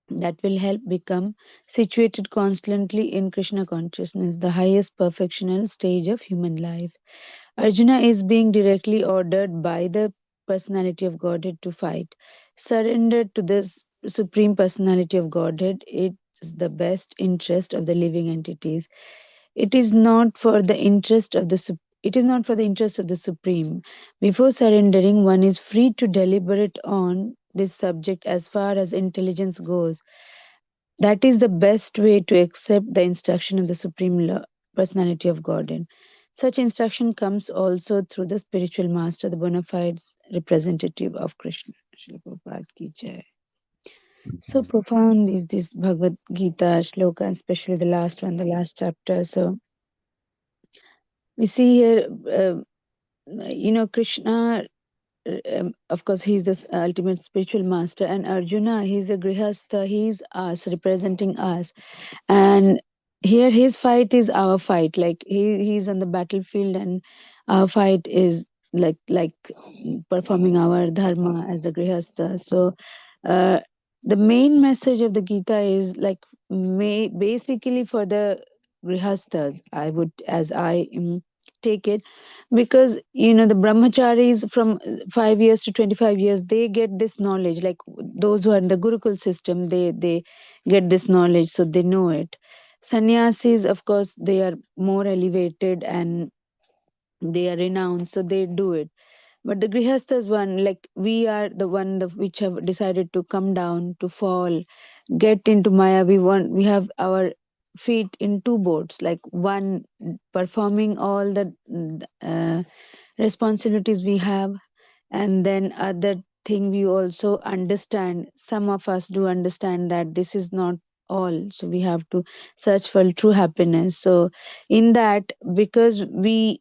That will help become situated constantly in Krishna consciousness, the highest perfectional stage of human life. Arjuna is being directly ordered by the personality of Godhead to fight. Surrender to the supreme personality of Godhead. It is the best interest of the living entities. It is not for the interest of the it is not for the interest of the supreme. Before surrendering, one is free to deliberate on this subject as far as intelligence goes. That is the best way to accept the instruction of the Supreme Personality of Godhead. Such instruction comes also through the spiritual master, the bona fide representative of Krishna. Srila Prabhupada ki jai. So profound is this Bhagavad Gita shloka, and especially the last one, the last chapter. So we see here, Krishna, of course, he's the ultimate spiritual master, and Arjuna, he's a grihastha, he's us, representing us. And here his fight is our fight, like he's on the battlefield, and our fight is like performing our dharma as the grihastha. So uh, the main message of the Gita is like basically for the grihasthas, I would, as I take it, because the brahmacharis from 5 years to 25 years, they get this knowledge, like those who are in the gurukul system, they get this knowledge, so they know it. Sannyasis, of course, they are more elevated and they are renowned, so they do it. But the grihasthas one, like we are the one which have decided to come down, to fall, get into Maya. We have our feet in two boats, like one performing all the responsibilities we have, and then other thing we also understand, some of us do understand that this is not all, so we have to search for true happiness. So in that, because we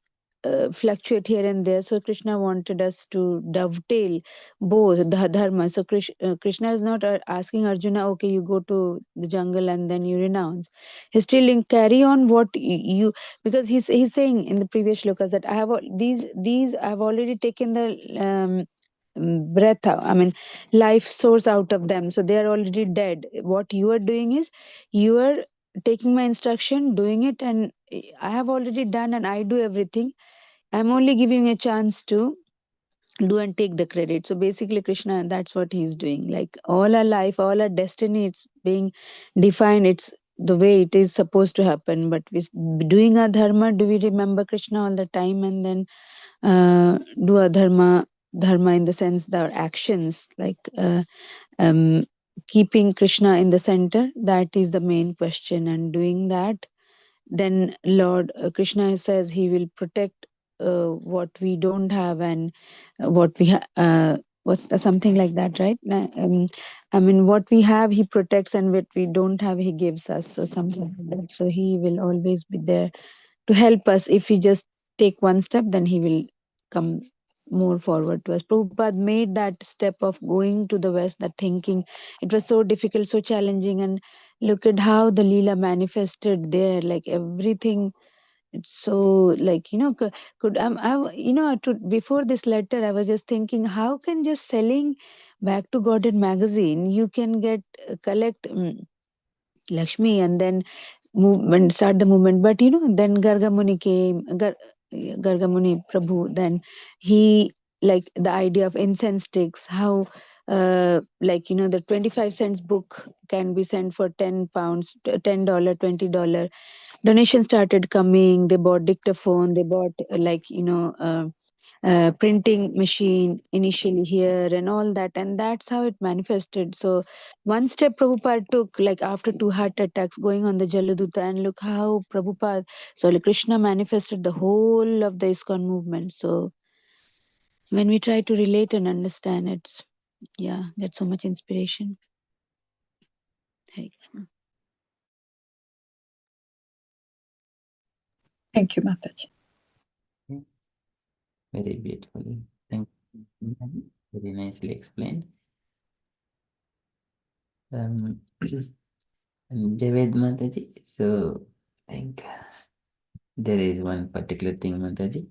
fluctuate here and there, so Krishna wanted us to dovetail both the dharma. So Krishna is not asking Arjuna, okay, you go to the jungle and then you renounce. He's still carry on what you, because he's saying in the previous shlokas that I have these I have already taken the breath out, I mean life source out of them, so they are already dead. What you are doing is you are taking my instruction, doing it, and I have already done and I do everything. I'm only giving a chance to do and take the credit. So basically Krishna, that's what he's doing, like all our life, all our destiny, it's being defined, it's the way it is supposed to happen. But we doing our dharma, do we remember Krishna all the time, and then do our dharma in the sense that our actions, like keeping Krishna in the center, that is the main question. And doing that, then Lord Krishna says he will protect what we don't have and what we something like that, right? I mean, what we have he protects, and what we don't have he gives us, so something like that. So he will always be there to help us. If we just take one step, then he will come more forward to us. Prabhupada made that step of going to the West, that thinking it was so difficult, so challenging, and look at how the Leela manifested there, like everything. It's so like, could before this letter I was just thinking, how can just selling Back to Godhead magazine you can get collect Lakshmi and then movement, start the movement. But then Gargamuni came, Gargamuni Prabhu, then he, like the idea of incense sticks, how the 25 cents book can be sent for 10 pounds, $10, $20. Donations started coming. They bought dictaphone, they bought printing machine initially here and all that, and that's how it manifested. So one step Prabhupada took, like after 2 heart attacks, going on the Jaladuta, and look how Prabhupada, so Krishna manifested the whole of the ISKCON movement. So when we try to relate and understand, it's that's so much inspiration. Hare Krishna. Thank you, Mataji. Very beautifully. Thank you. Very nicely explained. Javed Mataji, so I think there is one particular thing, Mataji.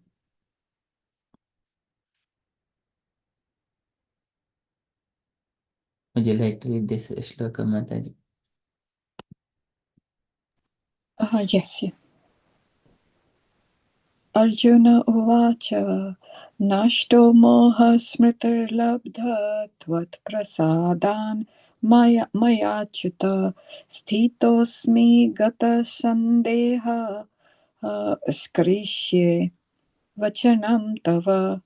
Would you like to read this shloka, Mataji? Yes. Arjuna Uvacha Nashto Moha Smritirlabdha Tvat Prasadan Mayachyuta Sthitosmi Gata Sandeha Skrishye Vachanam Tava.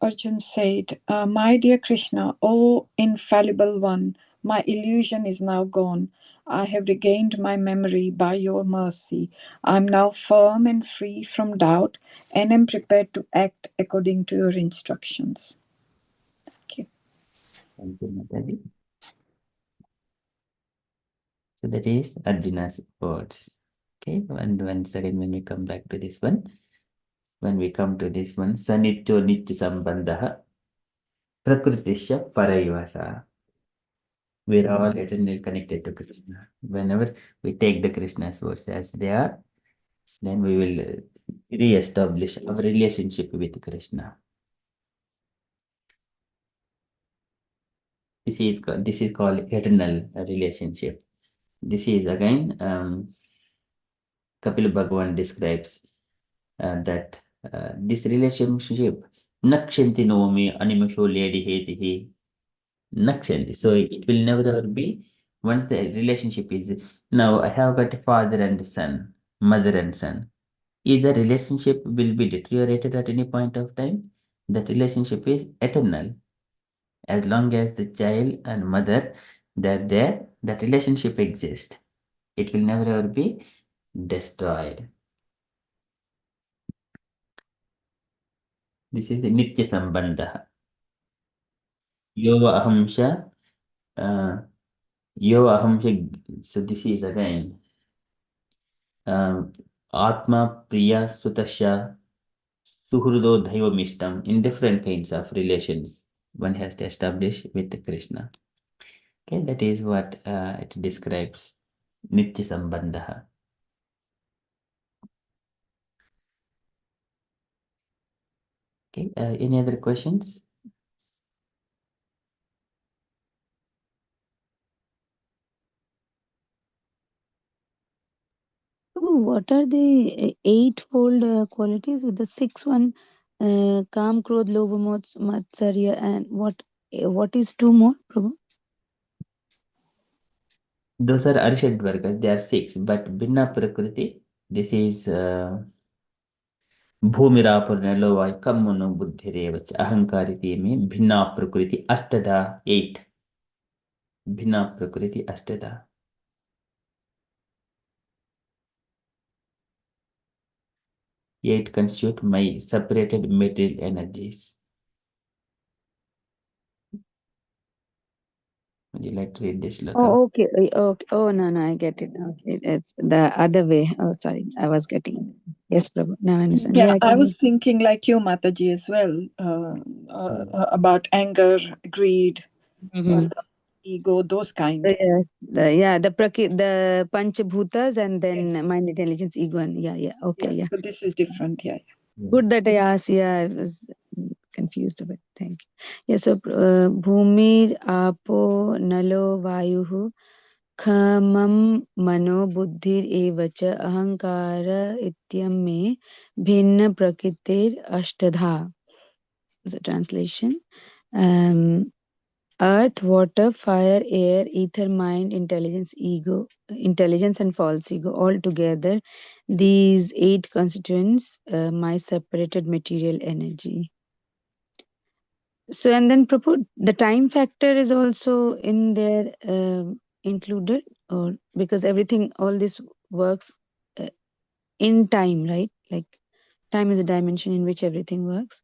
Arjun said, My dear Krishna, O infallible one, my illusion is now gone. I have regained my memory by your mercy. I am now firm and free from doubt and am prepared to act according to your instructions. Thank you. Thank you, Mataji. So that is Arjuna's words. Okay, and once again, when we come back to this one, Sanityo Nitya Sambandha Prakritisya Paraivasa. We're all eternally connected to Krishna. Whenever we take the Krishna's words as they are, then we will re-establish our relationship with Krishna. This is called eternal relationship. This is again Kapil Bhagavan describes that this relationship nakshanti nomi animasho ledi hetihi nakshanti. So it will never ever be. Once the relationship is, now I have got a father and son, mother and son. Is the relationship will be deteriorated at any point of time? That relationship is eternal. As long as the child and mother they're there, that relationship exists. It will never ever be destroyed. This is the Nitya Sambandha. Yova Ahamsha. Yova Ahamsha. So this is again Atma Priya Sutasha Suhrudo Dhaiva Mishtam. In different kinds of relations one has to establish with Krishna. Okay, that is what it describes. Nitya Sambandha. Okay, any other questions? What are the eightfold qualities? The sixth one, Kam, Krodh, Lobha, Matsarya, and what is two more, Prabhu? Those are Arishad Vargas, they are six, but Binna Prakriti, this is Bhumirapurnalovai Kammuno Buddhirevach Ahankariti में भिन्ना प्रकृति अष्टधा 8 भिन्ना प्रकृति अष्टधा. 8 constitute my separated material energies. Would you like to read this, Loka? Oh, okay. Okay. Oh, no, I get it. Okay, it's the other way. Oh, sorry, I was getting it. Yes, Prabhu. Now I understand. Yeah, I can was thinking like you, Mataji, as well, about anger, greed, Mhm. ego, those kind. The Panchabhutas and then mind, intelligence, ego, and okay, So this is different. Yeah. Good that I asked. I was confused about it. Thank you. So Bhumir, Apo, Nalo, Vayuhu, Khamam, Mano, Buddhir, Evacha, Ahankara, Ityam me, Bhinna Prakritir, Ashtadha. Is a translation. Earth, water, fire, air, ether, mind, intelligence, ego, intelligence and false ego, all together, these 8 constituents, my separated material energy. So, and then Prabhu, the time factor is also in there included, or because everything, all this works in time, right? Like time is a dimension in which everything works.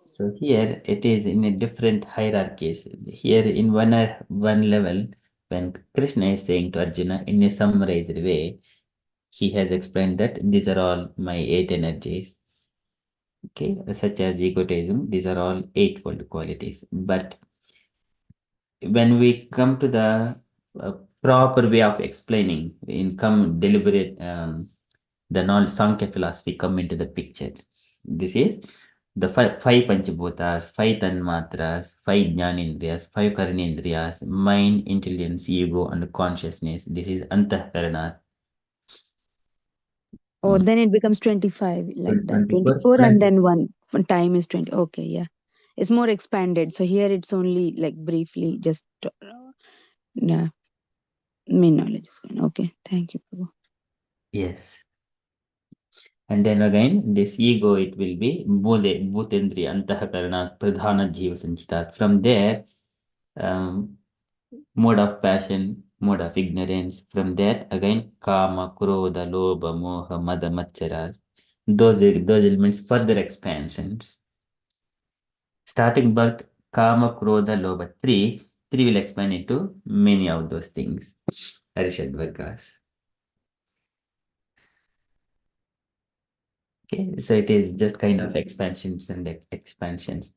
So here it is in a different hierarchies. Here in one level, when Krishna is saying to Arjuna in a summarized way, he has explained that these are all my 8 energies. Okay, such as egotism, these are all eightfold qualities. But when we come to the proper way of explaining, in come deliberate, the non-Sankhya philosophy come into the picture. This is the five Panchabhutas, 5 Tanmatras, 5 Jnanendriyas, 5 Karnendriyas, mind, intelligence, ego, and consciousness. This is Antahkarana. Oh, then it becomes 25, like that. 24 plus and then 1. Time is 20. Okay, yeah. It's more expanded. So here it's only like briefly, just main knowledge is going. Okay, thank you, Prabhu. Yes. And then again, this ego, it will be Bhutendriya, Antahakarana, Pradhana Jiva Sanchita. From there, mode of passion, mode of ignorance. From there, again, Kama, Krodha, Lobha, Moha, Mada, Machara. Those elements further expansions. Starting birth, Kama, Krodha, Lobha, three will expand into many of those things. Arishad Vargas. Okay, so it is just kind of expansions and expansions,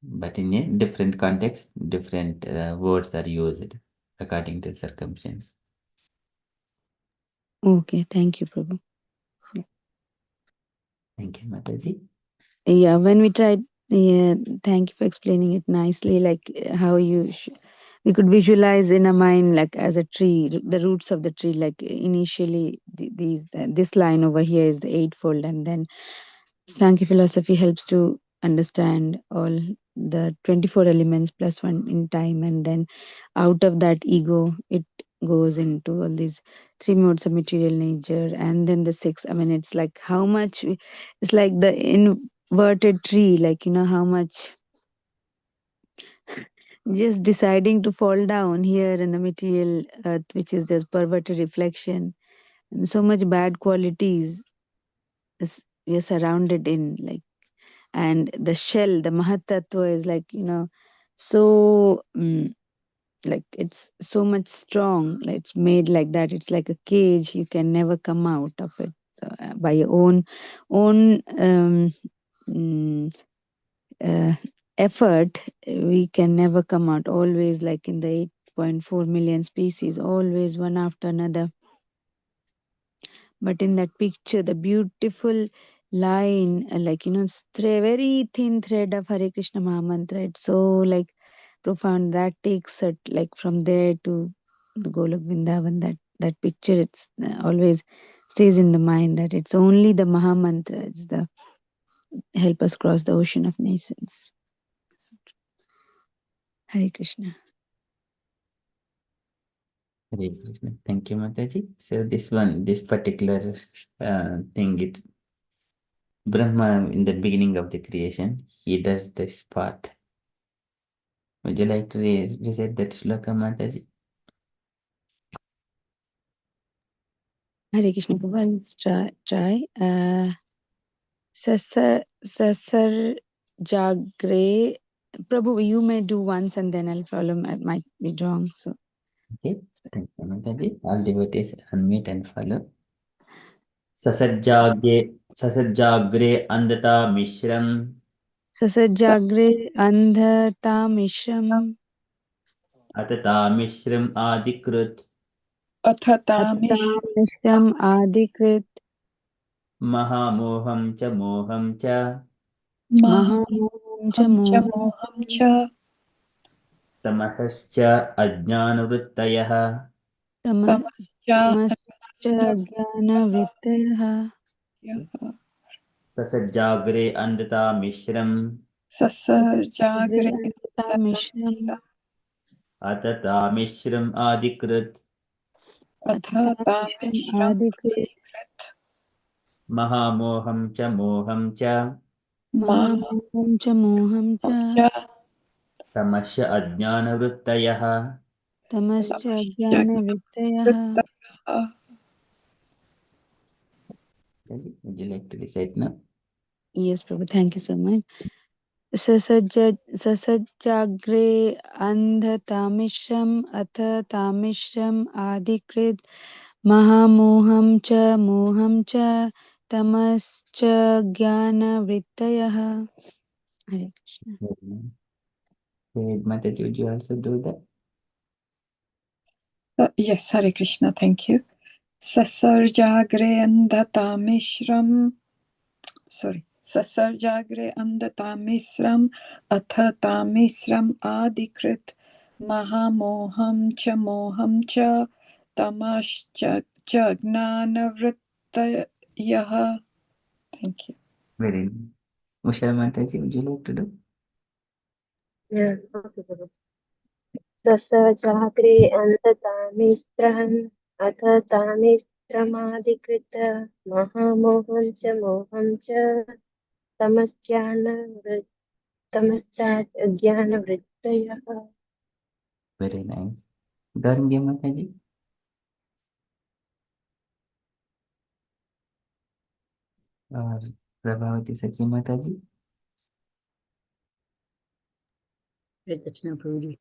but in a different context, different words are used according to circumstance. Okay, thank you, Prabhu. Thank you, Mataji. Yeah, when we tried, thank you for explaining it nicely, like how we could visualize in a mind, like as a tree, the roots of the tree, like initially this line over here is the eightfold, and then Sankhya philosophy helps to understand all the 24 elements plus 1 in time, and then out of that ego, it goes into all these 3 modes of material nature, and then the 6. I mean, it's like how much, it's like the inverted tree, like, how much just deciding to fall down here in the material earth, which is just perverted reflection, and so much bad qualities we are surrounded in, like, and the shell, the mahatattva is like, so like it's so much strong, like it's made like that, it's like a cage, you can never come out of it. So by your own effort, we can never come out, always like in the 8.4 million species, always one after another. But in that picture, the beautiful line, like, very thin thread of Hare Krishna Mahamantra, it's so like profound, that takes it like from there to the Golok Vrindavan, that picture, it's always stays in the mind, that it's only the Mahamantra, it's the help us cross the ocean of nations. Hare Krishna. Hare Krishna. Thank you, Mataji. So this particular thing, Brahma in the beginning of the creation, he does this part. Would you like to recite that shloka, Mataji? Hare Krishna Prabhu, I'll try. Sasar Jagre. Prabhu, you may do once and then I'll follow. I might be wrong. So, Okay, thank you, Mataji. All devotees unmute and follow. Sasajagre andata mishram Sasar Jagre Andhata Mishram atata mishram adikrut Athatamish Atata Mishram Adikrit mahamoham cha moham cha Mahamoham Cha Mahamcha Moham Mohamcha tamahascha ajnanavrittayah. Tamascha Tamascha Jnana Vrittaya Sasajagre andata mishram Sasar Jagre Jagre Andhata Mishram atata mishram adikrut Atata Mishram Athatamisha Adikrit mahamoham cha moham cha Mahamoham Cha Moham Cha Mahamcha tamasya ajnanavrittayah. Tamascha Tamascha Jnana Vrittaya. Would you like to recite now? Yes, Prabhu, thank you so much. Sasajagre Andhatamishram Athatamishram Adikrit Mahamoham Cha Moham Cha Tamascha Jnana Vrittaya. Hare Krishna. Okay, Mataji, would you also do that? Yes, Hare Krishna, thank you. Sasarjagre andatamishram. Sorry. Sasarjagre andatamisram athatamisram adikrit mahamoham cha moham cha tamashcha gnanavrittayaha. Thank you. Very nice. Usha Mataji, would you like to do? Yeah, okay, Prabhu. तस्य चाग्रे अन्ततामिस्त्रहन् अथ तामिस्त्रमादिकृत महामोहं च मोहं च तमश्चाज्ञानवृत्तयः. Very nice. Garinge Mataji? Or Prabhavati Sachi Mataji? Hare Krishna Prabhuji.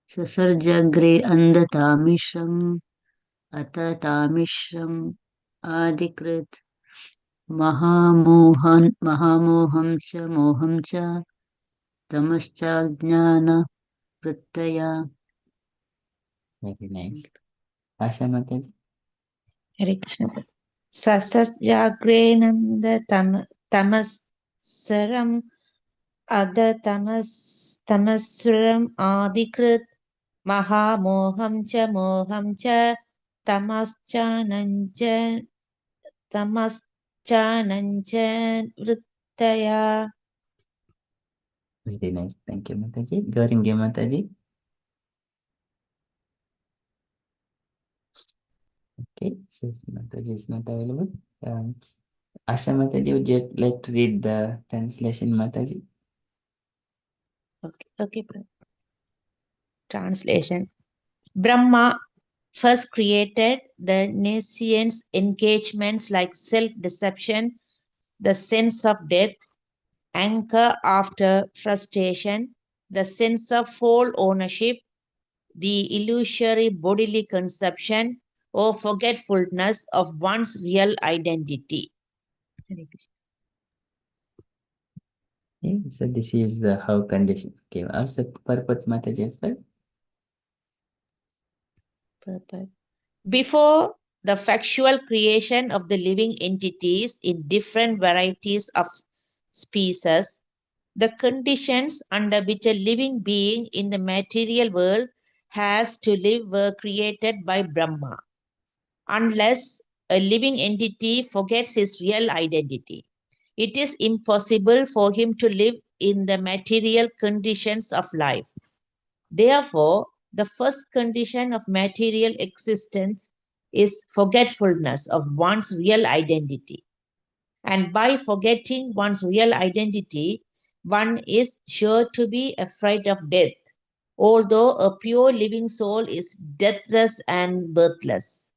Sasarjagre andatamishram atatamisram adikrit mahamoham cha moham cha tamascha jnana vrittaya. Very nice. Asha Mataji? Hare Krishna. Sasajagrenanda tamassaram ada tamassuram adikrit mahamoham cha tamaschananja vrittaya. Very nice. Thank you, Mataji. Garinge Mataji? Okay, so Mataji is not available. Asha Mataji, would you like to read the translation, Mataji? Okay. Translation. Brahma first created the nascent engagements like self-deception, the sense of death, anger after frustration, the sense of full ownership, the illusory bodily conception, or forgetfulness of one's real identity. Okay, so this is the how condition. Okay, also purport Mataji as well. Before the factual creation of the living entities in different varieties of species, the conditions under which a living being in the material world has to live were created by Brahma. Unless a living entity forgets his real identity, it is impossible for him to live in the material conditions of life. Therefore, the first condition of material existence is forgetfulness of one's real identity. And by forgetting one's real identity, one is sure to be afraid of death, although a pure living soul is deathless and birthless.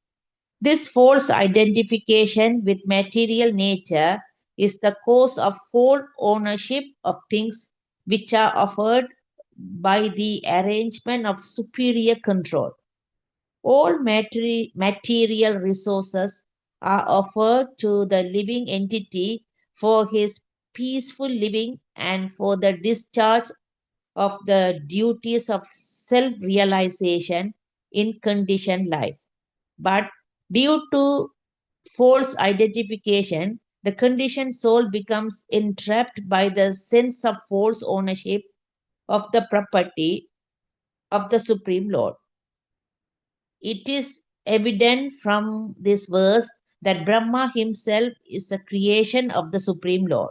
This false identification with material nature is the cause of false ownership of things which are offered by the arrangement of superior control. All material resources are offered to the living entity for his peaceful living and for the discharge of the duties of self realization in conditioned life. But due to false identification, the conditioned soul becomes entrapped by the sense of false ownership of the property of the Supreme Lord. It is evident from this verse that Brahma himself is a creation of the Supreme Lord,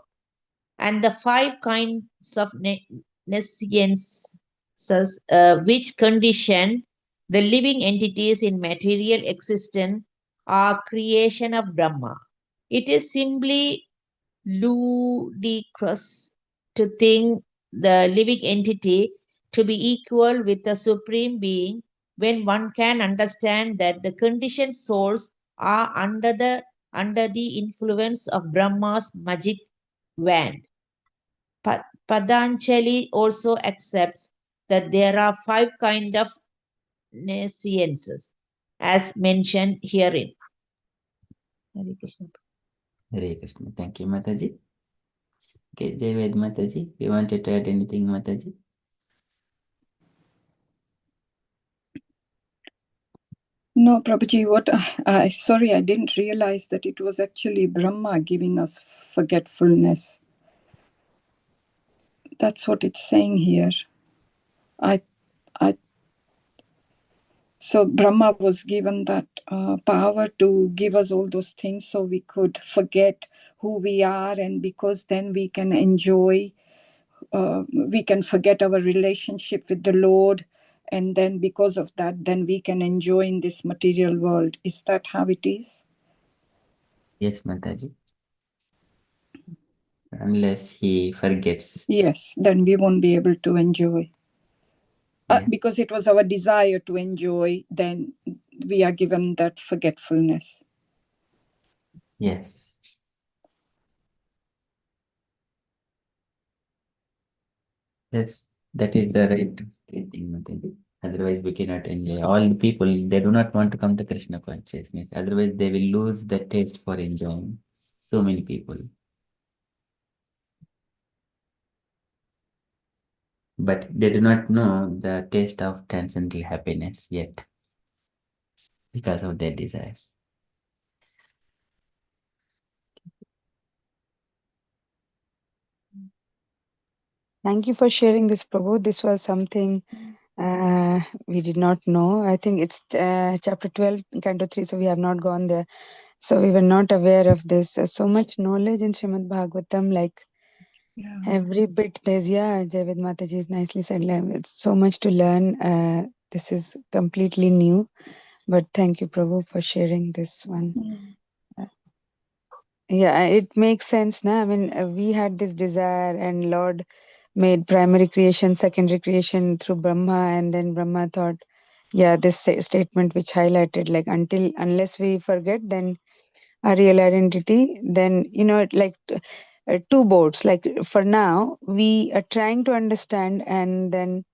and the five kinds of nesciences which condition the living entities in material existence are creation of Brahma. It is simply ludicrous to think the living entity to be equal with the Supreme Being when one can understand that the conditioned souls are under the influence of Brahma's magic wand. Patanjali also accepts that there are five kinds of nesciences as mentioned herein. Hare Krishna. Hare Krishna. Thank you, Mataji. Okay, David Mataji, you wanted to add anything, Mataji? No, Prabhuji, sorry, I didn't realize that it was actually Brahma giving us forgetfulness. That's what it's saying here. So Brahma was given that power to give us all those things so we could forget who we are, and because then we can enjoy, we can forget our relationship with the Lord, and then because of that, then we can enjoy in this material world. Is that how it is? Yes, Mataji. Unless he forgets. Yes, then we won't be able to enjoy. Yeah. Because it was our desire to enjoy, then we are given that forgetfulness. Yes. Yes, that is the right thing, Mataji. Otherwise, we cannot enjoy. All the people, they do not want to come to Krishna consciousness. Otherwise, they will lose the taste for enjoying. So many people. But they do not know the taste of transcendental happiness yet because of their desires. Thank you for sharing this, Prabhu. This was something we did not know. I think it's chapter 12, Canto 3, so we have not gone there. So we were not aware of this. So much knowledge in Srimad Bhagavatam, like every bit there's, Javid Mataji nicely said, like, it's so much to learn. This is completely new, but thank you, Prabhu, for sharing this one. Yeah, it makes sense now. I mean, we had this desire, and Lord made primary creation, secondary creation through Brahma, and then Brahma thought, this statement which highlighted, like, unless we forget, then our real identity, then like two boats. Like for now, we are trying to understand, and then,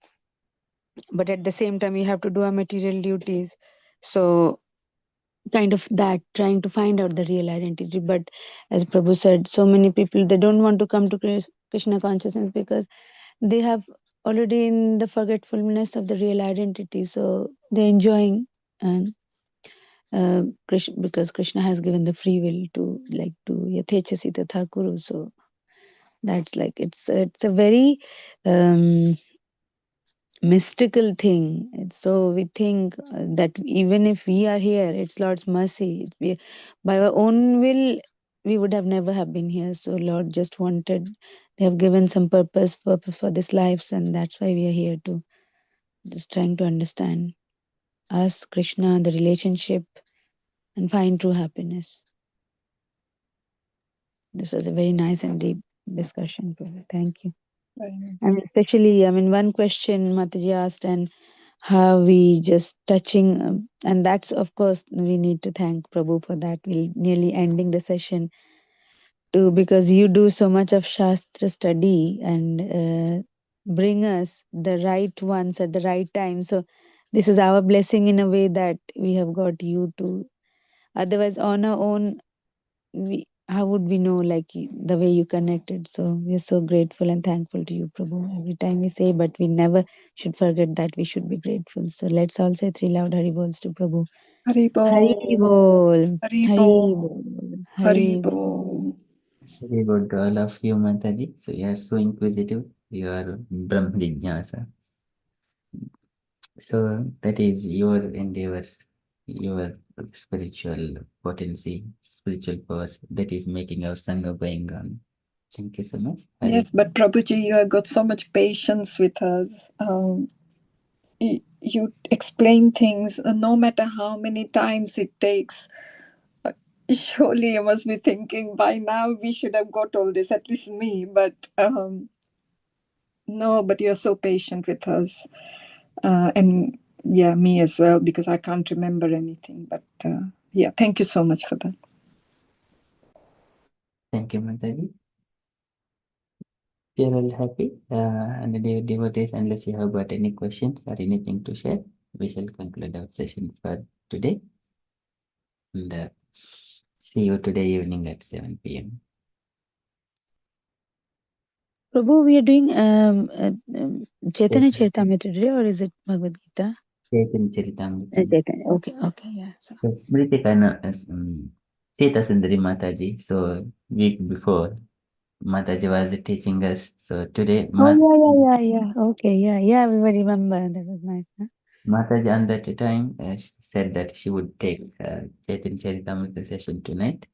but at the same time, we have to do our material duties. So kind of that, trying to find out the real identity. But as Prabhu said, so many people, they don't want to come to Krishna consciousness because they have already in the forgetfulness of the real identity. So they're enjoying, and Krishna, because Krishna has given the free will to, like, to yatechasi tatha kuru. So that's like, it's a very mystical thing. So we think that even if we are here, it's Lord's mercy. By our own will, we would have never have been here. So Lord just wanted, they have given some purpose for this lives, and that's why we are here to just trying to understand us, Krishna, the relationship, and find true happiness. This was a very nice and deep discussion, Prabhu. Thank you. And especially, one question Mataji asked, and how we just touching, and that's of course we need to thank Prabhu for that. We're nearly ending the session too, because you do so much of Shastra study and bring us the right ones at the right time. So this is our blessing in a way that we have got you to. Otherwise, on our own, how would we know like the way you connected? So we're so grateful and thankful to you, Prabhu. Every time we say, but we never should forget that we should be grateful. So let's all say 3 loud Hari Bols to Prabhu. Hari Haribo, Bol, Hari Haribo, Bol, Hari Bol. Haribo. Very good to all of you, Mataji. So you are so inquisitive. You are Brahma Jignasa. So that is your endeavors, your spiritual potency, spiritual powers that is making our Sangha going on. Thank you so much. Yes, but Prabhuji, you have got so much patience with us. You explain things no matter how many times it takes. Surely you must be thinking by now we should have got all this, at least me. But no, but you're so patient with us. And yeah, me as well, because I can't remember anything. But yeah, thank you so much for that. Thank you, Mataji. We are all happy. And the devotees, unless you have got any questions or anything to share, we shall conclude our session for today. And see you today evening at 7 p.m. Prabhu, we are doing Chaitanya Charitamrita today, or is it Bhagavad Gita? Chaitanya Charitamrita. Chaitanya. Okay, yeah. So. Smriti Kana Sita Sundari Mataji. So week before Mataji was teaching us. So today Yeah. Okay, yeah. We will remember. That was nice. Huh? Mataji on that time said that she would take Chaitanya Charitamrita session tonight.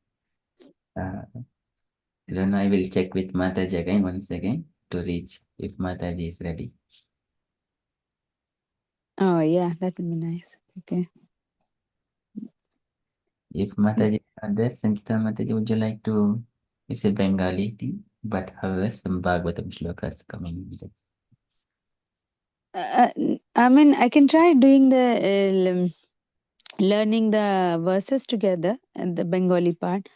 I don't know. I will check with Mataji again once again to reach if Mataji is ready. Oh yeah, that would be nice. Okay. If Mataji is not there, Samhita Mataji, would you like to? It's a Bengali thing, but however, some Bhagavatam shlokas coming. I mean, I can try doing the learning the verses together and the Bengali part,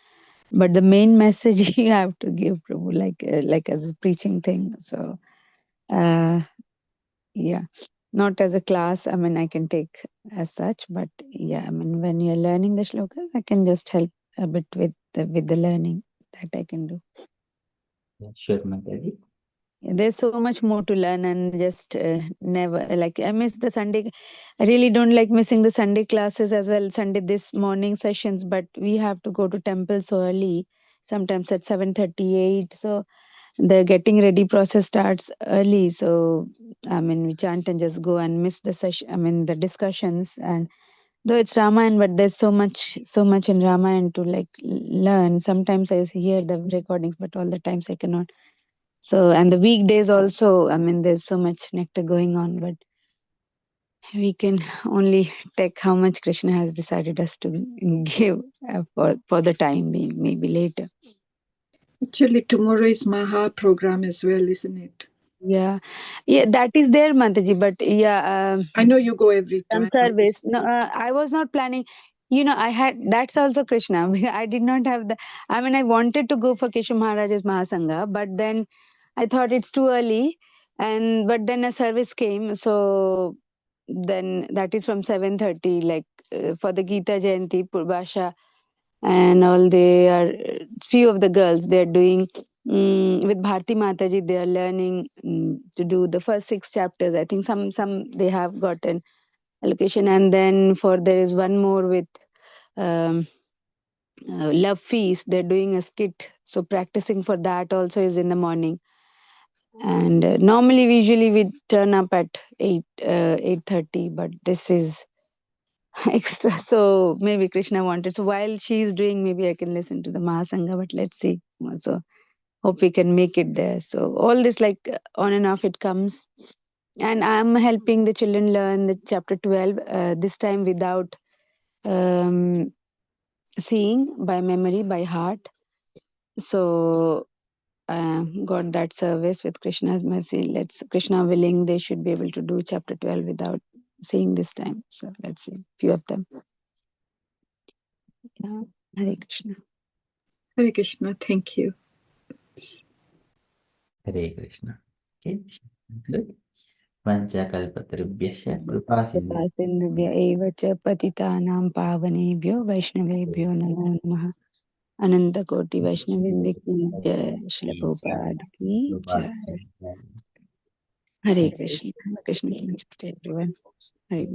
but the main message you have to give, Prabhu, like as a preaching thing. So, yeah, not as a class. I mean, I can take as such, but yeah, I mean, when you're learning the shlokas, I can just help a bit with the learning that I can do. Sure, Mataji. There's so much more to learn, and just never like I miss the Sunday. I really don't like missing the Sunday classes as well, Sunday this morning sessions, but we have to go to temple so early, sometimes at 7:38. So the getting ready process starts early. So I mean, we chant and just go and miss the session. I mean, the discussions. And though it's Ramayana, but there's so much in Ramayana to like learn. Sometimes I hear the recordings, but all the times I cannot. So, and the weekdays also, I mean, there's so much nectar going on, but we can only take how much Krishna has decided us to give for the time being, maybe later. Actually, tomorrow is Maha program as well, isn't it? Yeah, that is there, Mataji, but yeah. I know you go every time. Service. No, I was not planning. I had, that's also Krishna. I did not have I mean, I wanted to go for Keshav Maharaj's Mahasangha, but then I thought it's too early. But then a service came. So then that is from 7:30, like for the Gita Jayanti, Purbasha, and all. They are, few of the girls, they're doing with Bharti Mataji, they are learning to do the first 6 chapters. I think some they have gotten allocation, and then there is one more with love feast. They're doing a skit, so practicing for that also is in the morning. And normally usually we turn up at 8:30, but this is extra. So maybe Krishna wanted, so while she's doing, maybe I can listen to the Mahasangha, but let's see. So hope we can make it there. So all this, like on and off it comes. And I'm helping the children learn the chapter 12, this time without seeing, by memory, by heart. So got that service with Krishna's mercy. Krishna willing, they should be able to do chapter 12 without saying this time. So let's see few of them. Yeah. Hare Krishna. Hare Krishna. Thank you. Hare Krishna. Okay. Panchakalpatarubhyasya kripa sindhu. कृपासिन्धुभ्य एव च पतितानां पावनेभ्यो वैष्णवेभ्यो नमो नमः। अनंतकोटि वैष्णववृंद की जय। श्रील प्रभुपाद की जय। हरे कृष्ण। कृष्ण एवरीवन। हरे